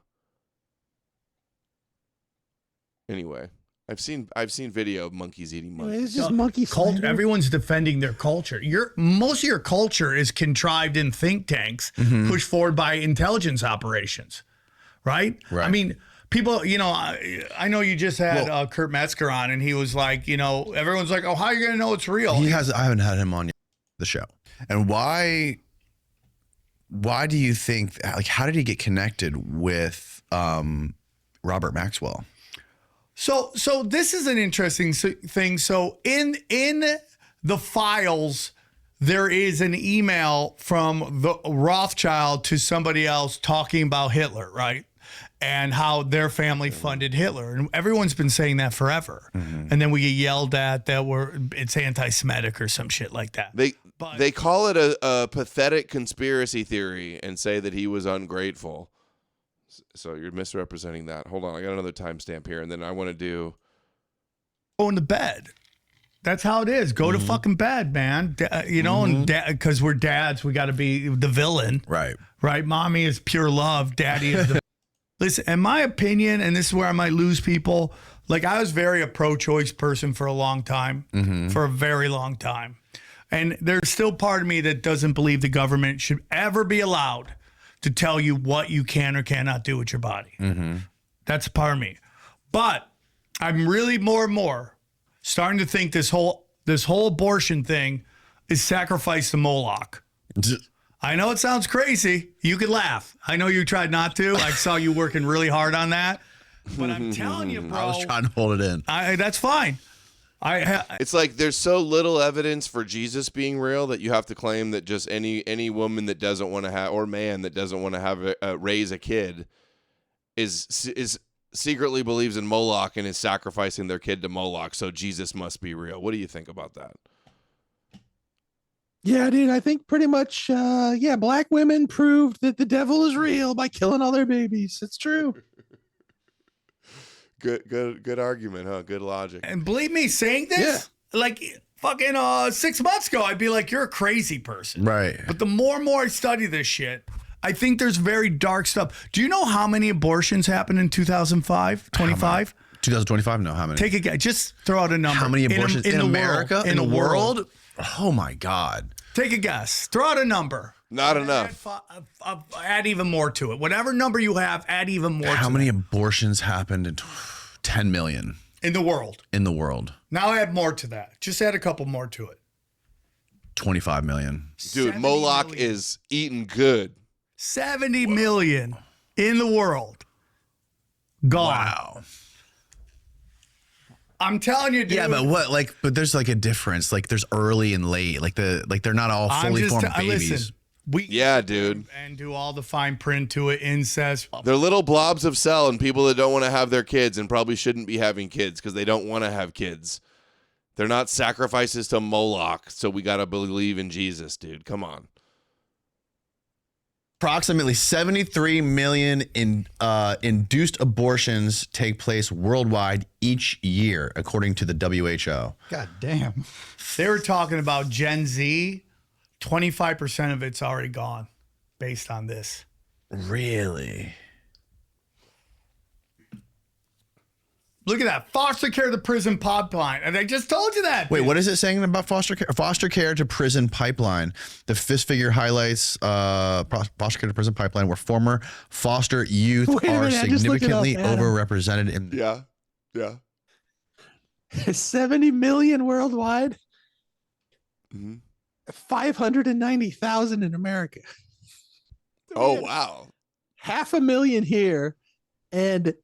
Speaker 1: Anyway, I've seen video of monkeys eating monkeys.
Speaker 2: It's just monkey slander.
Speaker 12: Everyone's defending their culture. Most of your culture is contrived in think tanks, pushed forward by intelligence operations, right? I mean, people, I know you just had Kurt Metzger on, and he was like, everyone's like, oh, how are you gonna know it's real?
Speaker 14: I haven't had him on the show. And why do you think? Like, how did he get connected with Robert Maxwell?
Speaker 12: So this is an interesting thing. So in the files, there is an email from the Rothschild to somebody else talking about Hitler, right? And how their family funded Hitler. And everyone's been saying that forever. And then we get yelled at that it's anti-Semitic or some shit like that.
Speaker 1: They call it a pathetic conspiracy theory and say that he was ungrateful. So you're misrepresenting that. Hold on, I got another timestamp here, and then I want to do...
Speaker 12: Go into bed. That's how it is. Go to fucking bed, man. And because we're dads, we got to be the villain.
Speaker 14: Right.
Speaker 12: Right? Mommy is pure love. Daddy is the... Listen, in my opinion, and this is where I might lose people, like I was very a pro-choice person for a long time, for a very long time. And there's still part of me that doesn't believe the government should ever be allowed to tell you what you can or cannot do with your body. That's a part of me. But I'm really more and more starting to think this whole abortion thing is sacrifice to Moloch. I know it sounds crazy. You could laugh. I know you tried not to. I saw you working really hard on that. But I'm telling you, bro.
Speaker 14: I was trying to hold it in.
Speaker 12: That's fine.
Speaker 1: It's like there's so little evidence for Jesus being real that you have to claim that just any woman that doesn't want to have, or man that doesn't want to have raise a kid is secretly believes in Moloch and is sacrificing their kid to Moloch. So Jesus must be real. What do you think about that?
Speaker 2: Yeah, dude, I think pretty much, black women proved that the devil is real by killing all their babies. It's true.
Speaker 1: Good argument, huh? Good logic.
Speaker 12: And believe me, saying this, like fucking 6 months ago, I'd be like, you're a crazy person.
Speaker 14: Right.
Speaker 12: But the more and more I study this shit, I think there's very dark stuff. Do you know how many abortions happened in 2005? 25?
Speaker 14: 2025? No, how many?
Speaker 12: Take a guess. Just throw out a number.
Speaker 14: How many abortions in America?
Speaker 12: In the world?
Speaker 14: Oh my God.
Speaker 12: Take a guess. Throw out a number.
Speaker 1: Not enough.
Speaker 12: Add even more to it. Whatever number you have, add even more to it.
Speaker 14: How many abortions happened in 10 million?
Speaker 12: In the world.
Speaker 14: In the world.
Speaker 12: Now add more to that. Just add a couple more to it.
Speaker 14: 25 million.
Speaker 1: Dude, Moloch is eating good.
Speaker 12: 70 million in the world. Gone.
Speaker 14: Wow.
Speaker 12: I'm telling you, dude.
Speaker 14: Yeah, but there's like a difference. Like there's early and late. Like they're not all fully formed babies.
Speaker 12: Listen,
Speaker 1: dude.
Speaker 12: And do all the fine print to it, incest.
Speaker 1: They're little blobs of cell and people that don't want to have their kids and probably shouldn't be having kids because they don't want to have kids. They're not sacrifices to Moloch, so we got to believe in Jesus, dude. Come on.
Speaker 14: Approximately 73 million induced abortions take place worldwide each year, according to the WHO.
Speaker 12: God damn. They were talking about Gen Z. 25% of it's already gone based on this.
Speaker 14: Really?
Speaker 12: Look at that. Foster care to prison pipeline. And I just told you that.
Speaker 14: Wait, what is it saying about foster care? Foster care to prison pipeline. The fist figure highlights foster care to prison pipeline where former foster youth are significantly overrepresented in.
Speaker 1: Yeah.
Speaker 2: 70 million worldwide. 590,000 in America.
Speaker 1: Oh, wow.
Speaker 2: 500,000 here and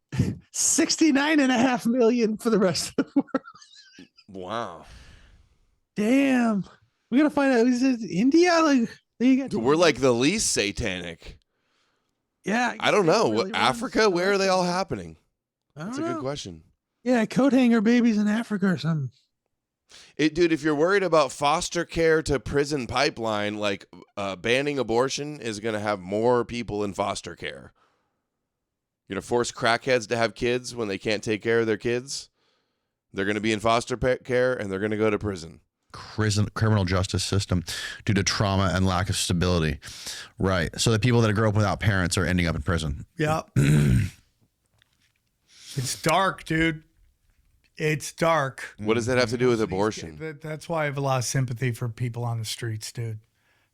Speaker 2: 69.5 million for the rest of the world.
Speaker 1: Wow.
Speaker 2: Damn. We got to find out. Is it India? Like,
Speaker 1: Dude, we're like the least satanic.
Speaker 2: Yeah.
Speaker 1: I don't know.
Speaker 2: Really
Speaker 1: Africa, where are they all happening?
Speaker 2: That's
Speaker 1: a good question.
Speaker 2: Yeah, coat hanger babies in Africa or something.
Speaker 1: Dude, if you're worried about foster care to prison pipeline, like banning abortion is going to have more people in foster care. You're going to force crackheads to have kids when they can't take care of their kids. They're going to be in foster care and they're going to go to prison.
Speaker 14: Criminal justice system due to trauma and lack of stability. Right. So the people that grow up without parents are ending up in prison.
Speaker 12: Yeah. It's dark, dude. It's dark.
Speaker 1: What does that have to do with abortion?
Speaker 12: That's why I have a lot of sympathy for people on the streets, dude.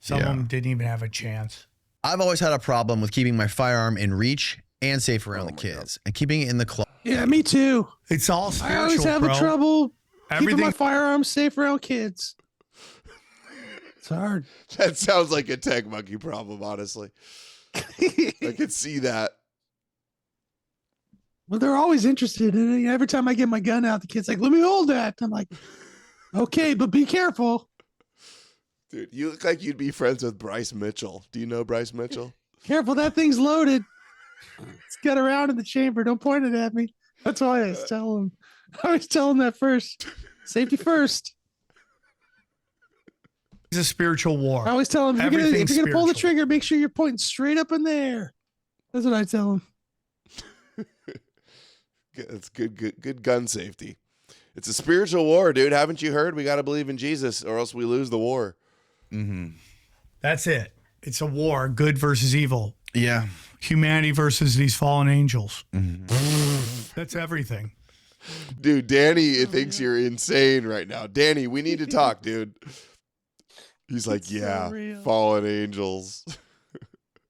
Speaker 12: Some of them didn't even have a chance.
Speaker 14: I've always had a problem with keeping my firearm in reach and safe around the kids and keeping it in the closet.
Speaker 2: Yeah, me too.
Speaker 12: It's all spiritual,
Speaker 2: I always have
Speaker 12: bro.
Speaker 2: trouble keeping
Speaker 12: Everything-
Speaker 2: my firearms safe around kids. It's hard.
Speaker 1: That sounds like a tech monkey problem, honestly. I could see that.
Speaker 2: Well, they're always interested in it. Every time I get my gun out, the kid's like, let me hold that. I'm like, okay, but be careful.
Speaker 1: Dude, you look like you'd be friends with Bryce Mitchell. Do you know Bryce Mitchell?
Speaker 2: Careful, that thing's loaded. It's got around in the chamber. Don't point it at me. That's why I always tell him. I always tell him that first. Safety first.
Speaker 12: It's a spiritual war.
Speaker 2: I always tell him, if you're
Speaker 12: Everything's
Speaker 2: gonna pull the
Speaker 12: spiritual.
Speaker 2: trigger, make sure you're pointing straight up in there. That's what I tell him.
Speaker 1: That's good gun safety. It's a spiritual war, dude. Haven't you heard? We got to believe in Jesus or else we lose the war.
Speaker 14: Mm-hmm.
Speaker 12: That's it. It's a war, good versus evil.
Speaker 14: Yeah.
Speaker 12: Humanity versus these fallen angels.
Speaker 14: Mm-hmm.
Speaker 12: That's everything.
Speaker 1: Dude, Danny thinks you're insane right now. Danny, we need to talk, dude. He's like, yeah,
Speaker 2: real.
Speaker 1: fallen angels.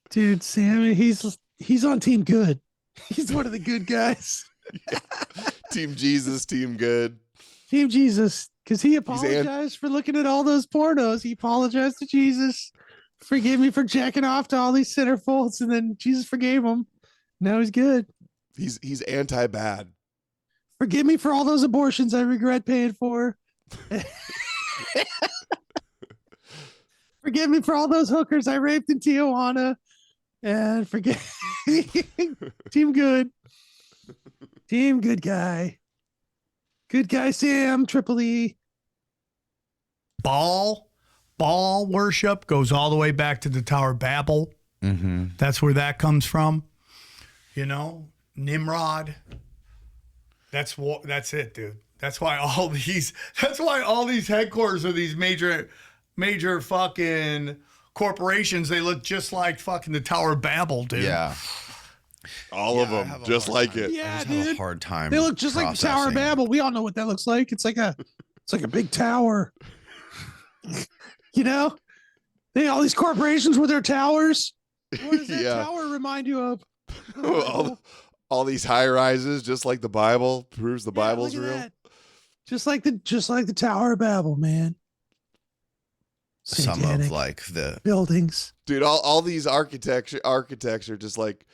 Speaker 2: Dude, Sam, he's on team good. He's one of the good guys.
Speaker 1: Team Jesus, team good.
Speaker 2: Team Jesus, because he apologized for looking at all those pornos. He apologized to Jesus. Forgive me for jacking off to all these centerfolds, and then Jesus forgave him. Now he's good.
Speaker 1: He's anti-bad.
Speaker 2: Forgive me for all those abortions I regret paying for. Forgive me for all those hookers I raped in Tijuana. And forget team good. Team good guy. Good guy Sam, Triple E.
Speaker 12: Baal worship goes all the way back to the Tower of Babel.
Speaker 14: Mm-hmm.
Speaker 12: That's where that comes from. You know, Nimrod. That's it, dude. That's why all these headquarters of these major fucking corporations, they look just like fucking the Tower of Babel, dude.
Speaker 14: Yeah.
Speaker 1: All of them, just like it.
Speaker 2: Yeah,
Speaker 14: I
Speaker 2: dude.
Speaker 14: have a hard time.
Speaker 2: They look just like the Tower of Babel. We all know what that looks like. It's like a big tower. You know? All these corporations with their towers. What does that tower remind you of?
Speaker 1: all these high rises, just like the Bible proves the Bible's
Speaker 2: look at
Speaker 1: real.
Speaker 2: that. Just like the Tower of Babel, man.
Speaker 14: Some
Speaker 2: Satanic
Speaker 14: of like the
Speaker 2: buildings.
Speaker 1: Dude, all these architects are just like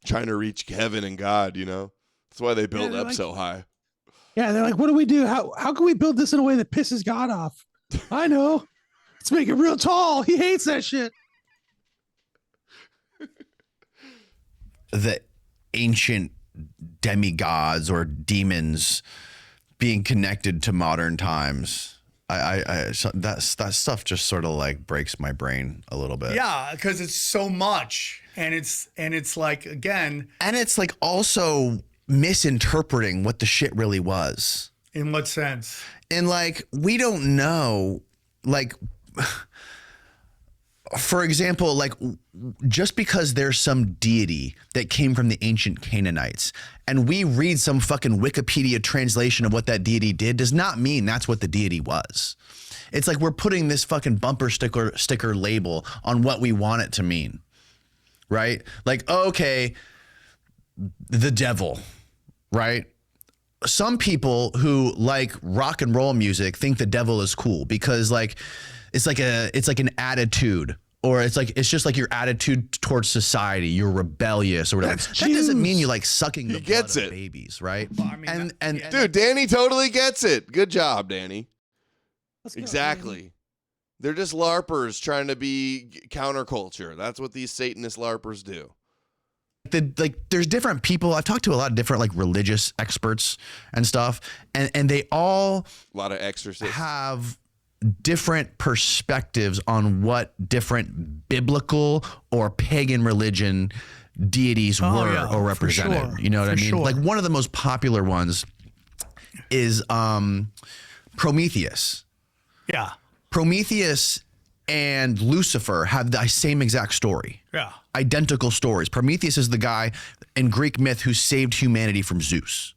Speaker 1: trying to reach heaven and God, you know? That's why they build up so high.
Speaker 2: Yeah, they're like, what do we do? How can we build this in a way that pisses God off? I know. Let's make it real tall. He hates that shit.
Speaker 14: the ancient demigods or demons being connected to modern times. That stuff just sort of like breaks my brain a little bit.
Speaker 12: Yeah, because it's so much, and it's like, again,
Speaker 14: and it's like also misinterpreting what the shit really was.
Speaker 12: In what sense?
Speaker 14: And like, we don't know, like, for example, like, just because there's some deity that came from the ancient Canaanites and we read some fucking Wikipedia translation of what that deity did does not mean that's what the deity was. It's like we're putting this fucking bumper sticker label on what we want it to mean, right? Like, okay, the devil, right? Some people who like rock and roll music think the devil is cool because like it's like an attitude or it's just like your attitude towards society. You're rebellious or whatever. That doesn't mean you like sucking the blood of babies, right? And
Speaker 1: dude, Danny totally gets it. Good job, Danny. Exactly.
Speaker 2: Danny.
Speaker 1: They're just LARPers trying to be counterculture. That's what these Satanist LARPers do.
Speaker 14: There's different people. I've talked to a lot of different like religious experts and stuff, and they all
Speaker 1: a lot of exorcists
Speaker 14: have different perspectives on what different biblical or pagan religion deities were or represented.
Speaker 12: Sure.
Speaker 14: You know what I mean?
Speaker 12: Sure.
Speaker 14: Like one of the most popular ones is Prometheus.
Speaker 12: Yeah.
Speaker 14: Prometheus and Lucifer have the same exact story.
Speaker 12: Yeah.
Speaker 14: Identical stories. Prometheus is the guy in Greek myth who saved humanity from Zeus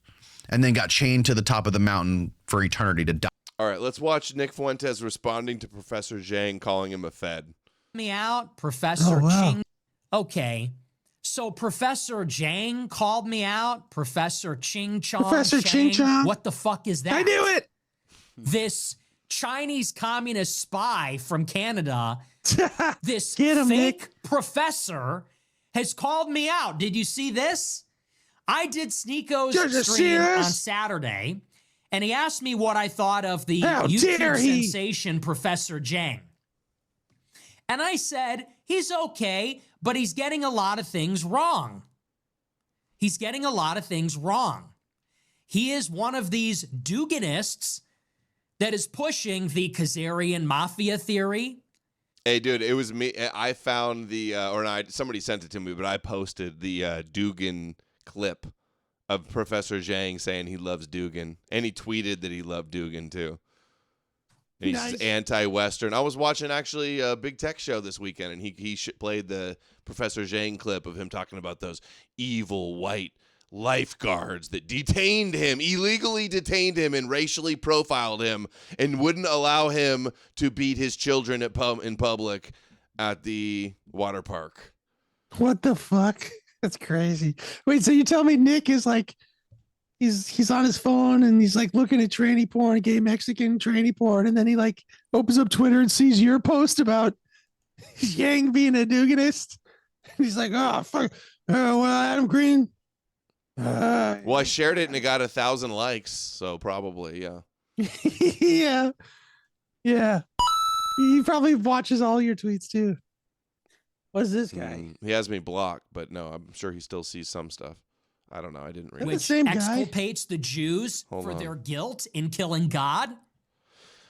Speaker 14: and then got chained to the top of the mountain for eternity to die.
Speaker 1: All right, let's watch Nick Fuentes responding to Professor Zhang calling him a Fed.
Speaker 15: Me out, Professor Ching. Okay. So Professor Zhang called me out. Professor Ching Chong.
Speaker 2: Professor Ching Chong.
Speaker 15: What the fuck is that?
Speaker 2: I knew it.
Speaker 15: This Chinese communist spy from Canada, this
Speaker 2: Get him,
Speaker 15: fake
Speaker 2: Nick.
Speaker 15: professor has called me out. Did you see this? I did Sneeko's
Speaker 2: Did you see
Speaker 15: stream on
Speaker 2: this?
Speaker 15: Saturday, and he asked me what I thought of the
Speaker 2: How dare
Speaker 15: YouTube
Speaker 2: he?
Speaker 15: sensation Professor Zhang. And I said, he's okay, but he's getting a lot of things wrong. He's getting a lot of things wrong. He is one of these Duganists that is pushing the Khazarian mafia theory.
Speaker 1: Hey, dude, it was me. I found somebody sent it to me, but I posted the Dugan clip of Professor Zhang saying he loves Dugan, and he tweeted that he loved Dugan too. And he's
Speaker 2: Nice.
Speaker 1: anti-Western. I was watching actually a Big Tech Show this weekend, and he played the Professor Zhang clip of him talking about those evil white lifeguards that illegally detained him and racially profiled him and wouldn't allow him to beat his children in public at the water park.
Speaker 2: What the fuck? That's crazy. Wait, so you tell me Nick is like, he's on his phone and he's like looking at tranny porn, gay Mexican tranny porn, and then he like opens up Twitter and sees your post about Yang being a Duganist. And he's like, oh fuck, well, Adam Green.
Speaker 1: Well, I shared it and it got 1,000 likes, so probably, yeah.
Speaker 2: yeah. He probably watches all your tweets too. What is this guy?
Speaker 1: He has me blocked, but no, I'm sure he still sees some stuff. I don't know. I didn't read it.
Speaker 15: Which exculpates the Jews for their guilt in killing God,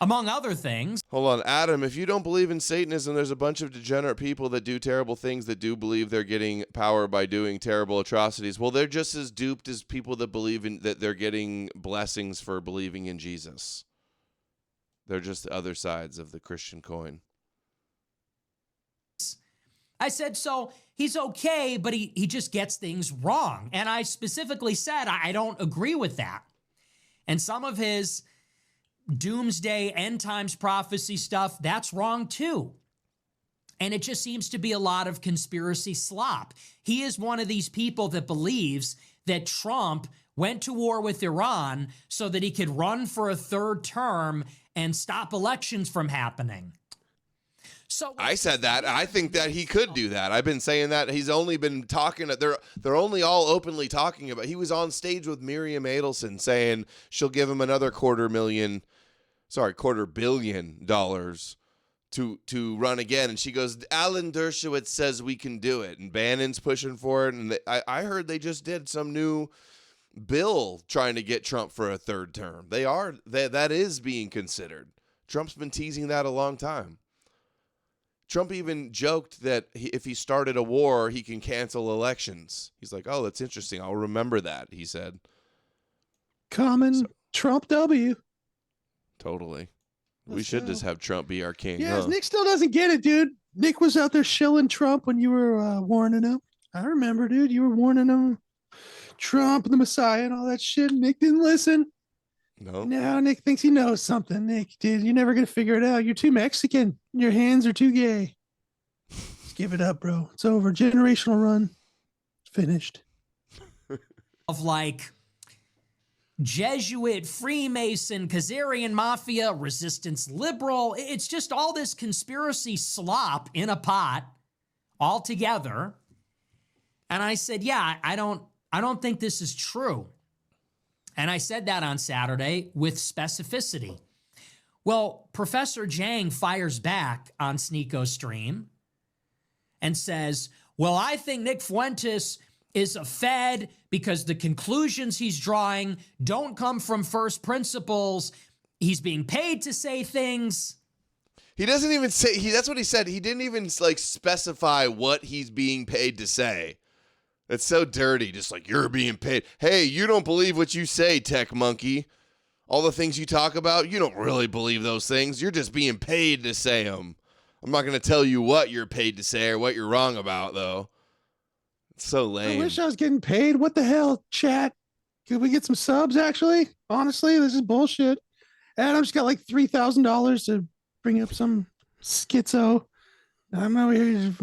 Speaker 15: among other things.
Speaker 1: Hold on, Adam, if you don't believe in Satanism, there's a bunch of degenerate people that do terrible things that do believe they're getting power by doing terrible atrocities. Well, they're just as duped as people that believe in that they're getting blessings for believing in Jesus. They're just the other sides of the Christian coin.
Speaker 15: I said, so he's okay, but he just gets things wrong. And I specifically said, I don't agree with that. And some of his doomsday end times prophecy stuff, that's wrong too. And it just seems to be a lot of conspiracy slop. He is one of these people that believes that Trump went to war with Iran so that he could run for a third term and stop elections from happening. So
Speaker 1: I said that. I think that he could do that. I've been saying that. He's only been talking. They're only all openly talking about. He was on stage with Miriam Adelson saying she'll give him another $250 million to run again. And she goes, Alan Dershowitz says we can do it, and Bannon's pushing for it. And I heard they just did some new bill trying to get Trump for a third term. That is being considered. Trump's been teasing that a long time. Trump even joked that if he started a war, he can cancel elections. He's like, oh, that's interesting. I'll remember that, he said.
Speaker 2: Trump W.
Speaker 1: Totally. We should just have Trump be our king.
Speaker 2: Yeah,
Speaker 1: huh?
Speaker 2: Nick still doesn't get it, dude. Nick was out there shilling Trump when you were warning him. I remember, dude. You were warning him. Trump, the Messiah, and all that shit. Nick didn't listen.
Speaker 1: No.
Speaker 2: Now Nick thinks he knows something. Nick, dude, you're never gonna figure it out. You're too Mexican. Your hands are too gay. Just give it up, bro. It's over. Generational run. Finished.
Speaker 15: Of like Jesuit, Freemason, Khazarian Mafia, Resistance Liberal. It's just all this conspiracy slop in a pot all together. And I said, yeah, I don't think this is true. And I said that on Saturday with specificity. Well, Professor Jang fires back on Sneako's stream and says, well, I think Nick Fuentes is a Fed because the conclusions he's drawing don't come from first principles. He's being paid to say things.
Speaker 1: He doesn't even say, that's what he said. He didn't even like specify what he's being paid to say. It's so dirty. Just like, you're being paid. Hey, you don't believe what you say, tech monkey. All the things you talk about, you don't really believe those things. You're just being paid to say them. I'm not going to tell you what you're paid to say or what you're wrong about, though. It's so lame.
Speaker 2: I wish I was getting paid. What the hell, chat? Could we get some subs, actually? Honestly, this is bullshit. Adam's got like $3,000 to bring up some schizo. I'm over here.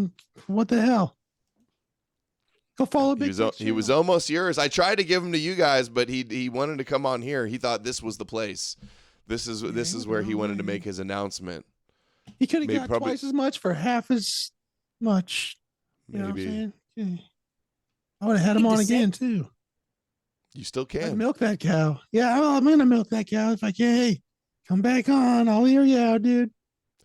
Speaker 2: What the hell? Go follow Big
Speaker 1: He was almost yours. I tried to give him to you guys, but he wanted to come on here. He thought this was the place. This is where he wanted to make his announcement.
Speaker 2: He could have got twice as much for half as much. You know what I'm saying? Yeah. I would have had him on again too.
Speaker 1: You still can
Speaker 2: milk that cow. Yeah, I'm gonna milk that cow if I can. Hey, come back on. I'll hear you out, dude.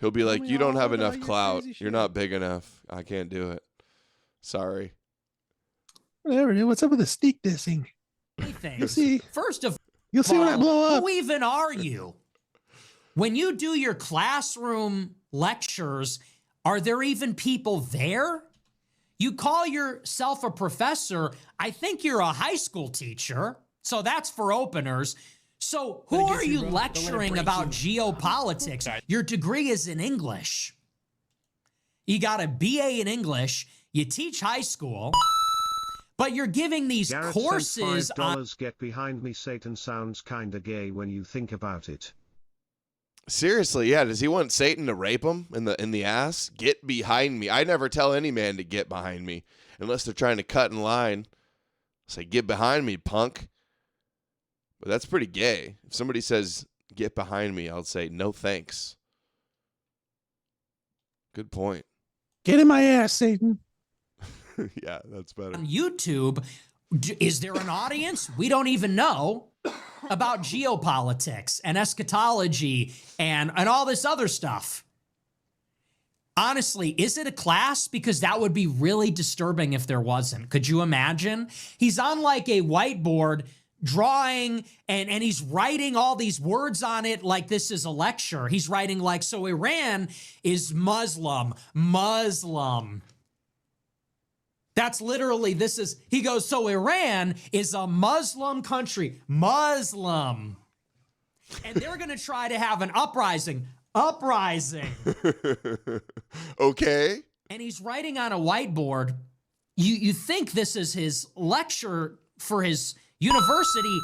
Speaker 1: He'll be like, you don't have enough clout. You're not big enough. I can't do it. Sorry.
Speaker 2: Whatever, dude. What's up with the sneak dissing? You'll see.
Speaker 15: First of
Speaker 2: You'll see when I blow up.
Speaker 15: Who even are you? When you do your classroom lectures, are there even people there? You call yourself a professor. I think you're a high school teacher. So that's for openers. So who are you lecturing about geopolitics? Your degree is in English. You got a BA in English. You teach high school. But you're giving these
Speaker 17: Garrett
Speaker 15: courses
Speaker 17: sent $5 Get behind me, Satan sounds kinda gay when you think about it.
Speaker 1: Seriously, yeah. Does he want Satan to rape him in the ass? Get behind me. I never tell any man to get behind me unless they're trying to cut in line. Say, get behind me, punk. But that's pretty gay. If somebody says, get behind me, I'll say, no thanks. Good point.
Speaker 2: Get in my ass, Satan.
Speaker 1: Yeah, that's better.
Speaker 15: On YouTube, is there an audience? We don't even know about geopolitics and eschatology and all this other stuff. Honestly, is it a class? Because that would be really disturbing if there wasn't. Could you imagine? He's on like a whiteboard drawing and he's writing all these words on it like this is a lecture. He's writing like, so Iran is Muslim. That's literally, he goes, so Iran is a Muslim country. Muslim. And they're going to try to have an uprising.
Speaker 1: Okay.
Speaker 15: And he's writing on a whiteboard. You think this is his lecture for his university.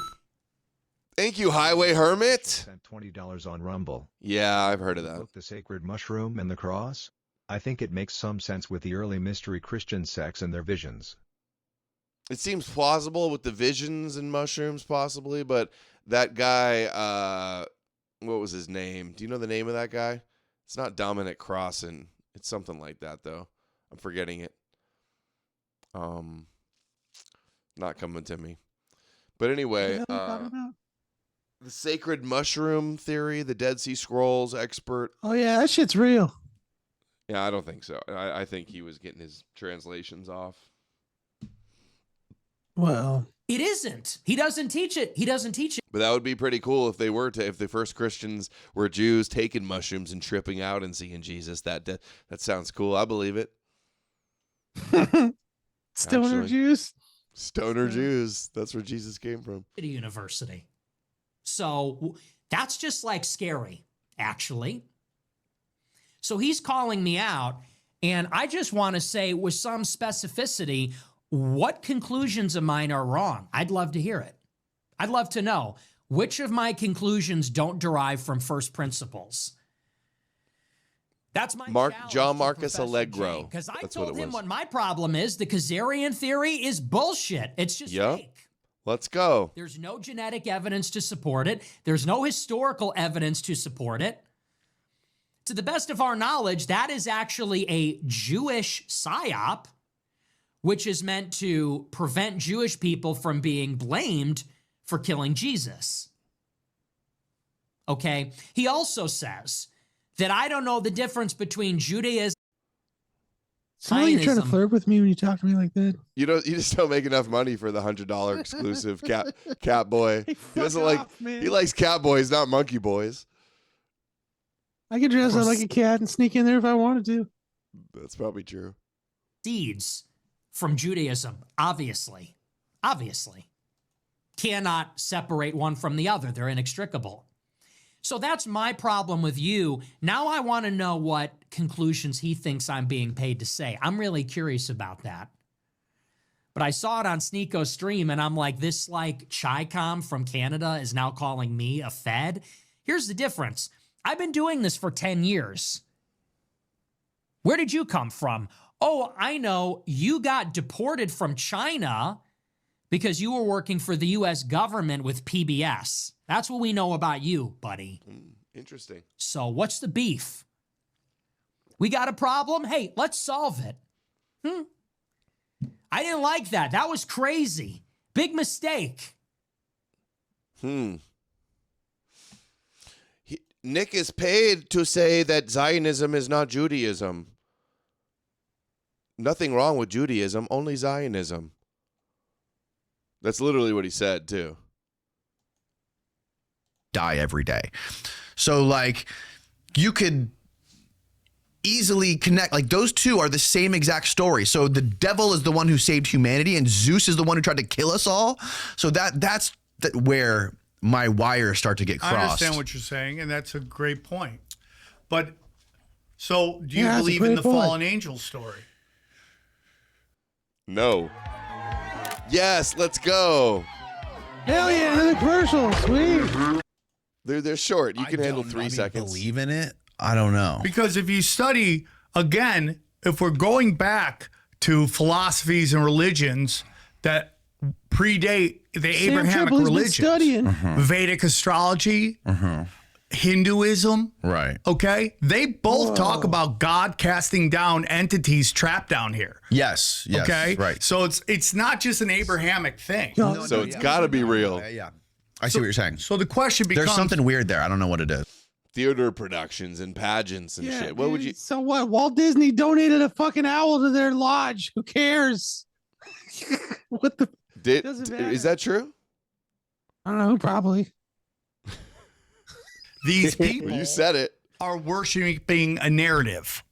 Speaker 1: Thank you, Highway Hermit.
Speaker 9: Spent $20 on Rumble.
Speaker 1: Yeah, I've heard of that.
Speaker 9: Book The Sacred Mushroom and the Cross. I think it makes some sense with the early mystery Christian sects and their visions.
Speaker 1: It seems plausible with the visions and mushrooms, possibly, but that guy, what was his name? Do you know the name of that guy? It's not Dominic Crossan. It's something like that, though. I'm forgetting it. Not coming to me. But anyway, the sacred mushroom theory, the Dead Sea Scrolls expert.
Speaker 2: Oh, yeah, that shit's real.
Speaker 1: Yeah, I don't think so. I think he was getting his translations off.
Speaker 2: Well,
Speaker 15: it isn't. He doesn't teach it.
Speaker 1: But that would be pretty cool if if the first Christians were Jews taking mushrooms and tripping out and seeing Jesus. That sounds cool. I believe it.
Speaker 2: Stoner Jews.
Speaker 1: Stoner Jews. That's where Jesus came from.
Speaker 15: At a university. So that's just like scary, actually. So he's calling me out, and I just want to say with some specificity what conclusions of mine are wrong. I'd love to hear it. I'd love to know which of my conclusions don't derive from first principles. That's my
Speaker 1: John Marcus Allegro.
Speaker 15: Because I told him what my problem is. The Khazarian theory is bullshit. It's just fake.
Speaker 1: Let's go.
Speaker 15: There's no genetic evidence to support it. There's no historical evidence to support it. To the best of our knowledge, that is actually a Jewish psyop, which is meant to prevent Jewish people from being blamed for killing Jesus. Okay? He also says that I don't know the difference between Judaism.
Speaker 2: Sound like you're trying to flirt with me when you talk to me like that.
Speaker 1: You just don't make enough money for the $100 exclusive cat boy.
Speaker 2: Hey,
Speaker 1: He doesn't
Speaker 2: fuck
Speaker 1: like.
Speaker 2: off, man.
Speaker 1: He likes cat boys, not monkey boys.
Speaker 2: I could dress up like a cat and sneak in there if I wanted to.
Speaker 1: That's probably true.
Speaker 15: Seeds from Judaism, obviously. Obviously. Cannot separate one from the other. They're inextricable. So that's my problem with you. Now I want to know what conclusions he thinks I'm being paid to say. I'm really curious about that. But I saw it on Sneeko's stream, and I'm like, this like Chi-Com from Canada is now calling me a Fed. Here's the difference. I've been doing this for 10 years. Where did you come from? Oh, I know. You got deported from China because you were working for the U.S. government with PBS. That's what we know about you, buddy.
Speaker 1: Interesting.
Speaker 15: So what's the beef? We got a problem? Hey, let's solve it. I didn't like that. That was crazy. Big mistake.
Speaker 1: Nick is paid to say that Zionism is not Judaism. Nothing wrong with Judaism, only Zionism. That's literally what he said, too.
Speaker 14: Die every day. So, like, you could easily connect. Like, those two are the same exact story. So the devil is the one who saved humanity, and Zeus is the one who tried to kill us all. So that's where my wires start to get crossed.
Speaker 12: I understand what you're saying, and that's a great point. But so do you believe in the fallen angel story?
Speaker 1: No. Yes, let's go.
Speaker 2: Hell yeah, another commercial. Sweet.
Speaker 1: They're short. You can handle 3 seconds.
Speaker 14: Believe in it? I don't know.
Speaker 12: Because if you study, again, if we're going back to philosophies and religions that predate the Abrahamic religions, Vedic astrology, Hinduism,
Speaker 14: right?
Speaker 12: Okay, they both talk about God casting down entities trapped down here.
Speaker 14: Yes.
Speaker 12: Okay.
Speaker 14: Right.
Speaker 12: So it's not just an Abrahamic thing.
Speaker 1: So it's got to be real.
Speaker 14: Yeah. I see what you're saying.
Speaker 12: So the question becomes:
Speaker 14: there's something weird there. I don't know what it is.
Speaker 1: Theater productions and pageants and shit. What would you?
Speaker 2: So what? Walt Disney donated a fucking owl to their lodge. Who cares? What the?
Speaker 1: Is that true?
Speaker 2: I don't know. Probably.
Speaker 12: These people,
Speaker 1: you said it,
Speaker 12: are worshiping a narrative.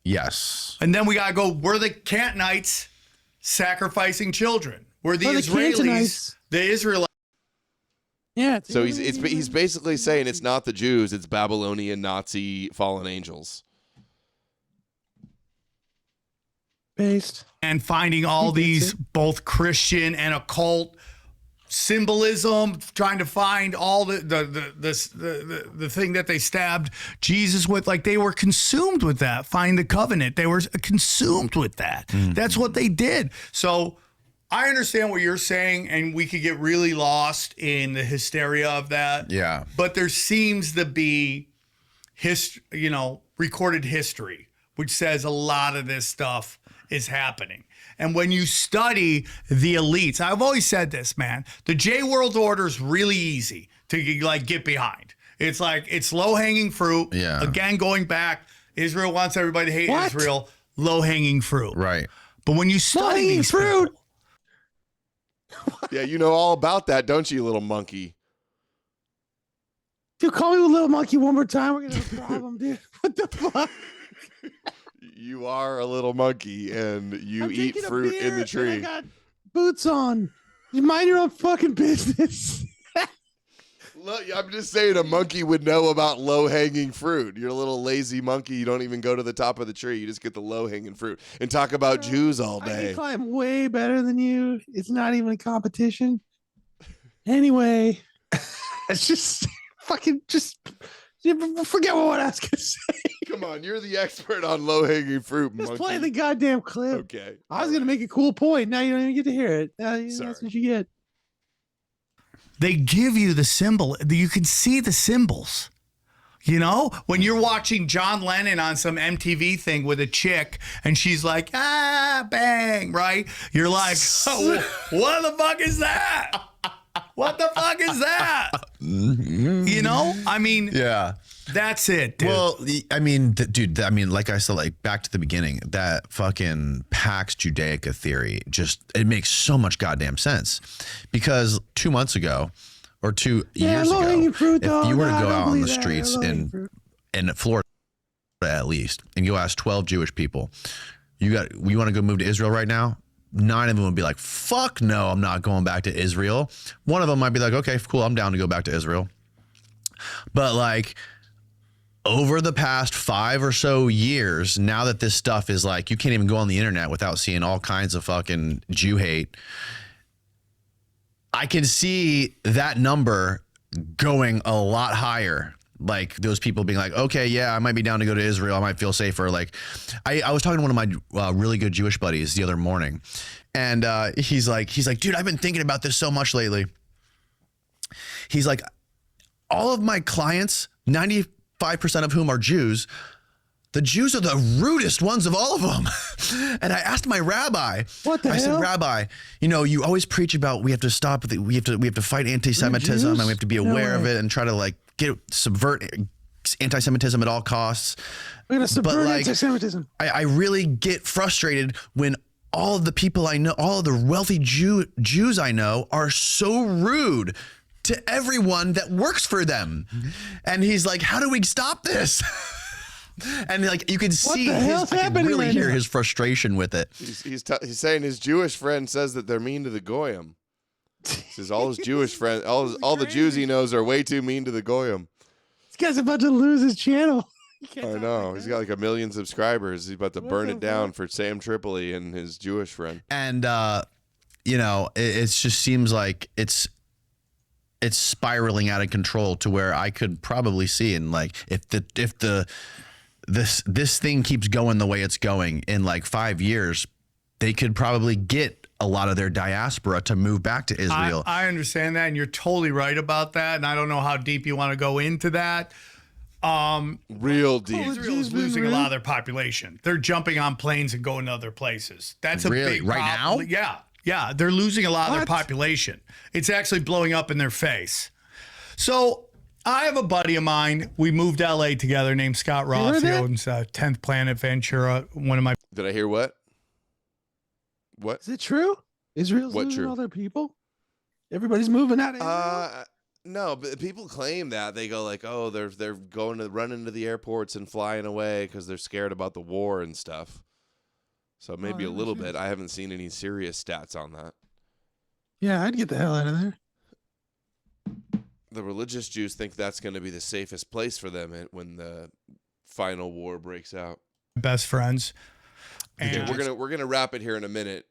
Speaker 14: Yes.
Speaker 12: And then we gotta go. We're the Canaanites sacrificing children. We're the Israelis.
Speaker 2: Canaanites.
Speaker 12: The Israelites.
Speaker 2: Yeah.
Speaker 1: So he's basically saying it's not the Jews, it's Babylonian Nazi fallen angels.
Speaker 2: Based.
Speaker 12: And finding all these both Christian and occult symbolism, trying to find all the thing that they stabbed Jesus with. Like, they were consumed with that. Find the covenant. They were consumed with that. That's what they did. So I understand what you're saying, and we could get really lost in the hysteria of that.
Speaker 14: Yeah.
Speaker 12: But there seems to be recorded history, which says a lot of this stuff is happening. And when you study the elites, I've always said this, man, the J World Order is really easy to get behind. It's like, it's low hanging fruit.
Speaker 14: Yeah.
Speaker 12: Again, going back, Israel wants everybody to hate Israel. Low hanging fruit.
Speaker 14: Right.
Speaker 12: But when you study these fruit,
Speaker 1: yeah, you know all about that, don't you, little monkey?
Speaker 2: Dude, call me a little monkey one more time. We're gonna have a problem, dude. What the fuck?
Speaker 1: You are a little monkey, and you eat fruit in the tree.
Speaker 2: I got boots on. You mind your own fucking business.
Speaker 1: Look, I'm just saying a monkey would know about low-hanging fruit. You're a little lazy monkey. You don't even go to the top of the tree. You just get the low-hanging fruit and talk about Jews all
Speaker 2: I
Speaker 1: day.
Speaker 2: can climb way better than you. It's not even a competition. Anyway, it's just fucking forget what I was gonna say.
Speaker 1: Come on, you're the expert on low-hanging fruit,
Speaker 2: Just
Speaker 1: monkey.
Speaker 2: play the goddamn clip.
Speaker 1: Okay.
Speaker 2: I was gonna make a cool point. Now you don't even get to hear it. That's what you get.
Speaker 12: they give you the symbol. You can see the symbols. You know, when you're watching John Lennon on some MTV thing with a chick and she's like, bang, right? You're like, oh, what the fuck is that? What the fuck is that? You know, I mean,
Speaker 14: Yeah.
Speaker 12: that's it, dude.
Speaker 14: Well, I mean, dude, I mean, like I said, like back to the beginning, that fucking Pax Judaica theory it makes so much goddamn sense. Because 2 months ago, or 2 years ago, if you were to go out on the streets in Florida at least, and you ask 12 Jewish people, you want to go move to Israel right now? 9 of them would be like, fuck no, I'm not going back to Israel. One of them might be like, okay, cool, I'm down to go back to Israel. But like over the past 5 or so years, now that this stuff is like, you can't even go on the internet without seeing all kinds of fucking Jew hate, I can see that number going a lot higher. Like those people being like, okay, yeah, I might be down to go to Israel. I might feel safer. Like I was talking to one of my really good Jewish buddies the other morning, and he's like, dude, I've been thinking about this so much lately. He's like, all of my clients, 95% of whom are Jews, the Jews are the rudest ones of all of them. And I asked my rabbi, I said, Rabbi, you know, you always preach about we have to stop, we have to fight anti-Semitism and we have to be aware of it and try to like subvert anti-Semitism at all costs.
Speaker 2: We're going to subvert anti-Semitism.
Speaker 14: I really get frustrated when all of the people I know, all of the wealthy Jews I know are so rude to everyone that works for them. And he's like, how do we stop this? And like you can see I can really hear his frustration with it.
Speaker 1: He's saying his Jewish friend says that they're mean to the goyim. He says all his Jewish friends, all the Jews he knows are way too mean to the goyim.
Speaker 2: This guy's about to lose his channel.
Speaker 1: I know. He's got like 1 million subscribers. He's about to burn it down for Sam Tripoli and his Jewish friend.
Speaker 14: And you know, it just seems like it's spiraling out of control to where I could probably see, and like if this thing keeps going the way it's going, in like 5 years, they could probably get a lot of their diaspora to move back to Israel.
Speaker 12: I understand that, and you're totally right about that. And I don't know how deep you want to go into that.
Speaker 1: Real deep.
Speaker 12: Israel is losing a lot of their population. They're jumping on planes and going to other places. That's a
Speaker 14: really?
Speaker 12: big
Speaker 14: Right now?
Speaker 12: Yeah, they're losing a lot of their population. It's actually blowing up in their face. So I have a buddy of mine. We moved to LA together named Scott Roth. He owns 10th Planet Ventura. One of my.
Speaker 1: Did I hear what? What?
Speaker 2: Is it true? Israel's losing all their people? Everybody's moving out of Israel?
Speaker 1: No, but people claim that. They go like, oh, they're going to run into the airports and flying away because they're scared about the war and stuff. So maybe a little bit. I haven't seen any serious stats on that.
Speaker 2: Yeah, I'd get the hell out of there.
Speaker 1: The religious Jews think that's going to be the safest place for them when the final war breaks out.
Speaker 12: Best friends.
Speaker 1: And we're gonna wrap it here in a minute,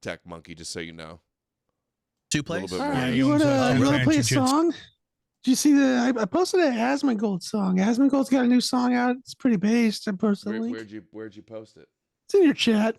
Speaker 1: Tech Monkey, just so you know.
Speaker 14: 2 plays?
Speaker 2: All right, you want to play a song? Did you see I posted an Asmongold song. Asmongold's got a new song out. It's pretty based. I posted a link.
Speaker 1: Where'd you post it?
Speaker 2: It's in your chat.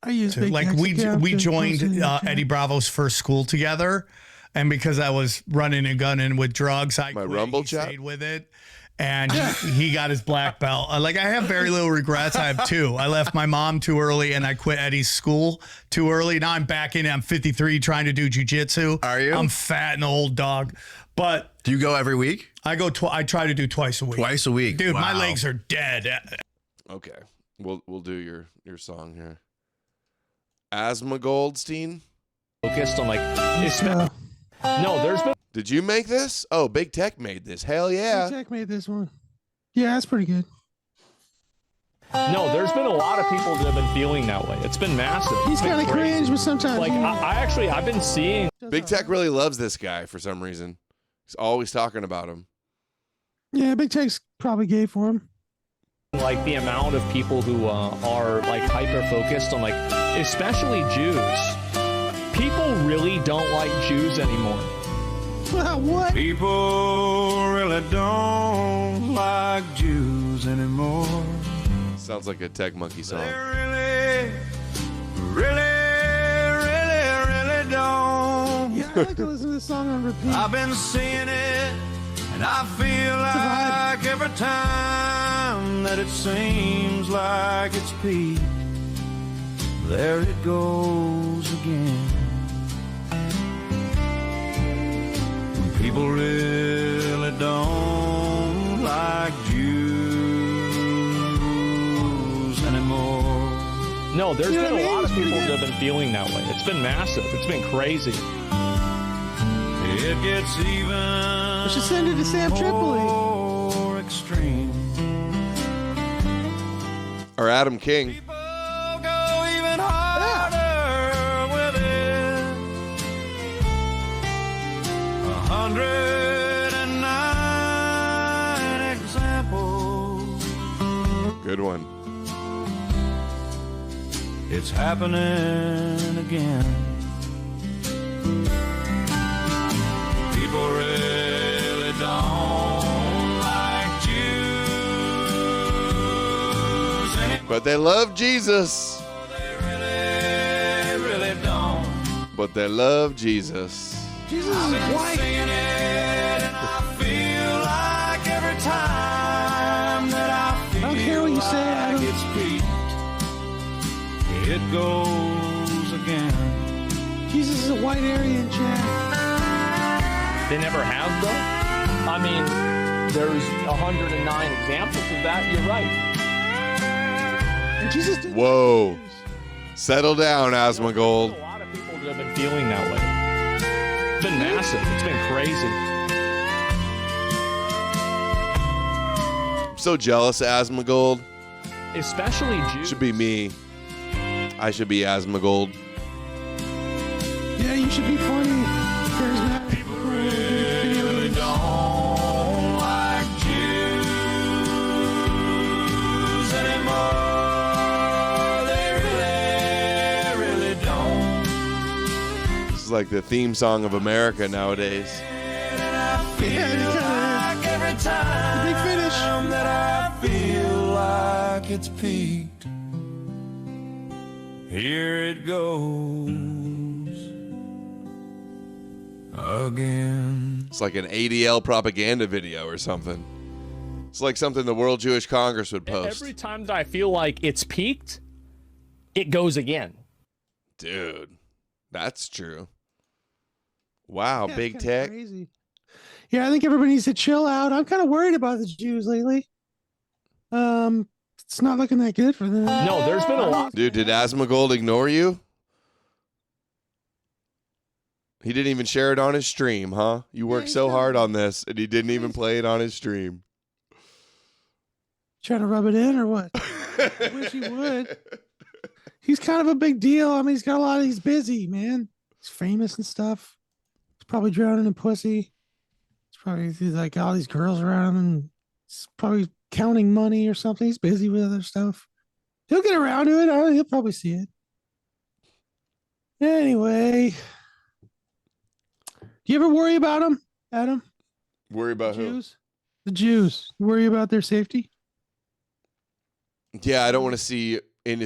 Speaker 2: I use
Speaker 12: we joined Eddie Bravo's first school together, and because I was running and gunning with drugs, I quit.
Speaker 1: Rumble chat?
Speaker 12: Stayed with it, and he got his black belt. Like I have very little regrets. I have 2. I left my mom too early, and I quit Eddie's school too early. Now I'm back in it. I'm 53, trying to do jujitsu.
Speaker 14: Are you?
Speaker 12: I'm fat and old dog, but
Speaker 14: do you go every week?
Speaker 12: I go. I try to do twice a week.
Speaker 14: Twice a week,
Speaker 12: dude.
Speaker 14: Wow.
Speaker 12: My legs are dead.
Speaker 1: Okay, we'll do your song here. Asthma Goldstein.
Speaker 18: Focused on like no, there's been.
Speaker 1: Did you make this? Oh, Big Tech made this. Hell yeah.
Speaker 2: Big Tech made this one. Yeah, that's pretty good.
Speaker 18: No, there's been a lot of people that have been feeling that way. It's been massive.
Speaker 2: He's kind of cringe, but sometimes
Speaker 18: like I've been seeing.
Speaker 1: Big Tech really loves this guy for some reason. He's always talking about him.
Speaker 2: Yeah, Big Tech's probably gay for him.
Speaker 18: Like the amount of people who are like hyper focused on like, especially Jews. People really don't like Jews anymore.
Speaker 2: What?
Speaker 7: People really don't like Jews anymore.
Speaker 1: Sounds like a Tech Monkey song.
Speaker 7: They really don't
Speaker 2: like to listen to this song on repeat.
Speaker 19: I've been seeing it, and I feel like every time that it seems like it's peaked, there it goes again. People really don't like Jews anymore.
Speaker 18: No, there's been a lot of people that have been feeling that way. It's been massive. It's been crazy.
Speaker 19: It gets even.
Speaker 2: We should send it to Sam Tripoli.
Speaker 19: More extreme.
Speaker 1: Or Adam King.
Speaker 19: Go even harder with it. 109 examples.
Speaker 1: Good one.
Speaker 19: It's happening again. People really don't like Jews anymore.
Speaker 1: But they love Jesus.
Speaker 19: They really don't.
Speaker 1: But they love Jesus.
Speaker 2: Jesus
Speaker 19: I've
Speaker 2: is
Speaker 19: been
Speaker 2: white.
Speaker 19: singing it, and I feel like every time that I feel
Speaker 2: I don't care what you say,
Speaker 19: like
Speaker 2: Adam.
Speaker 19: it's peaked, it goes again.
Speaker 2: Jesus is a white Aryan, Jack.
Speaker 18: They never have, though. I mean, there's 109 examples of that. You're right.
Speaker 2: And Jesus did.
Speaker 1: Whoa. Settle down, Asmongold.
Speaker 18: There's a lot of people that have been feeling that way. It's been massive. It's been crazy.
Speaker 1: I'm so jealous of Asmongold.
Speaker 18: Especially Jews.
Speaker 1: Should be me. I should be Asmongold.
Speaker 2: Yeah, you should be funny. Charismatic.
Speaker 19: People really don't like Jews anymore. They really don't.
Speaker 1: This is like the theme song of America nowadays.
Speaker 19: Like every time
Speaker 2: Big finish.
Speaker 19: that I feel like it's peaked, here it goes again.
Speaker 1: It's like an ADL propaganda video or something. It's like something the World Jewish Congress would post.
Speaker 18: Every time that I feel like it's peaked, it goes again.
Speaker 1: Dude, that's true. Wow,
Speaker 2: Yeah,
Speaker 1: big
Speaker 2: it's kinda
Speaker 1: tech.
Speaker 2: crazy. Yeah, I think everybody needs to chill out. I'm kind of worried about the Jews lately. It's not looking that good for them.
Speaker 18: No, there's been a lot.
Speaker 1: Dude, did Asmongold ignore you? He didn't even share it on his stream, huh? You worked so hard on this, and he didn't even play it on his stream.
Speaker 2: Trying to rub it in or what? I wish he would. He's kind of a big deal. I mean, he's busy, man. He's famous and stuff. He's probably drowning in pussy. He's like all these girls around him, and he's probably counting money or something. He's busy with other stuff. He'll get around to it. He'll probably see it. Anyway, do you ever worry about him, Adam?
Speaker 1: Worry about who?
Speaker 2: Jews? The Jews. You worry about their safety?
Speaker 1: Yeah, I don't want to see any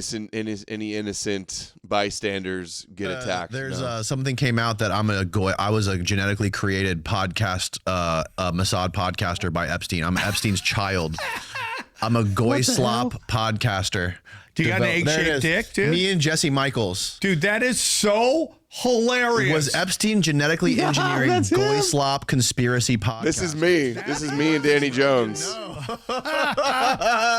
Speaker 1: innocent bystanders get attacked.
Speaker 14: There's
Speaker 1: no.
Speaker 14: something came out that I was a genetically created podcast, Mossad podcaster by Epstein. I'm Epstein's child. I'm a goy slop podcaster.
Speaker 12: Do you got an egg-shaped dick, dude?
Speaker 14: Me and Jesse Michaels.
Speaker 12: Dude, that is so hilarious.
Speaker 14: Was Epstein genetically engineering
Speaker 2: that's
Speaker 14: goy
Speaker 2: him.
Speaker 14: slop conspiracy podcast?
Speaker 1: This is me. This is me and Danny Jones.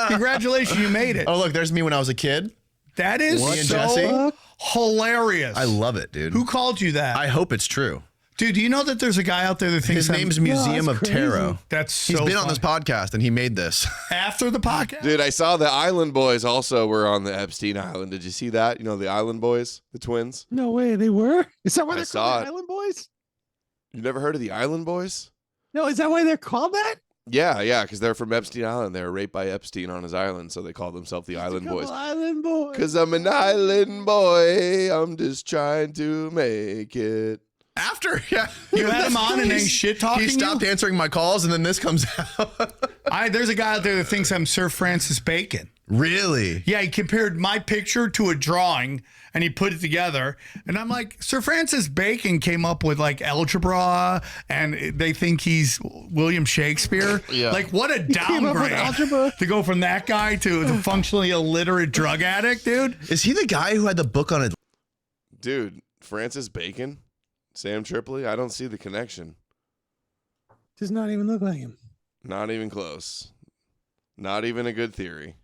Speaker 12: Congratulations, you made it.
Speaker 14: Oh, look, there's me when I was a kid.
Speaker 12: That is
Speaker 14: Me and
Speaker 12: so
Speaker 14: Jesse?
Speaker 12: hilarious.
Speaker 14: I love it, dude.
Speaker 12: Who called you that?
Speaker 14: I hope it's true.
Speaker 12: Dude, do you know that there's a guy out there that thinks
Speaker 14: His name's Museum of
Speaker 2: crazy.
Speaker 14: Tarot.
Speaker 12: That's so
Speaker 14: He's been
Speaker 12: funny.
Speaker 14: on this podcast and he made this.
Speaker 12: After the podcast?
Speaker 1: Dude, I saw the Island Boys also were on the Epstein Island. Did you see that? You know, the Island Boys, the twins?
Speaker 2: No way, they were? Is that why
Speaker 1: I
Speaker 2: they're
Speaker 1: saw
Speaker 2: called
Speaker 1: it.
Speaker 2: the Island Boys?
Speaker 1: You never heard of the Island Boys?
Speaker 2: No, is that why they're called that?
Speaker 1: Yeah, because they're from Epstein Island. They were raped by Epstein on his island, so they called themselves the Island Boys.
Speaker 2: Island Boys.
Speaker 1: Because I'm an island boy. I'm just trying to make it.
Speaker 14: After, yeah.
Speaker 12: You had him on and then shit talking.
Speaker 14: He stopped answering my calls and then this comes out.
Speaker 12: There's a guy out there that thinks I'm Sir Francis Bacon.
Speaker 14: Really?
Speaker 12: Yeah, he compared my picture to a drawing and he put it together. And I'm like, Sir Francis Bacon came up with like algebra and they think he's William Shakespeare.
Speaker 13: Yeah.
Speaker 12: Like, what a
Speaker 2: came up with
Speaker 12: downgrade
Speaker 2: algebra.
Speaker 12: to go from that guy to the functionally illiterate drug addict, dude.
Speaker 14: Is he the guy who had the book on it?
Speaker 1: Dude, Francis Bacon? Sam Tripoli? I don't see the connection.
Speaker 2: Does not even look like him.
Speaker 1: Not even close. Not even a good theory.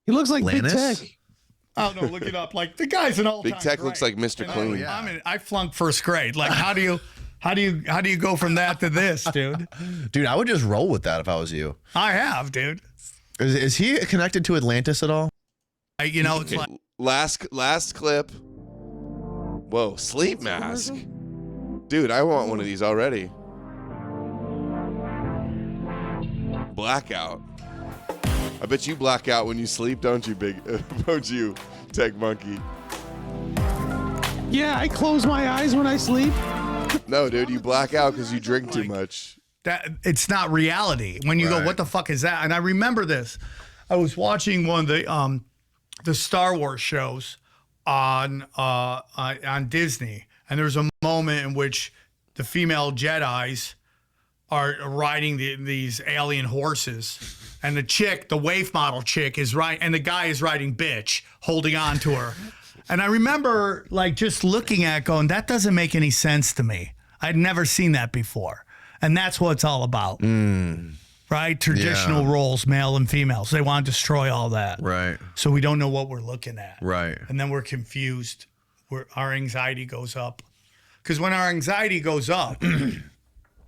Speaker 2: He looks like
Speaker 14: Lannis?
Speaker 2: Big Tech.
Speaker 12: Oh no, look it up. Like the guy's an all-time
Speaker 1: Big Tech
Speaker 12: great.
Speaker 1: looks like Mr. Clean.
Speaker 12: Yeah. I flunked first grade. Like, how do you go from that to this, dude?
Speaker 14: Dude, I would just roll with that if I was you.
Speaker 12: I have, dude.
Speaker 14: Is he connected to Atlantis at all?
Speaker 12: You know, it's
Speaker 1: Okay,
Speaker 12: like
Speaker 1: last clip. Whoa, sleep mask. Dude, I want one of these already. Blackout. I bet you black out when you sleep, don't you, don't you, Tech Monkey?
Speaker 2: Yeah, I close my eyes when I sleep.
Speaker 1: No, dude, you black out because you drink too much.
Speaker 12: that. It's not reality. When you go, what the fuck is that? And I remember this. I was watching one of the Star Wars shows on Disney, and there's a moment in which the female Jedis are riding these alien horses, and the waif model chick is and the guy is riding bitch, holding on to her. And I remember like just looking at it going, that doesn't make any sense to me. I'd never seen that before. And that's what it's all about. Right? Traditional roles, male and female. So they want to destroy all that.
Speaker 14: Right.
Speaker 12: So we don't know what we're looking at.
Speaker 14: Right.
Speaker 12: And then we're confused. Our anxiety goes up. Because when our anxiety goes up,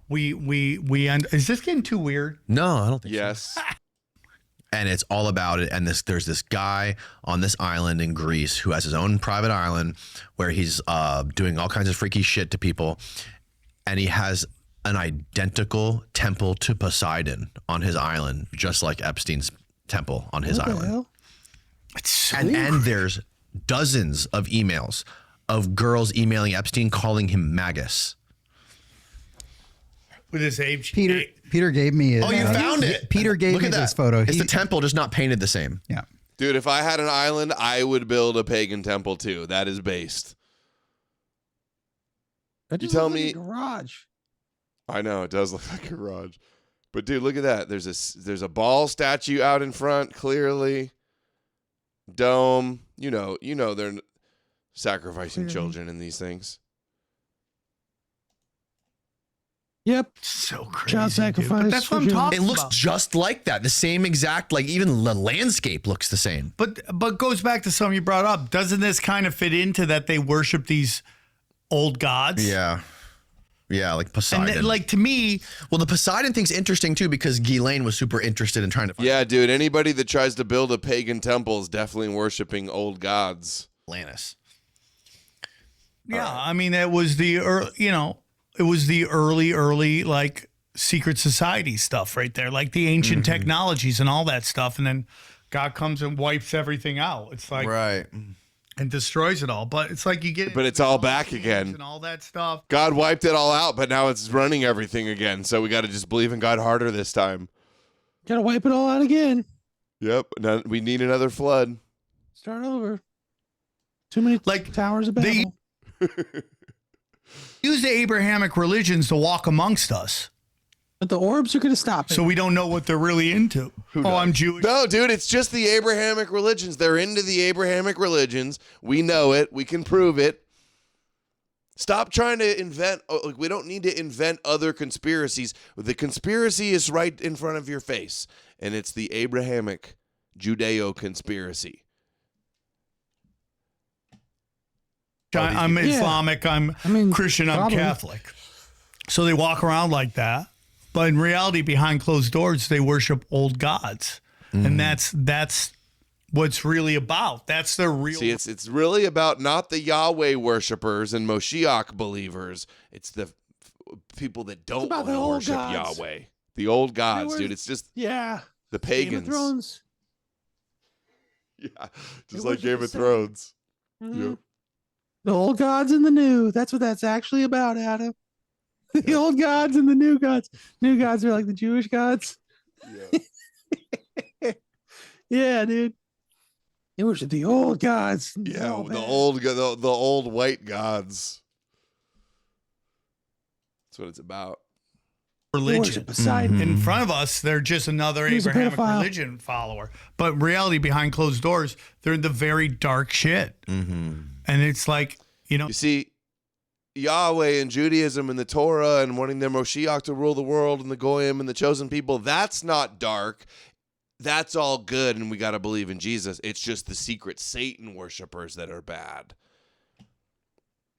Speaker 12: we end. Is this getting too weird?
Speaker 14: No, I don't think so.
Speaker 1: Yes.
Speaker 14: And it's all about it. And there's this guy on this island in Greece who has his own private island where he's doing all kinds of freaky shit to people. And he has an identical temple to Poseidon on his island, just like Epstein's temple on his island.
Speaker 2: Hell?
Speaker 12: It's so
Speaker 14: And there's dozens of emails of girls emailing Epstein calling him Magus.
Speaker 12: With his age.
Speaker 20: Peter gave me
Speaker 14: Oh, you found it.
Speaker 20: Peter gave
Speaker 14: Look
Speaker 20: me
Speaker 14: at
Speaker 20: this
Speaker 14: that.
Speaker 20: photo.
Speaker 14: It's the temple, just not painted the same.
Speaker 20: Yeah.
Speaker 1: Dude, if I had an island, I would build a pagan temple too. That is based.
Speaker 2: That
Speaker 1: You
Speaker 2: just
Speaker 1: tell
Speaker 2: looks like
Speaker 1: me.
Speaker 2: a garage.
Speaker 1: I know it does look like a garage, but dude, look at that. There's a ball statue out in front, clearly. Dome. You know they're sacrificing children in these things.
Speaker 2: Yep.
Speaker 12: So crazy.
Speaker 2: Child sacrifice.
Speaker 12: But that's what I'm
Speaker 2: for sure.
Speaker 12: talking
Speaker 14: It looks
Speaker 12: about.
Speaker 14: just like that. The same exact, like even the landscape looks the same.
Speaker 12: But goes back to something you brought up. Doesn't this kind of fit into that they worship these old gods?
Speaker 14: Yeah. Yeah, like Poseidon.
Speaker 12: And like to me,
Speaker 14: well, the Poseidon thing's interesting too because Ghislaine was super interested in trying to find
Speaker 1: Yeah, dude. Anybody that tries to build a pagan temple is definitely worshiping old gods.
Speaker 14: Atlantis.
Speaker 12: yeah, I mean, it was the early like secret society stuff right there, like the ancient technologies and all that stuff, and then God comes and wipes everything out. It's like
Speaker 14: right.
Speaker 12: And destroys it all. But it's like you get
Speaker 1: But it's all back again.
Speaker 12: and all that stuff.
Speaker 1: God wiped it all out, but now it's running everything again. So we got to just believe in God harder this time.
Speaker 2: Gotta wipe it all out again.
Speaker 1: Yep. Now we need another flood.
Speaker 2: Start over. Too many towers of Babel.
Speaker 12: Use the Abrahamic religions to walk amongst us.
Speaker 2: But the orbs are going to stop it.
Speaker 12: So we don't know what they're really into. I'm Jewish.
Speaker 1: No, dude, it's just the Abrahamic religions. They're into the Abrahamic religions. We know it. We can prove it. Stop trying to invent. We don't need to invent other conspiracies. The conspiracy is right in front of your face, and it's the Abrahamic Judeo conspiracy.
Speaker 12: I'm Islamic, I'm Christian, I'm
Speaker 2: probably.
Speaker 12: Catholic. So they walk around like that. But in reality, behind closed doors, they worship old gods. And that's what's really about. That's their real.
Speaker 1: See, it's really about not the Yahweh worshipers and Moshiach believers. It's the people that don't want to worship Yahweh. The old gods, dude. It's just the pagans.
Speaker 2: Game of Thrones.
Speaker 1: Yeah, just like Game of Thrones.
Speaker 2: Mhm.
Speaker 1: Yep.
Speaker 2: The old gods and the new. That's what that's actually about, Adam. The old gods and the new gods. New gods are like the Jewish gods.
Speaker 1: Yeah.
Speaker 2: Yeah, dude. They worship the old gods.
Speaker 1: Yeah,
Speaker 2: Oh,
Speaker 1: the
Speaker 2: man.
Speaker 1: old white gods. That's what it's about.
Speaker 12: Religion.
Speaker 2: Poseidon.
Speaker 12: In front of us, they're just another
Speaker 2: He was a
Speaker 12: Abrahamic
Speaker 2: pedophile.
Speaker 12: religion follower. But reality, behind closed doors, they're in the very dark shit.
Speaker 14: Mm-hmm.
Speaker 12: And it's like, you know.
Speaker 1: You see, Yahweh and Judaism and the Torah and wanting their Moshiach to rule the world and the Goyim and the chosen people, that's not dark. That's all good, and we got to believe in Jesus. It's just the secret Satan worshipers that are bad.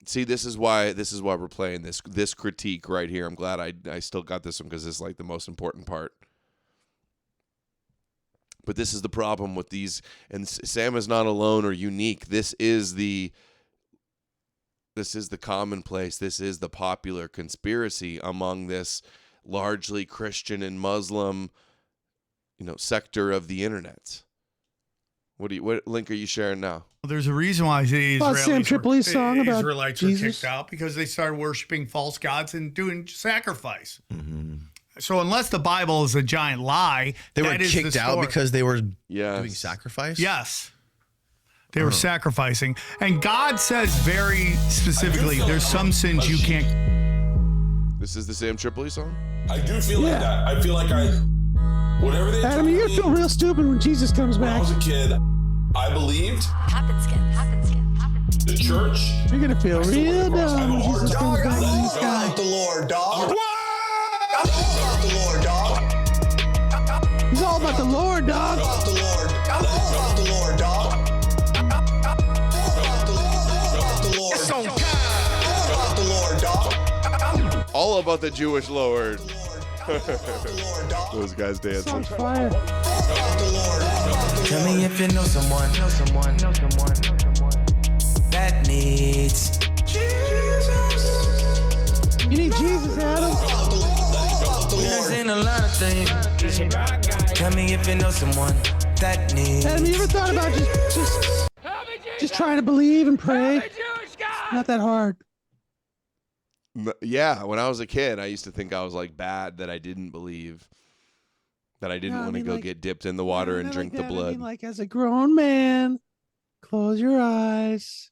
Speaker 1: See, this is why we're playing this critique right here. I'm glad I still got this one because this is like the most important part. But this is the problem with these, and Sam is not alone or unique. This is the commonplace. This is the popular conspiracy among this largely Christian and Muslim, sector of the internet. What link are you sharing now?
Speaker 12: There's a reason why the
Speaker 2: Sam Tripoli's song about
Speaker 12: Israelites were
Speaker 2: Jesus.
Speaker 12: kicked out because they started worshiping false gods and doing sacrifice.
Speaker 14: Mm-hmm.
Speaker 12: So unless the Bible is a giant lie,
Speaker 14: They were
Speaker 12: that is
Speaker 14: kicked
Speaker 12: the
Speaker 14: out
Speaker 12: story.
Speaker 14: because they were doing sacrifice?
Speaker 12: Yes. They were sacrificing. And God says very specifically, there's some sins you can't.
Speaker 1: This is the Sam Tripoli song?
Speaker 20: I do feel like that. I feel like whatever they
Speaker 2: Adam, you're gonna feel real stupid when Jesus comes
Speaker 20: when I
Speaker 2: back.
Speaker 20: was a kid, I believed. The church.
Speaker 2: You're gonna feel real dumb when Jesus comes back to the sky.
Speaker 20: The Lord, dog. The Lord, dog.
Speaker 2: He's all about the Lord, dog.
Speaker 20: The Lord. The Lord, dog. The Lord. The Lord, dog.
Speaker 1: All about the Jewish Lord. Those guys dancing.
Speaker 2: Song's fire.
Speaker 19: Tell me if you know someone that needs Jesus.
Speaker 2: You need Jesus, Adam.
Speaker 19: There's in a lot of things. Tell me if you know someone that needs.
Speaker 2: Adam, you ever thought about just trying to believe and pray? Not that hard.
Speaker 1: Yeah, when I was a kid, I used to think I was like bad that I didn't believe, that I didn't
Speaker 2: No, I
Speaker 1: want to
Speaker 2: mean,
Speaker 1: go
Speaker 2: like-
Speaker 1: get dipped in the water
Speaker 2: No,
Speaker 1: and
Speaker 2: not
Speaker 1: drink
Speaker 2: like
Speaker 1: the
Speaker 2: that.
Speaker 1: blood.
Speaker 2: I mean, like as a grown man, close your eyes.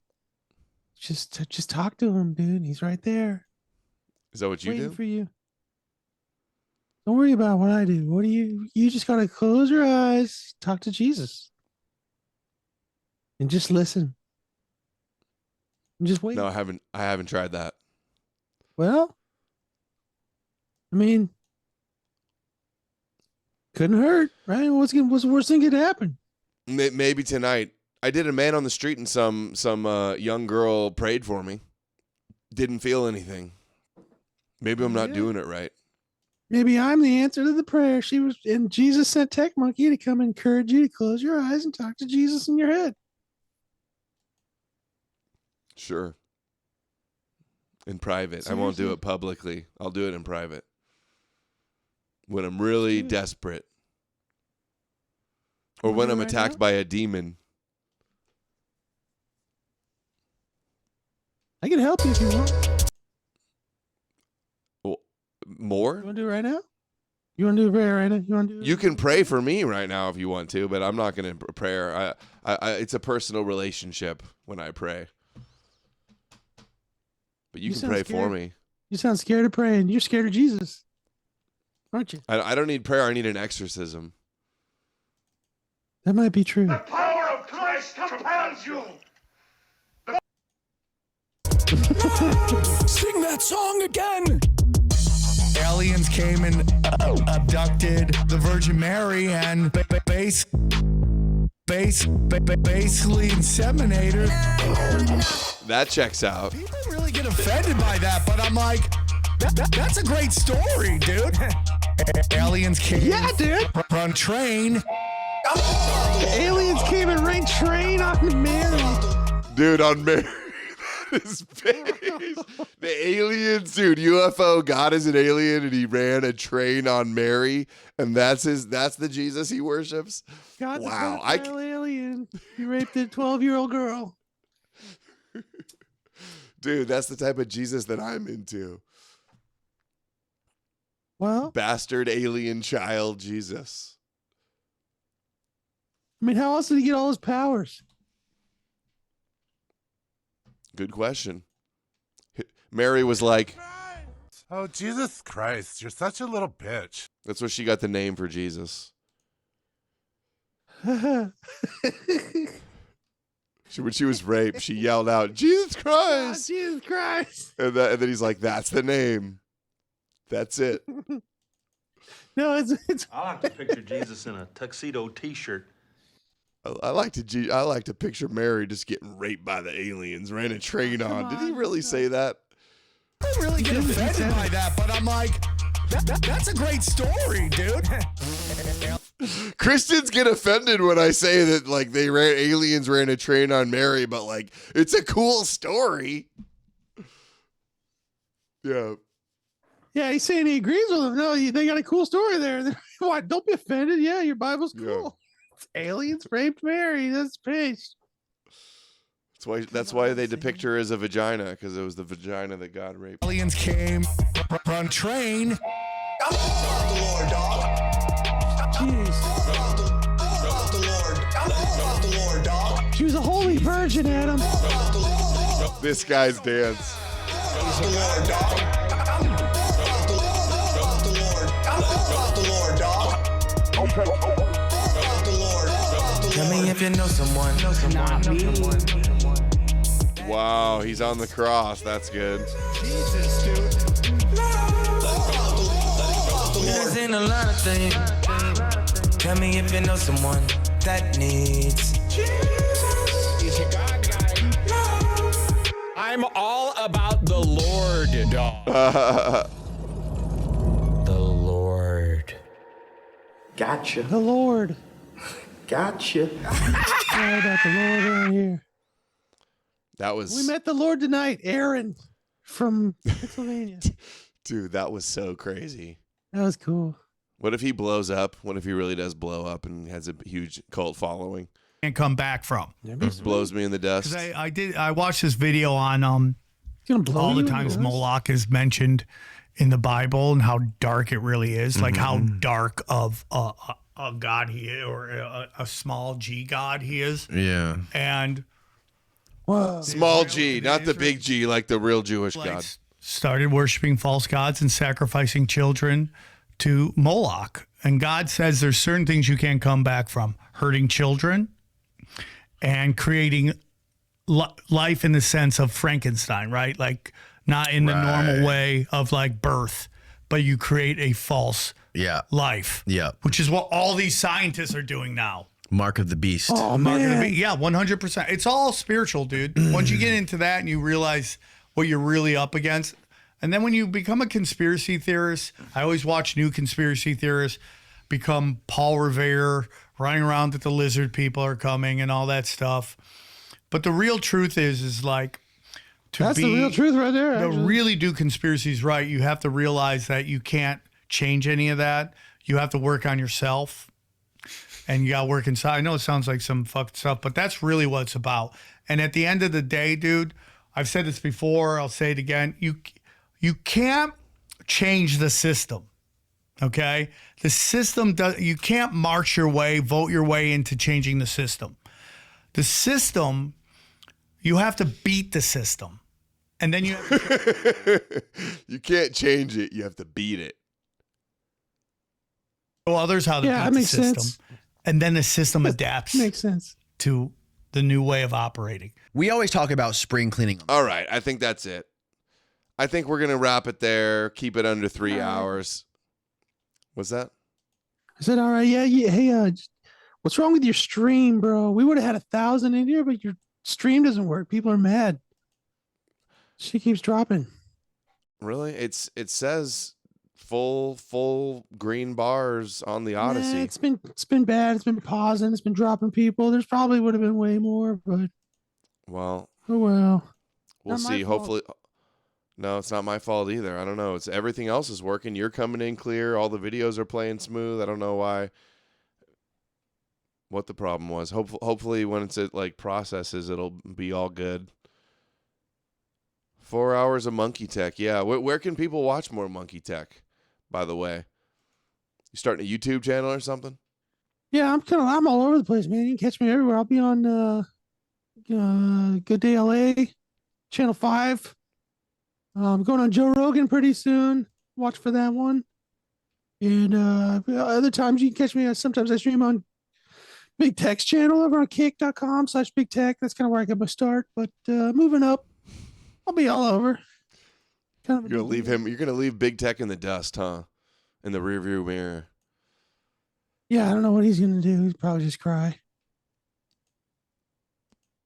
Speaker 2: Just talk to him, dude. He's right there,
Speaker 1: Is that what you
Speaker 2: waiting
Speaker 1: do?
Speaker 2: for you. Don't worry about what I do. What do you? You just gotta close your eyes, talk to Jesus, and just listen. And just wait.
Speaker 1: No, I haven't tried that.
Speaker 2: Well, I mean, couldn't hurt, right? What's the worst thing could happen?
Speaker 1: Maybe tonight. I did a man on the street and some young girl prayed for me. Didn't feel anything. Maybe I'm not
Speaker 2: Yeah.
Speaker 1: doing it right.
Speaker 2: Maybe I'm the answer to the prayer. And Jesus sent Tech Monkey to come encourage you to close your eyes and talk to Jesus in your head.
Speaker 1: Sure. In private. I won't do
Speaker 2: Seriously?
Speaker 1: it publicly. I'll do it in private. When I'm really desperate. Or when I'm
Speaker 2: Right
Speaker 1: attacked
Speaker 2: now?
Speaker 1: by a demon.
Speaker 2: I can help you if you want.
Speaker 1: More?
Speaker 2: You want to do it right now? You want to do a prayer right now? You want to do it?
Speaker 1: You can pray for me right now if you want to, but I'm not going to pray. It's a personal relationship when I pray. But you can
Speaker 2: sound
Speaker 1: pray for
Speaker 2: scared.
Speaker 1: me.
Speaker 2: You sound scared of praying. You're scared of Jesus, aren't you?
Speaker 1: I don't need prayer. I need an exorcism.
Speaker 2: That might be true.
Speaker 20: Power of Christ compels you.
Speaker 19: Sing that song again.
Speaker 12: Aliens came and abducted the Virgin Mary and basically inseminated her.
Speaker 1: That checks out.
Speaker 12: People really get offended by that, but I'm like, that's a great story, dude. Aliens came.
Speaker 2: Yeah, dude.
Speaker 12: On train.
Speaker 2: Aliens came and rained train on Mary.
Speaker 1: Dude, on Mary. His face. The aliens, dude, UFO, God is an alien and he ran a train on Mary, and that's the Jesus he worships.
Speaker 2: God's
Speaker 1: Wow.
Speaker 2: a pedophile alien. He raped a 12-year-old girl.
Speaker 1: Dude, that's the type of Jesus that I'm into.
Speaker 2: Well,
Speaker 1: Bastard alien child Jesus.
Speaker 2: I mean, how else did he get all his powers?
Speaker 1: Good question. Mary was like,
Speaker 21: "Oh, Jesus Christ, you're such a little bitch."
Speaker 1: That's where she got the name for Jesus. When she was raped, she yelled out, "Jesus Christ!"
Speaker 2: Oh, Jesus Christ!
Speaker 1: And then he's like, "That's the name. That's it."
Speaker 2: No, it's.
Speaker 22: I like to picture Jesus in a tuxedo T-shirt.
Speaker 1: I like to picture Mary just getting raped by the aliens, ran a train on. Did he really say that?
Speaker 14: I really get offended by that, but I'm like, that's a great story, dude.
Speaker 1: Christians get offended when I say that like aliens ran a train on Mary, but like it's a cool story. Yeah.
Speaker 2: Yeah, he's saying he agrees with him. No, they got a cool story there. What? Don't be offended. Yeah, your Bible's cool. Yeah. Aliens raped Mary. That's page.
Speaker 1: That's why they depict her as a vagina, because it was the vagina that God raped.
Speaker 14: Aliens came on train.
Speaker 2: She was a holy virgin, Adam.
Speaker 1: This guy's dance.
Speaker 19: Tell me if you know someone. Not me.
Speaker 1: Wow, he's on the cross. That's good.
Speaker 19: Jesus, dude. There's in a lot of things. Tell me if you know someone that needs Jesus.
Speaker 23: He's a God guy. I'm all about the Lord, dog.
Speaker 19: The Lord. Gotcha.
Speaker 2: The Lord.
Speaker 19: Gotcha.
Speaker 2: All about the Lord right here.
Speaker 1: That was.
Speaker 2: We met the Lord tonight, Aaron from Pennsylvania.
Speaker 1: Dude, that was so crazy.
Speaker 2: That was cool.
Speaker 1: What if he blows up? What if he really does blow up and has a huge cult following?
Speaker 12: And come back from.
Speaker 1: Blows me in the dust.
Speaker 12: Because I watched this video on all the times Moloch is mentioned in the Bible and how dark it really is, like how dark of a god he is, or a small G god he is.
Speaker 14: Yeah.
Speaker 12: And
Speaker 1: small G, not the big G like the real Jewish God.
Speaker 12: Started worshiping false gods and sacrificing children to Moloch. And God says there's certain things you can't come back from: hurting children and creating life in the sense of Frankenstein, right? Like not in the normal way of like birth, but you create a false life.
Speaker 14: Yeah.
Speaker 12: Which is what all these scientists are doing now.
Speaker 14: Mark of the beast.
Speaker 2: Oh,
Speaker 12: Mark of the
Speaker 2: man.
Speaker 12: beast. Yeah, 100%. It's all spiritual, dude. Once you get into that and you realize what you're really up against. And then when you become a conspiracy theorist, I always watch new conspiracy theorists become Paul Revere, running around that the lizard people are coming and all that stuff. But the real truth is like,
Speaker 2: That's the real truth right there.
Speaker 12: To
Speaker 2: actually.
Speaker 12: really do conspiracies right, you have to realize that you can't change any of that. You have to work on yourself. And you got to work inside. I know it sounds like some fucked stuff, but that's really what it's about. And at the end of the day, dude, I've said this before, I'll say it again. You can't change the system. Okay? The system you can't march your way, vote your way into changing the system. The system, you have to beat the system. And then you have to
Speaker 1: you can't change it, you have to beat it.
Speaker 12: show others how to beat
Speaker 2: that
Speaker 12: the
Speaker 2: makes
Speaker 12: system.
Speaker 2: sense.
Speaker 12: And then the system adapts
Speaker 2: Makes sense.
Speaker 12: to the new way of operating.
Speaker 14: We always talk about spring cleaning.
Speaker 1: All right, I think that's it. I think we're going to wrap it there, keep it under 3 hours. What's that?
Speaker 2: I said, all right, yeah. Hey, what's wrong with your stream, bro? We would have had 1,000 in here, but your stream doesn't work. People are mad. She keeps dropping.
Speaker 1: Really? It says full green bars on the Odyssey.
Speaker 2: Yeah, it's been bad. It's been pausing. It's been dropping people. There's probably would have been way more, but
Speaker 1: Well,
Speaker 2: oh well.
Speaker 1: we'll
Speaker 2: Not my
Speaker 1: see.
Speaker 2: fault.
Speaker 1: Hopefully. No, it's not my fault either. I don't know. It's everything else is working. You're coming in clear. All the videos are playing smooth. I don't know what the problem was. Hopefully when it's like processes, it'll be all good. 4 hours of Monkey Tech. Yeah. Where can people watch more Monkey Tech, by the way? You starting a YouTube channel or something?
Speaker 2: Yeah, I'm all over the place, man. You can catch me everywhere. I'll be on Good Day LA, Channel 5. I'm going on Joe Rogan pretty soon. Watch for that one. And other times you can catch me. Sometimes I stream on Big Tech's channel over on kick.com/Big Tech. That's kind of where I got my start. But moving up, I'll be all over.
Speaker 1: You're gonna leave him. You're gonna leave Big Tech in the dust, huh? In the rearview mirror.
Speaker 2: Yeah, I don't know what he's gonna do. He'll probably just cry.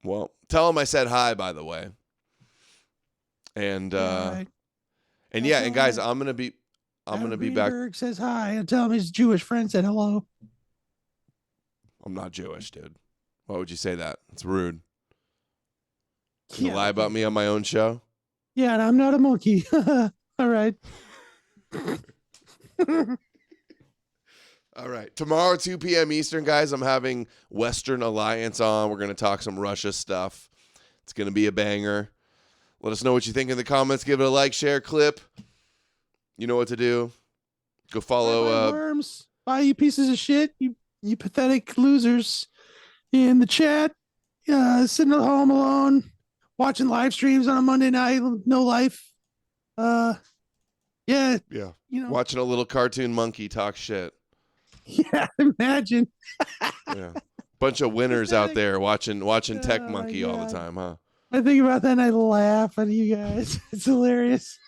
Speaker 1: Well, tell him I said hi, by the way. And
Speaker 2: right.
Speaker 1: and yeah, and guys, I'm gonna be back.
Speaker 2: Greenberg says hi and tell him his Jewish friend said hello.
Speaker 1: I'm not Jewish, dude. Why would you say that? It's rude. You lie about me on my own show?
Speaker 2: Yeah, and I'm not a monkey. All right.
Speaker 1: All right. Tomorrow, 2 p.m. Eastern, guys, I'm having Western Alliance on. We're going to talk some Russia stuff. It's going to be a banger. Let us know what you think in the comments. Give it a like, share, clip. You know what to do. Go follow.
Speaker 2: Worms. Bye, you pieces of shit. You pathetic losers. In the chat, sitting at home alone, watching live streams on a Monday night, no life. Yeah.
Speaker 1: Yeah.
Speaker 2: You know.
Speaker 1: Watching a little cartoon monkey talk shit.
Speaker 2: Yeah, imagine.
Speaker 1: Yeah. Bunch of winners out there watching Tech Monkey all the time, huh?
Speaker 2: I think about that and I laugh at you guys. It's hilarious.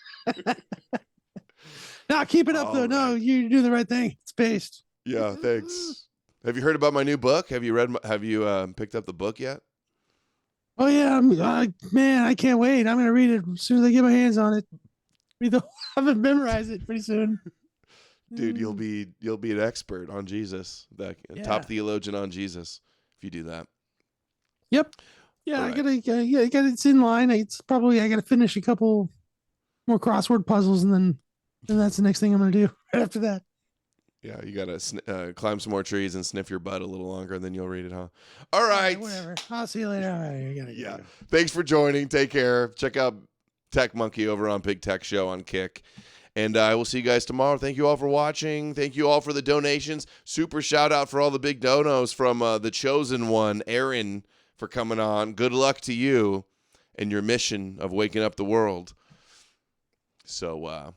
Speaker 2: No, keep it up though. Right. No, you do the right thing. It's based.
Speaker 1: Yeah, thanks. Have you heard about my new book? Have you picked up the book yet?
Speaker 2: Oh yeah, man, I can't wait. I'm gonna read it as soon as I get my hands on it. I'm gonna memorize it pretty soon.
Speaker 1: Dude, you'll be an expert on Jesus, top theologian on Jesus if you do that.
Speaker 2: Yep. Yeah, right. I gotta. It's in line. I gotta finish a couple more crossword puzzles, and then that's the next thing I'm gonna do right after that.
Speaker 1: Yeah, you gotta climb some more trees and sniff your butt a little longer, and then you'll read it, huh? All right.
Speaker 2: Whatever. I'll see you later. All right,
Speaker 1: yeah. Thanks for joining. Take care. Check out Tech Monkey over on Big Tech Show on Kick. And I will see you guys tomorrow. Thank you all for watching. Thank you all for the donations. Super shout out for all the big donos from the chosen one, Aaron, for coming on. Good luck to you and your mission of waking up the world. So,